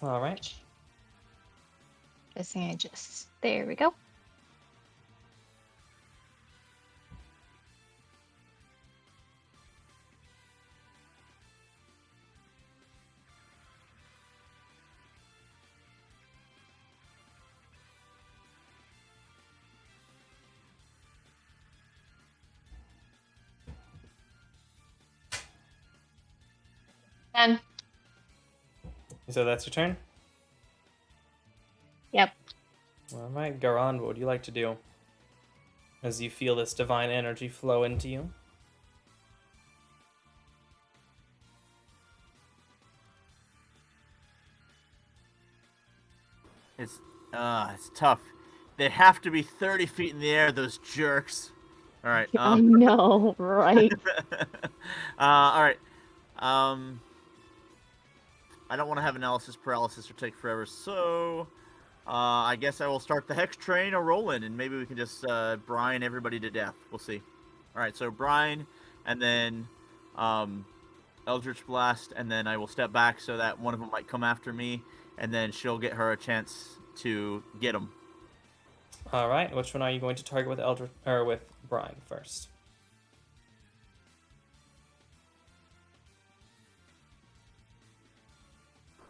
All right. Guessing there we go. Done. So that's your turn? Yep. All right, Garan, what would you like to do? As you feel this divine energy flow into you. It's tough. They have to be 30 feet in the air, those jerks. All right. I know, right? All right. I don't want to have analysis paralysis or take forever, so I guess I will start the hex train or roll in, and maybe we can just brine everybody to death. We'll see. All right, so brine, and then Eldritch Blast, and then I will step back so that one of them might come after me, and then she'll get her a chance to get him. All right, which one are you going to target with Eldritch or with Brian first?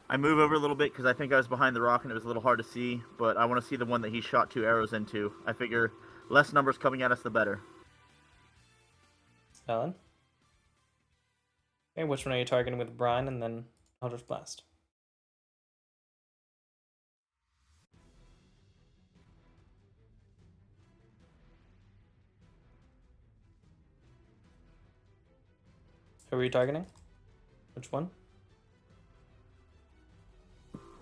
I move over a little bit because I think I was behind the rock and it was a little hard to see, but I want to see the one that he shot 2 arrows into. I figure less numbers coming at us, the better. Ellen? Okay, which one are you targeting with Brian and then Eldritch Blast? Who are you targeting? Which one?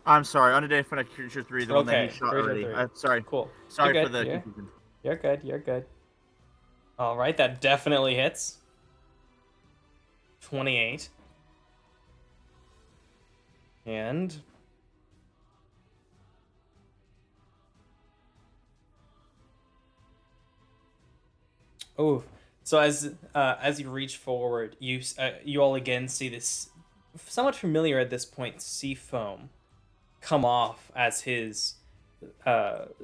I'm sorry, unidentified creature 3, the one that he shot already. I'm sorry. Cool. Sorry for the confusion. You're good, you're good. All right, that definitely hits. 28. And... oh, so as you reach forward, you all again see this somewhat familiar at this point sea foam come off as his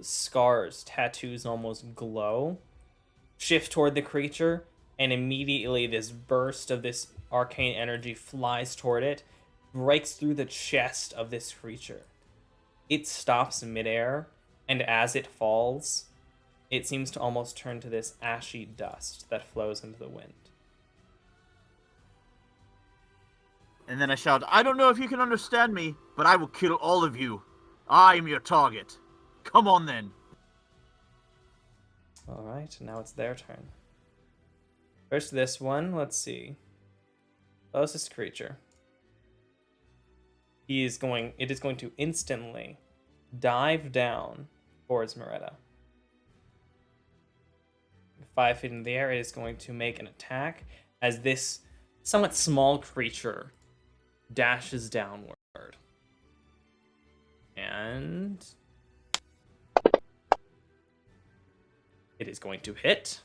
scars, tattoos almost glow, shift toward the creature, and immediately this burst of this arcane energy flies toward it, breaks through the chest of this creature. It stops midair, and as it falls, it seems to almost turn to this ashy dust that flows into the wind. And then I shout, I don't know if you can understand me, but I will kill all of you. I am your target. Come on then. All right, now it's their turn. First this one, let's see. Closest creature. It is going to instantly dive down towards Moretta. 5 feet in the air, it is going to make an attack as this somewhat small creature dashes downward. And it is going to hit.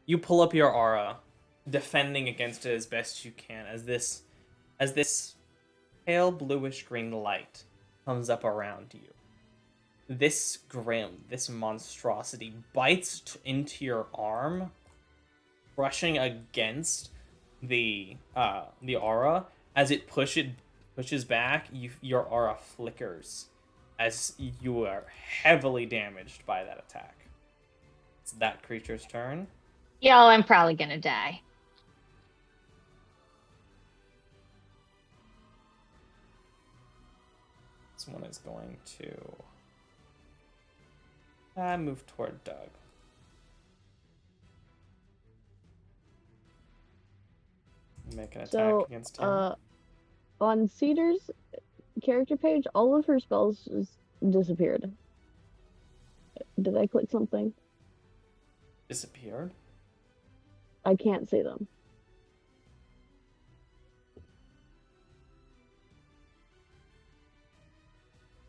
You pull up your aura, defending against it as best you can as this pale bluish green light comes up around you. This Grim, this monstrosity, bites into your arm, brushing against the aura. As it pushes back, your aura flickers as you are heavily damaged by that attack. It's that creature's turn. Yo, I'm probably gonna die. This one is going to move toward Doug. Make an attack So, against him. on Cedar's character page, all of her spells just disappeared. Did I click something? Disappeared? I can't see them.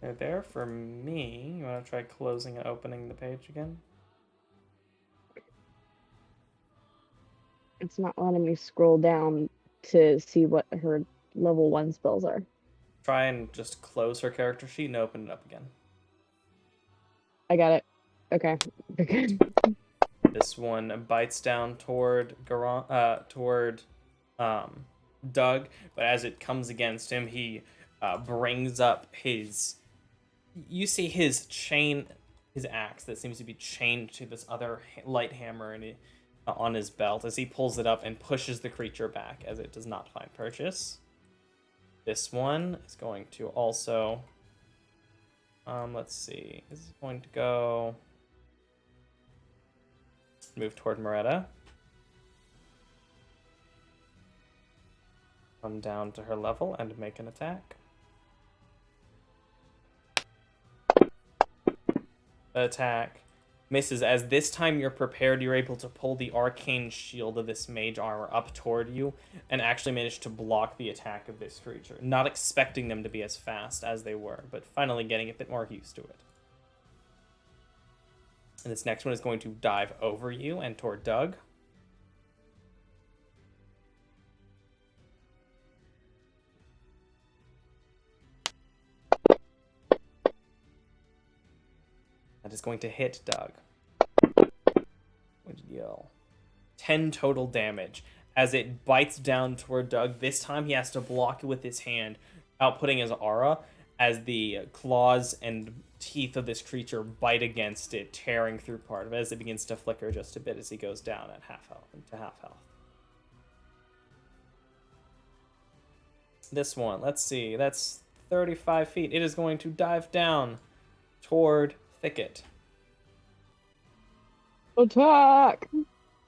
They're there for me. You want to try closing and opening the page again? It's not letting me scroll down to see what her level 1 spells are. Try and just close her character sheet and open it up again. I got it. Okay. This one bites down toward Doug, but as it comes against him, he brings up his. You see his axe that seems to be chained to this other light hammer on his belt as he pulls it up and pushes the creature back as it does not find purchase. This one is going to also. Let's see. This is going to go. Move toward Moretta. Come down to her level and make an attack. Attack misses. As this time you're prepared, you're able to pull the arcane shield of this mage armor up toward you and actually manage to block the attack of this creature. Not expecting them to be as fast as they were, but finally getting a bit more used to it. And this next one is going to dive over you and toward Doug. That is going to hit Doug. Going to deal 10 total damage. As it bites down toward Doug, this time he has to block it with his hand, outputting his aura as the claws and teeth of this creature bite against it, tearing through part of it as it begins to flicker just a bit as he goes down at half health. This one, let's see, that's 35 feet. It is going to dive down toward Thicket. Attack!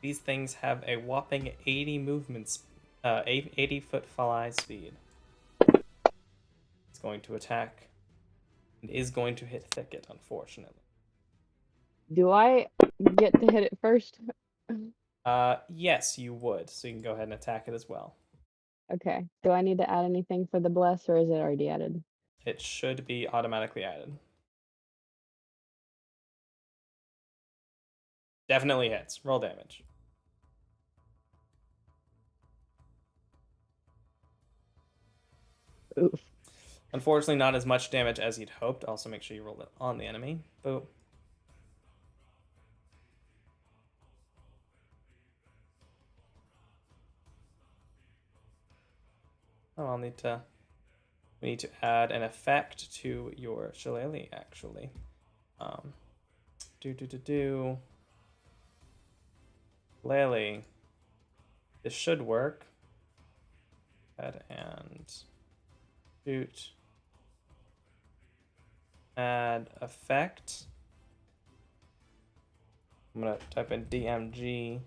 These things have a whopping 80 movements, 80 foot fly speed. It's going to attack and is going to hit Thicket, unfortunately. Do I get to hit it first? Yes, you would. So you can go ahead and attack it as well. Okay. Do I need to add anything for the bless, or is it already added? It should be automatically added. Definitely hits. Roll damage. Oof. Unfortunately, not as much damage as you'd hoped. Also, make sure you roll it on the enemy. Boop. Oh, we need to add an effect to your shillelagh, actually. Shillelagh. This should work. Add and shoot. Add effect. I'm gonna type in DMG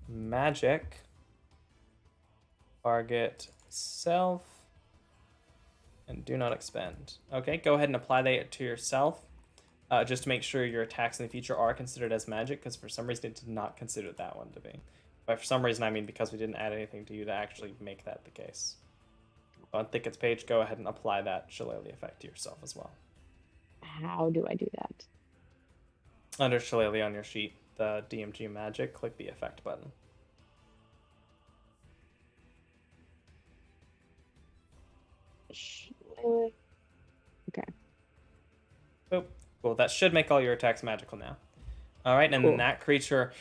magic. Target self. And do not expend. Okay, go ahead and apply that to yourself. Just to make sure your attacks in the future are considered as magic, because for some reason it did not consider that one to be. By for some reason, I mean because we didn't add anything to you to actually make that the case. On Thicket's page, go ahead and apply that shillelagh effect to yourself as well. How do I do that? Under shillelagh on your sheet, the DMG magic, click the effect button. Okay. Boop. Cool, that should make all your attacks magical now. All right, and Cool. then that creature,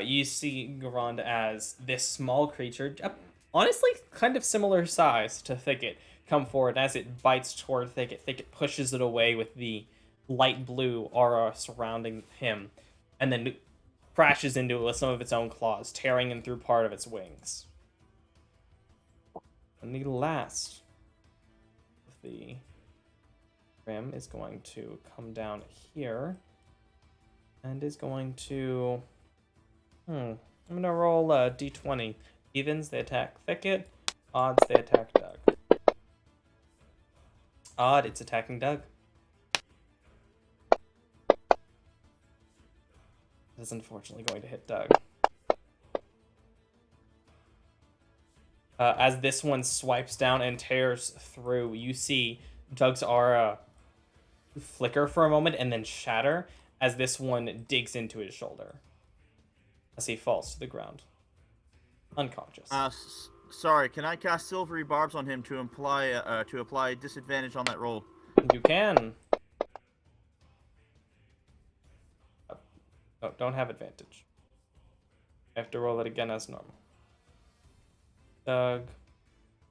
you see Garand as this small creature, honestly kind of similar size to Thicket, come forward. As it bites toward Thicket, Thicket pushes it away with the light blue aura surrounding him, and then crashes into it with some of its own claws, tearing in through part of its wings. And the last of the rim is going to come down here and is going to I'm gonna roll a d20 Evens, they attack Thicket. Odds, they attack Doug. Odd, it's attacking Doug. This is unfortunately going to hit Doug. As this one swipes down and tears through, you see Doug's aura flicker for a moment and then shatter as this one digs into his shoulder. As he falls to the ground. Unconscious. Sorry, can I cast Silvery Barbs on him to apply disadvantage on that roll? You can. Oh, don't have advantage. I have to roll it again as normal. Doug,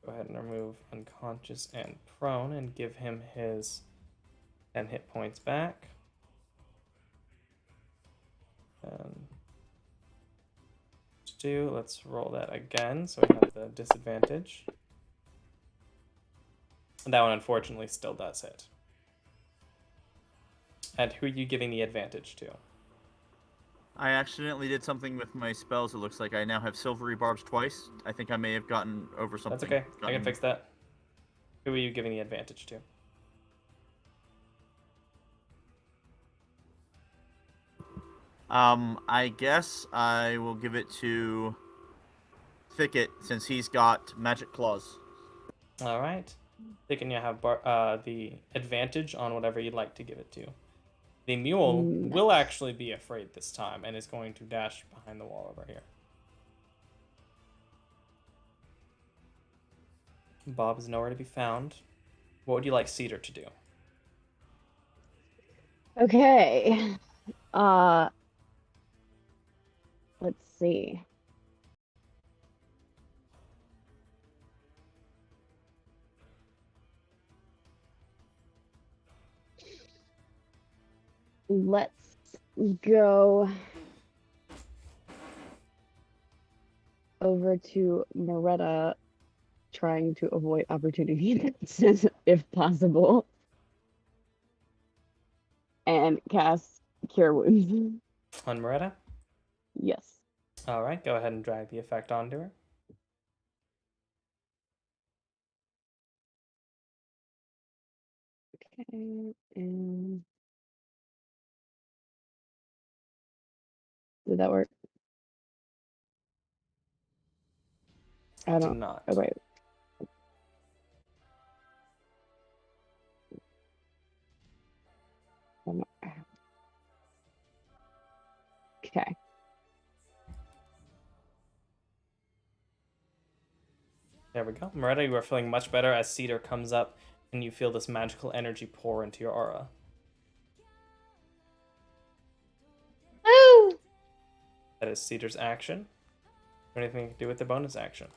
go ahead and remove unconscious and prone and give him his 10 hit points back. And let's roll that again so we have the disadvantage. And that one unfortunately still does hit. And who are you giving the advantage to? I accidentally did something with my spells. It looks like I now have Silvery Barbs twice. I think I may have gotten over something. That's okay. I can fix that. Who are you giving the advantage to? I guess I will give it to Thicket since he's got Magic Claws. All right. Thicket, you have the advantage on whatever you'd like to give it to. The mule will actually be afraid this time and is going to dash behind the wall over here. Bob is nowhere to be found. What would you like Cedar to do? Okay. Let's see. Let's go over to Moretta, trying to avoid opportunity attacks if possible, and cast Cure Wounds. On Moretta? Yes. All right, go ahead and drag the effect onto her. Okay, and did that work? I Do don't. not. Oh wait. Okay. There we go. Moretta, you are feeling much better as Cedar comes up and you feel this magical energy pour into your aura. Woo! That is Cedar's action. Anything you can do with the bonus action?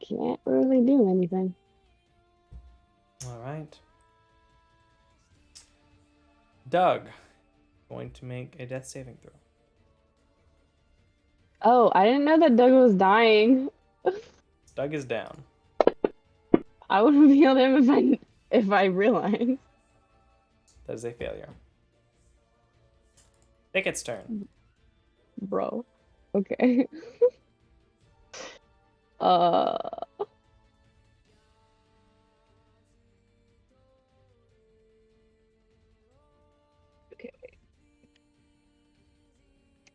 Can't really do anything. All right. Doug, going to make a death saving throw. Oh, I didn't know that Doug was dying. Doug is down. I would have healed him if I realized. That is a failure. Thicket's turn. Bro. Okay. Okay.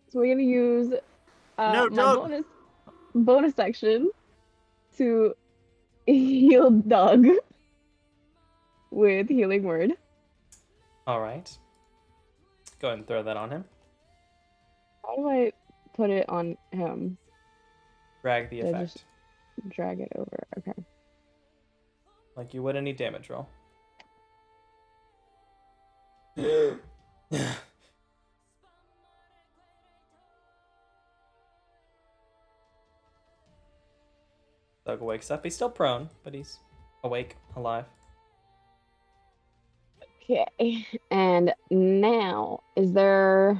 So we're gonna use No, my Doug! bonus action to heal Doug with Healing Word. All right. Go ahead and throw that on him. How do I put it on him? Drag the Do I effect. just drag it over? Okay. Like you would any damage roll. Doug wakes up. He's still prone, but he's awake, alive. Okay. And now, is there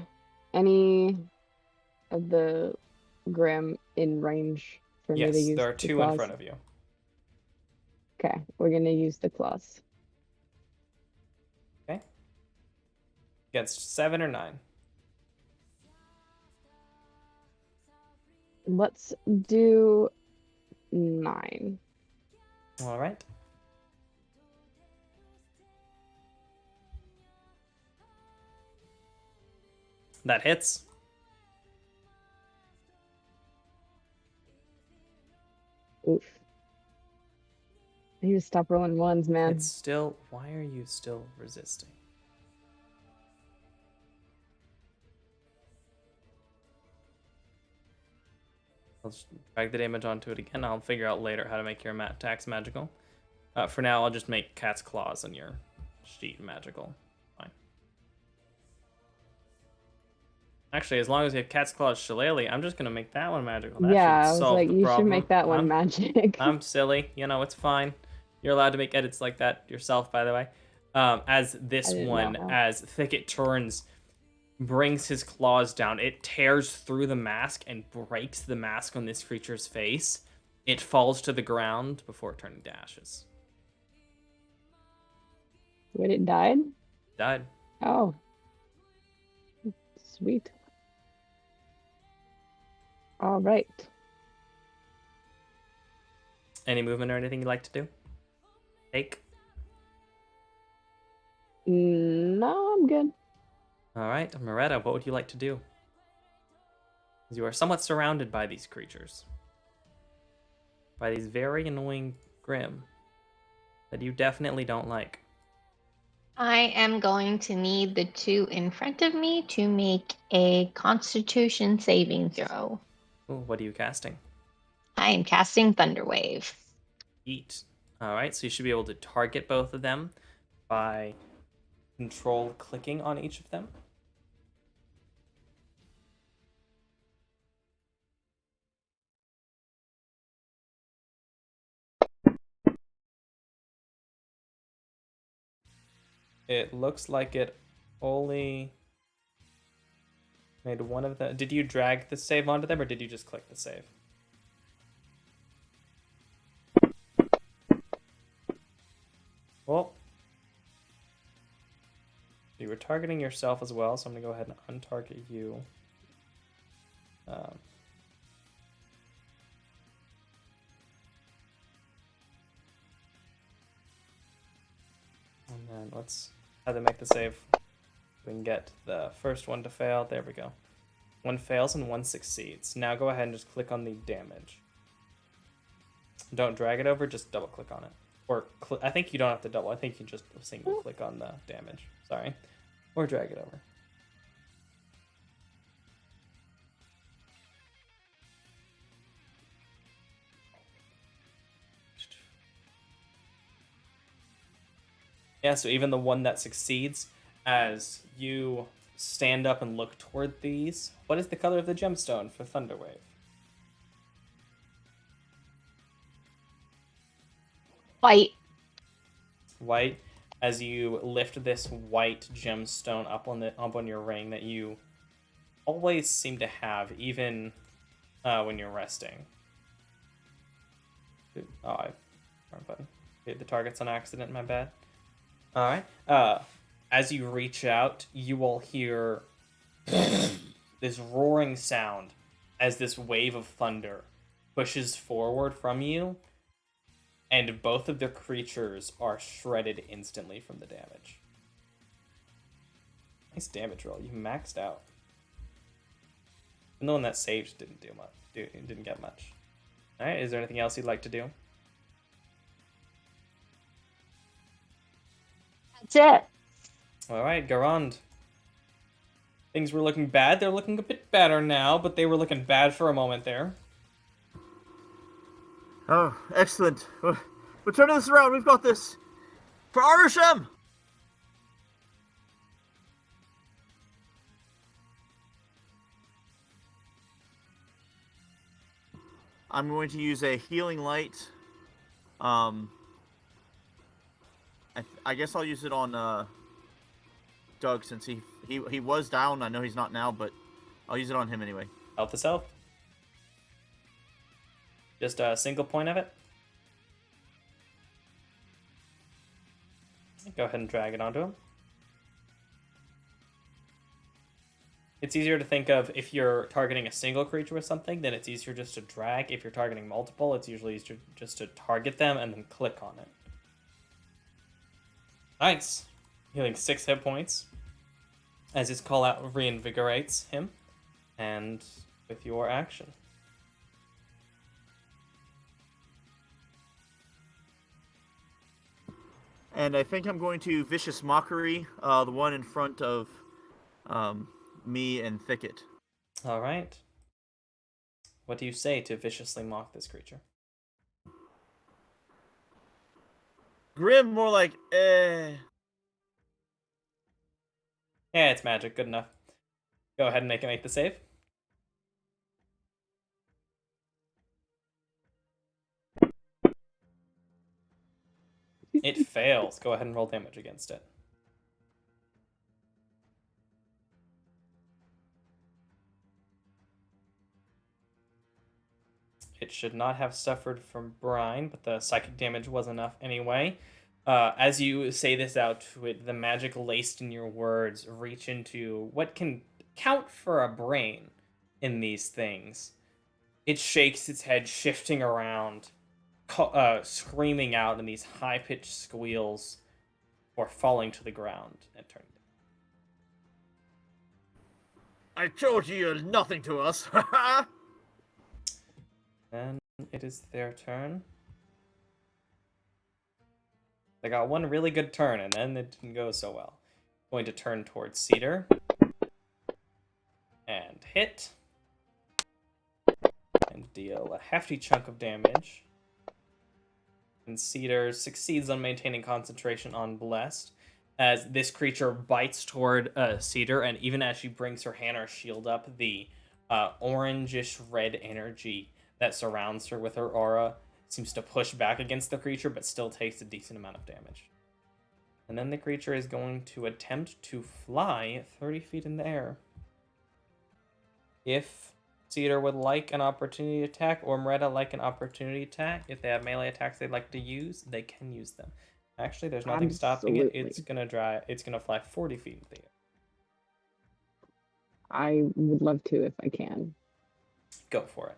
any of the Grim in range for me to Yes, use? there are the two in claws? front of you. Okay, we're gonna use the claws. Get Against 7 or 9. Let's do 9. All right. That hits. Oof. I need to stop rolling ones, man. It's still. Why are you still resisting? I'll just drag the damage onto it again. I'll figure out later how to make your attacks magical. For now, I'll just make Cat's Claws on your sheet magical. Fine. Actually, as long as you have Cat's Claws Shillelagh, I'm just going to make that one magical. That Yeah, I should was solve like, the you problem. should make that one magic. I'm silly. You know, it's fine. You're allowed to make edits like that yourself, by the way. As this one, know. as Thicket turns, brings his claws down, it tears through the mask and breaks the mask on this creature's face. It falls to the ground before turning to ashes. Wait, it died? Died. Oh. Sweet. All right. Any movement or anything you'd like to do? Take. No, I'm good. All right, Moretta, what would you like to do? You are somewhat surrounded by these creatures. By these very annoying Grimm that you definitely don't like. I am going to need the 2 in front of me to make a Constitution saving throw. Ooh, what are you casting? I am casting Thunderwave. Eat. All right, so you should be able to target both of them by control clicking on each of them. It looks like it only made one of them. Did you drag the save onto them, or did you just click the save? Well, you were targeting yourself as well, so I'm going to go ahead and untarget you. And then let's have them make the save. We can get the first one to fail. There we go. One fails and one succeeds. Now go ahead and just click on the damage. Don't drag it over, just double click on it. Or I think you don't have to double. I think you just single click on the damage. Sorry. Or drag it over. Yeah, so even the one that succeeds, as you stand up and look toward these, what is the color of the gemstone for Thunderwave? White. White. As you lift this white gemstone up on your ring that you always seem to have, even when you're resting. Oh, wrong button. Hit the targets on accident. My bad. All right. As you reach out, you will hear this roaring sound as this wave of thunder pushes forward from you, and both of the creatures are shredded instantly from the damage. Nice damage roll. You maxed out. And the one that saved didn't do much. Didn't get much. All right. Is there anything else you'd like to do? That's it. All right, Garand. Things were looking bad. They're looking a bit better now, but they were looking bad for a moment there. Oh, excellent. We're turning this around. We've got this. For Arisham! I'm going to use a healing light. I guess I'll use it on Doug, since he was down. I know he's not now, but I'll use it on him anyway. Health is health. Just a single point of it. Go ahead and drag it onto him. It's easier to think of if you're targeting a single creature with something, then it's easier just to drag. If you're targeting multiple, it's usually easier just to target them and then click on it. Nice. Healing 6 hit points as his call out reinvigorates him, and with your action. And I think I'm going to Vicious Mockery, the one in front of me and Thicket. All right. What do you say to viciously mock this creature? Grim, more like, eh. Yeah, it's magic. Good enough. Go ahead and make the save. It fails. Go ahead and roll damage against it. It should not have suffered from brine, but the psychic damage was enough anyway. As you say this out to it, the magic laced in your words reach into what can count for a brain in these things. It shakes its head, shifting around, screaming out in these high-pitched squeals, or falling to the ground and turning. I told you you're nothing to us. Then it is their turn. They got one really good turn, and then it didn't go so well. Going to turn towards Cedar. And hit. And deal a hefty chunk of damage. And Cedar succeeds on maintaining concentration on Blessed, as this creature bites toward Cedar, and even as she brings her hand or shield up, the orangish red energy that surrounds her with her aura seems to push back against the creature, but still takes a decent amount of damage. And then the creature is going to attempt to fly 30 feet in the air. If Cedar would like an opportunity attack, or Meretta like an opportunity attack, if they have melee attacks they'd like to use, they can use them. Actually, there's nothing stopping it. It's gonna fly 40 feet in the air. I would love to if I can. Go for it.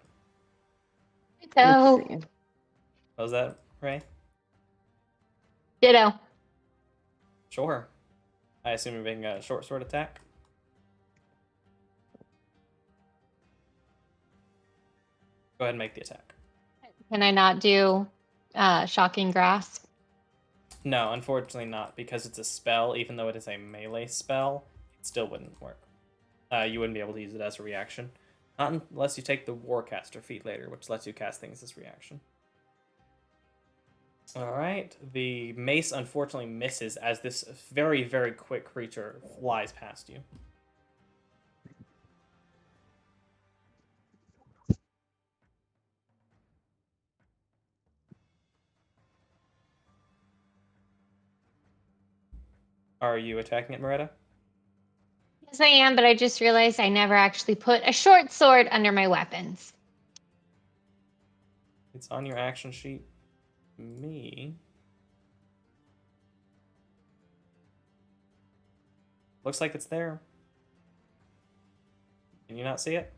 Ditto. Let's see. What was that, Ray? Ditto. Sure. I assume you're making a short sword attack. Go ahead and make the attack. Can I not do Shocking Grasp? No, unfortunately not, because it's a spell. Even though it is a melee spell, it still wouldn't work. You wouldn't be able to use it as a reaction. Not unless you take the Warcaster feat later, which lets you cast things as reaction. Alright, the mace unfortunately misses as this very, very quick creature flies past you. Are you attacking it, Meretta? Yes, I am, but I just realized I never actually put a short sword under my weapons. It's on your action sheet. Me. Looks like it's there. Can you not see it?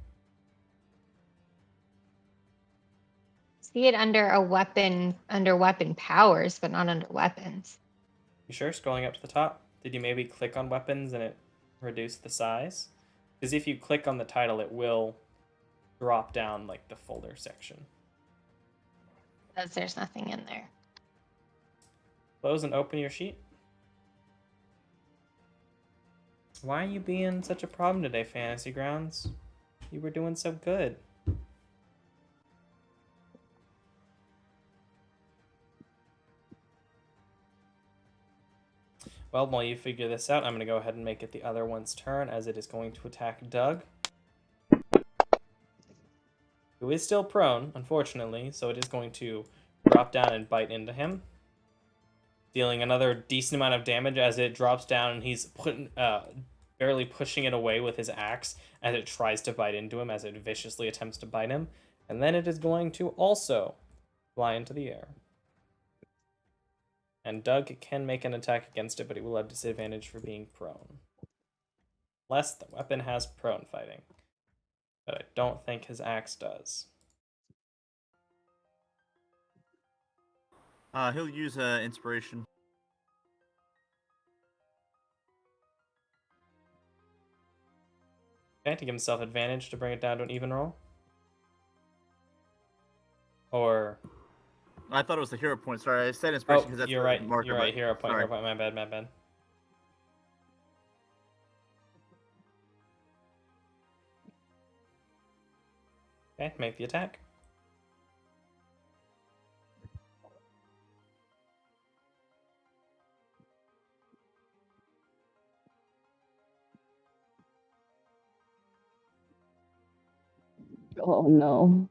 See it under a weapon, under weapon powers, but not under weapons. You sure? Scrolling up to the top? Did you maybe click on weapons and it reduced the size? Because if you click on the title, it will drop down like the folder section. Because there's nothing in there. Close and open your sheet. Why are you being such a problem today, Fantasy Grounds? You were doing so good. Well, while you figure this out, I'm going to go ahead and make it the other one's turn, as it is going to attack Doug, who is still prone, unfortunately, so it is going to drop down and bite into him, dealing another decent amount of damage as it drops down, and he's barely pushing it away with his axe as it tries to bite into him, as it viciously attempts to bite him. And then it is going to also fly into the air. And Doug can make an attack against it, but he will have disadvantage for being prone. Unless the weapon has prone fighting. But I don't think his axe does. He'll use inspiration. Okay, to give himself advantage to bring it down to an even roll. Or I thought it was the hero point. Sorry, I said inspiration because that's you're the right. marker. You're right. but- Hero point. sorry. Hero point. My bad. My bad. Okay, make the attack. Oh no.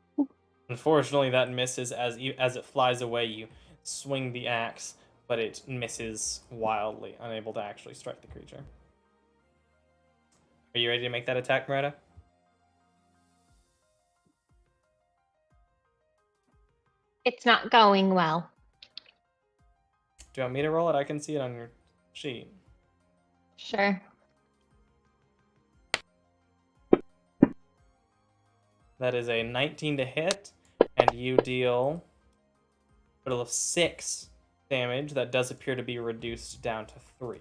Unfortunately, that misses as it flies away. You swing the axe, but it misses wildly, unable to actually strike the creature. Are you ready to make that attack, Moretta? It's not going well. Do you want me to roll it? I can see it on your sheet. Sure. That is a 19 to hit, and you deal a total of 6 damage. That does appear to be reduced down to 3.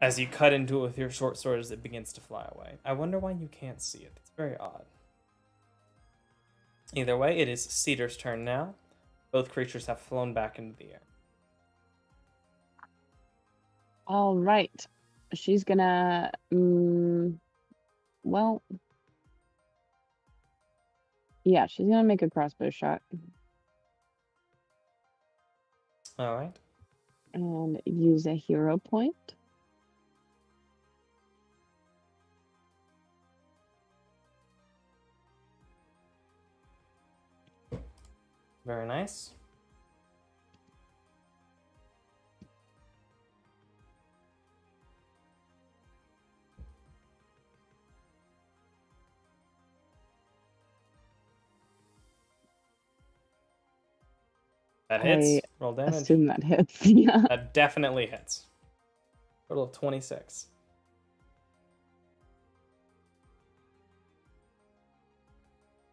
As you cut into it with your short sword as it begins to fly away. I wonder why you can't see it. It's very odd. Either way, it is Cedar's turn now. Both creatures have flown back into the air. All right. She's gonna. Well. Yeah, she's gonna make a crossbow shot All right. and use a hero point. Very nice. That hits. Roll damage. Assume that hits. Yeah. That definitely hits. Total of 26.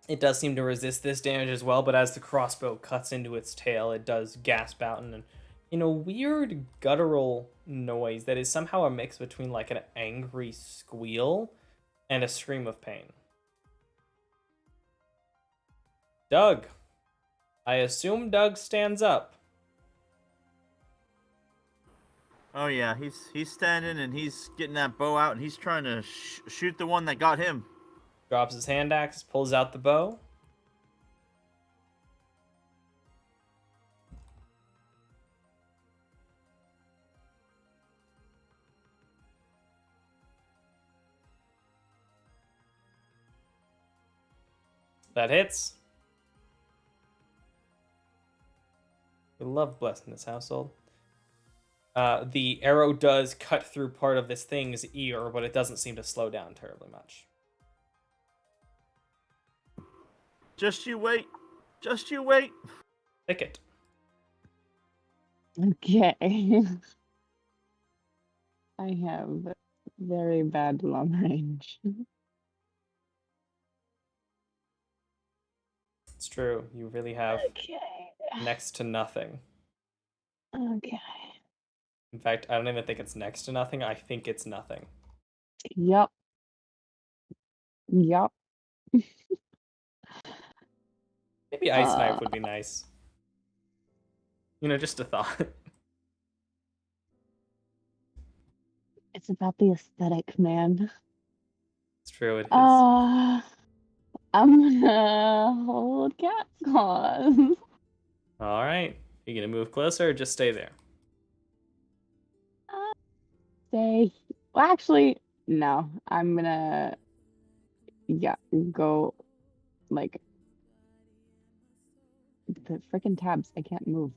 It does seem to resist this damage as well, but as the crossbow cuts into its tail, it does gasp out in a weird guttural noise that is somehow a mix between like an angry squeal and a scream of pain. Doug. I assume Doug stands up. Oh yeah, he's standing and he's getting that bow out and he's trying to shoot the one that got him. Drops his hand axe, pulls out the bow. That hits. We love blessing this household. The arrow does cut through part of this thing's ear, but it doesn't seem to slow down terribly much. Just you wait. Just you wait. Thicket. Okay. I have very bad long range. It's true. You really have Okay. next to nothing. Okay. In fact, I don't even think it's next to nothing. I think it's nothing. Yup. Yup. Maybe Ice Knife would be nice. Just a thought. It's about the aesthetic, man. It's true, it is. I'm gonna hold cat's claws. All right. You gonna move closer or just stay there? Say, well, actually, no. I'm gonna, go, like, the freaking tabs. I can't move.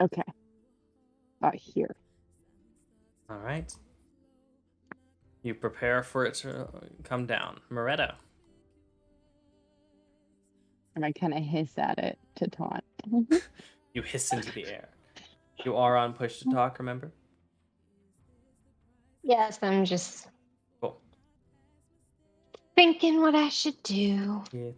Okay. Here. All right. You prepare for it to come down. Moretta. And I kind of hiss at it to taunt. You hiss into the air. You are on push to talk, remember? Yes, I'm just Cool. thinking what I should do. Yeah.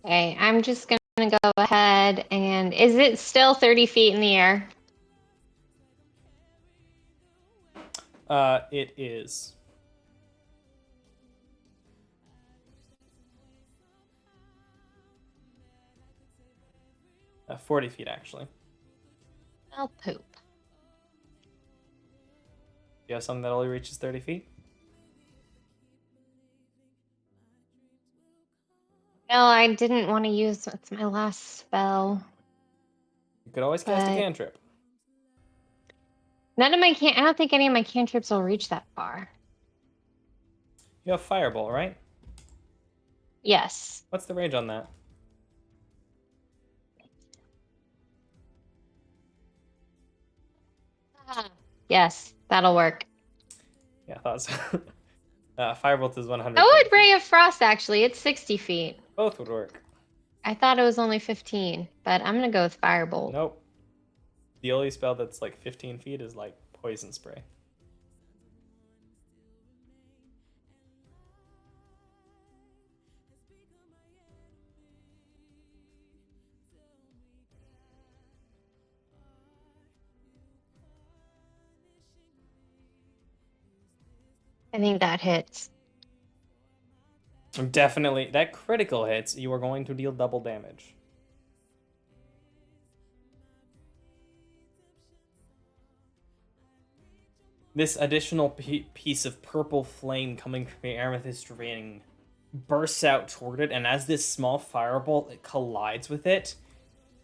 Okay, I'm just gonna go ahead and is it still 30 feet in the air? It is. Uh, 40 feet, actually. I'll poop. You have something that only reaches 30 feet? No, I didn't want to use it's my last spell. You could always cast a But- cantrip. None of my I don't think any of my cantrips will reach that far. You have Fireball, right? Yes. What's the range on that? Yes, that'll work. Yeah, I thought so. Firebolt is 100. Oh, would Ray of Frost actually. It's 60 feet. Both would work. I thought it was only 15, but I'm gonna go with Firebolt. Nope. The only spell that's like 15 feet is like Poison Spray. I think that hits. Definitely. That critical hits, you are going to deal double damage. This additional piece of purple flame coming from the amethyst ring bursts out toward it, and as this small firebolt it collides with it,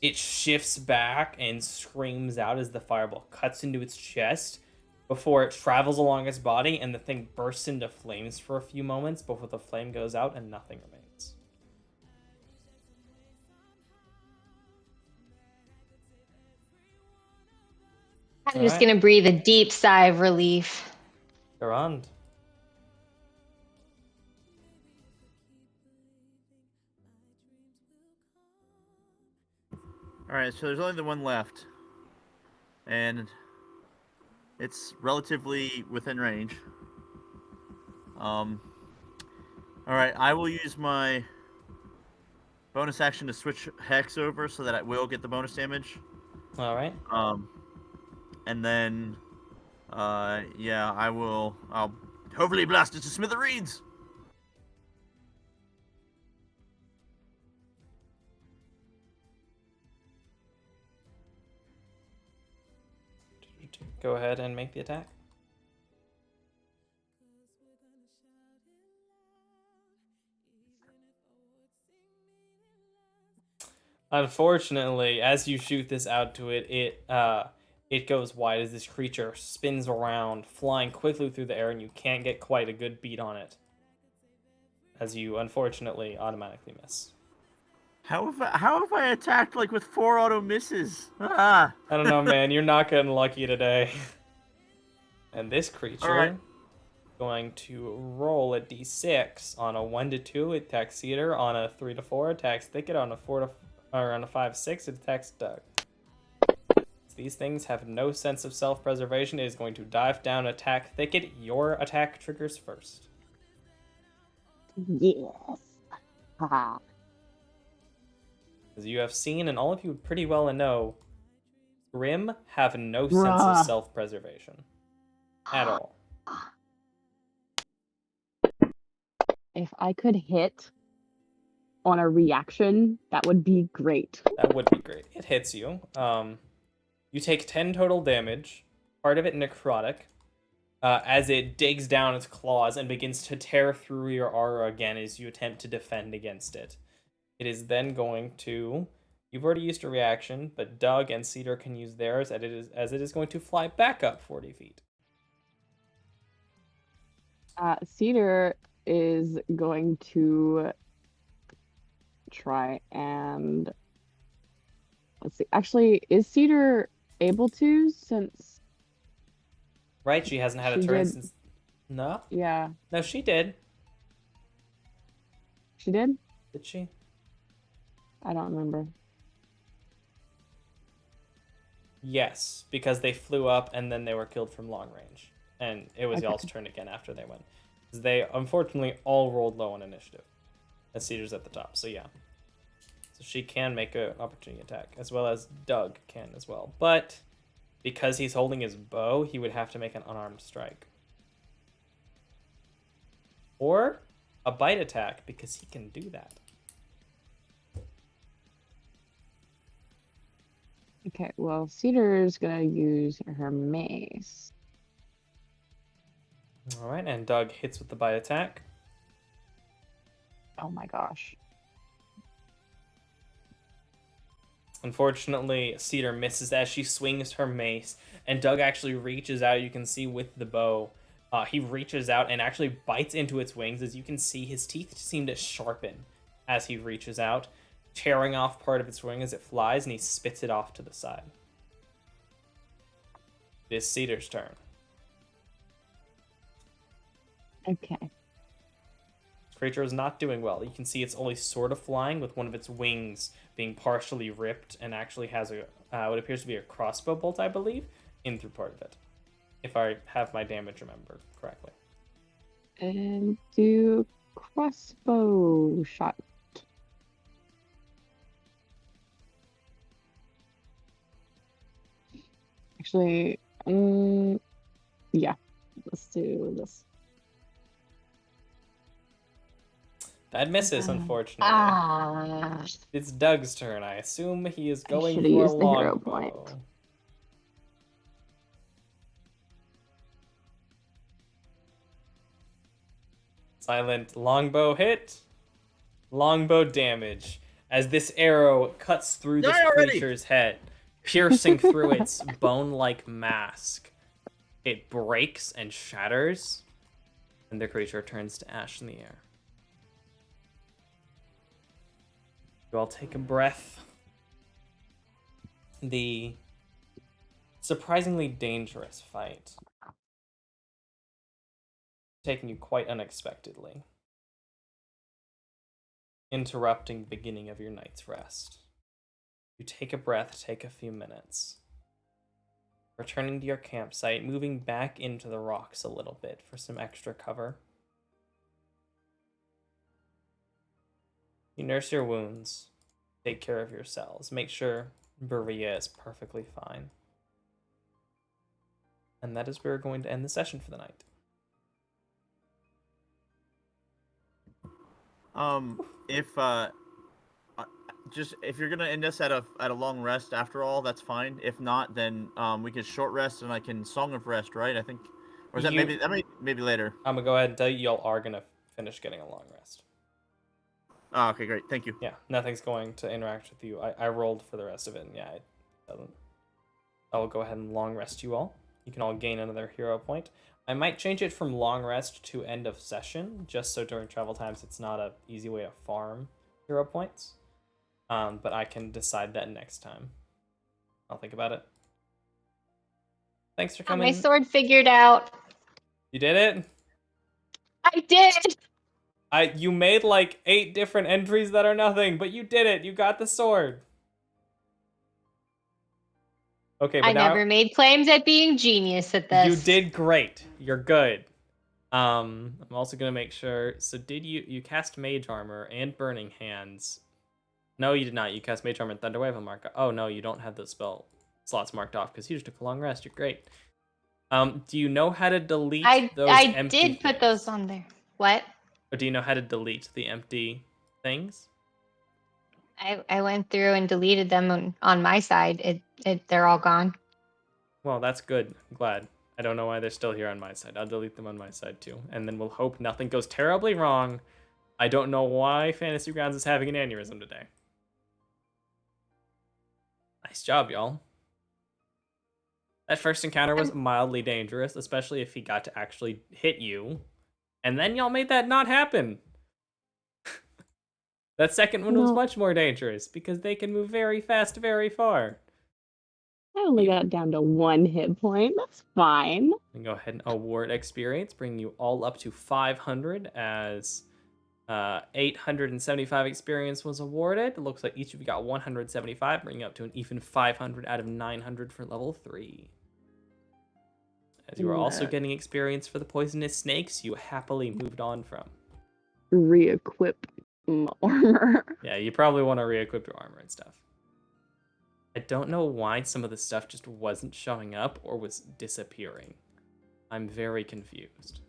it shifts back and screams out as the fireball cuts into its chest before it travels along its body, and the thing bursts into flames for a few moments before the flame goes out and nothing remains. I'm just Alright. gonna breathe a deep sigh of relief. Garand. Alright, so there's only the one left. And it's relatively within range. Alright, I will use my bonus action to switch Hex over so that I will get the bonus damage. Alright. And then, yeah, I'll hopefully blast it to smithereens! Go ahead and make the attack. Unfortunately, as you shoot this out to it, it goes wide as this creature spins around, flying quickly through the air, and you can't get quite a good beat on it. As you unfortunately automatically miss. How have I attacked like with 4 auto misses? Ah! I don't know, man. You're not getting lucky today. And this creature Alright. going to roll a d6 on a 1 to 2. It attacks Cedar. On a 3 to 4, attacks Thicket. On a 4 to or on a 5-6, it attacks Doug. These things have no sense of self-preservation. It is going to dive down, attack Thicket. Your attack triggers first. Yes. Haha. As you have seen, and all of you would pretty well know, Grim have no sense of Bruh. self-preservation. At all. If I could hit on a reaction, that would be great. That would be great. It hits you. You take 10 total damage, part of it necrotic, as it digs down its claws and begins to tear through your aura again as you attempt to defend against it. It is then going to... You've already used a reaction, but Doug and Cedar can use theirs as it is going to fly back up 40 feet. Cedar is going to try and let's see. Actually, is Cedar able to since Right? She hasn't had a she turn did? since. No? Yeah, No, she did. she did. Did she? I don't remember. Yes, because they flew up and then they were killed from long range. And it was Okay. y'all's turn again after they went. 'Cause they unfortunately all rolled low on initiative. And Cedar's at the top, so yeah. So she can make an opportunity attack, as well as Doug can as well. But because he's holding his bow, he would have to make an unarmed strike. Or a bite attack, because he can do that. Okay, well, Cedar's gonna use her mace. Alright, and Doug hits with the bite attack. Oh my gosh. Unfortunately, Cedar misses as she swings her mace, and Doug actually reaches out. You can see with the bow, he reaches out and actually bites into its wings. As you can see, his teeth seem to sharpen as he reaches out, tearing off part of its wing as it flies, and he spits it off to the side. It is Cedar's turn. Okay. This creature is not doing well. You can see it's only sort of flying, with one of its wings being partially ripped, and actually has a what appears to be a crossbow bolt, I believe, in through part of it, if I have my damage remembered correctly. And do crossbow shot. Actually, yeah. Let's do this. That misses, unfortunately. Ah. It's Doug's turn. I assume he is going should've for a used the hero longbow. point. Silent longbow hit. Longbow damage. As this arrow cuts through this Die already! creature's head, piercing through its bone-like mask. It breaks and shatters, and the creature turns to ash in the air. You all take a breath. The surprisingly dangerous fight, taking you quite unexpectedly, interrupting the beginning of your night's rest. You take a breath, take a few minutes. Returning to your campsite, moving back into the rocks a little bit for some extra cover. You nurse your wounds, take care of yourselves, make sure Berea is perfectly fine. And that is where we're going to end the session for the night. If you're gonna end us at a long rest after all, that's fine. If not, then we can short rest and I can Song of Rest, right? I think, or is that maybe later? I'm gonna go ahead and tell you, y'all are gonna finish getting a long rest. Oh, okay, great, thank you. Yeah, nothing's going to interact with you. I rolled for the rest of it, and yeah, it doesn't. I'll go ahead and long rest you all. You can all gain another hero point. I might change it from long rest to end of session, just so during travel times it's not an easy way to farm hero points. But I can decide that next time. I'll think about it. Thanks for Got coming. my sword figured out. You did it? I did. You made like 8 different entries that are nothing, but you did it. You got the sword. Okay, but I never made claims at being genius at this. You did great. You're good. I'm also gonna make sure. So did you cast Mage Armor and Burning Hands? No, you did not. You cast Mage Armor and Thunderwave on mark. Oh no, you don't have the spell slots marked off because you just took a long rest. You're great. Do you know how to delete those I empty did put things? those on there. What? Or do you know how to delete the empty things? I went through and deleted them on my side. They're all gone. Well, that's good. I'm glad. I don't know why they're still here on my side. I'll delete them on my side too. And then we'll hope nothing goes terribly wrong. I don't know why Fantasy Grounds is having an aneurysm today. Nice job, y'all. That first encounter was mildly dangerous, especially if he got to actually hit you. And then y'all made that not happen. That second one was No. much more dangerous because they can move very fast, very far. I only got down to 1 hit point. That's fine. And go ahead and award experience, bringing you all up to 500 as 875 experience was awarded. It looks like each of you got 175, bringing you up to an even 500 out of 900 for level 3. As you are also Yeah. getting experience for the poisonous snakes you happily moved on from. Re-equip my armor. Yeah, you probably want to re-equip your armor and stuff. I don't know why some of the stuff just wasn't showing up or was disappearing. I'm very confused.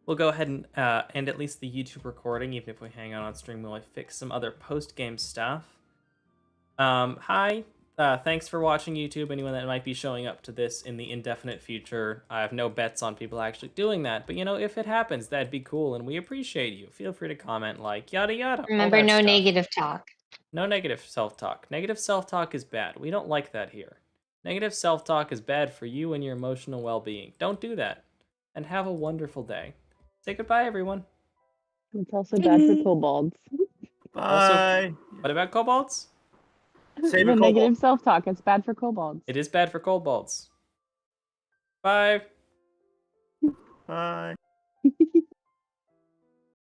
We'll go ahead and end at least the YouTube recording, even if we hang out on stream while I fix some other post-game stuff. Hi, thanks for watching YouTube. Anyone that might be showing up to this in the indefinite future, I have no bets on people actually doing that. But, you know, if it happens, that'd be cool, and we appreciate you. Feel free to comment, like, yada yada. all Remember, that no stuff. negative talk. No negative self-talk. Negative self-talk is bad. We don't like that here. Negative self-talk is bad for you and your emotional well-being. Don't do that. And have a wonderful day. Say goodbye, everyone. It's also bad for kobolds. Bye. What about kobolds? Save The a negative kobold. self-talk. It's bad for kobolds. It is bad for kobolds. Bye. Bye.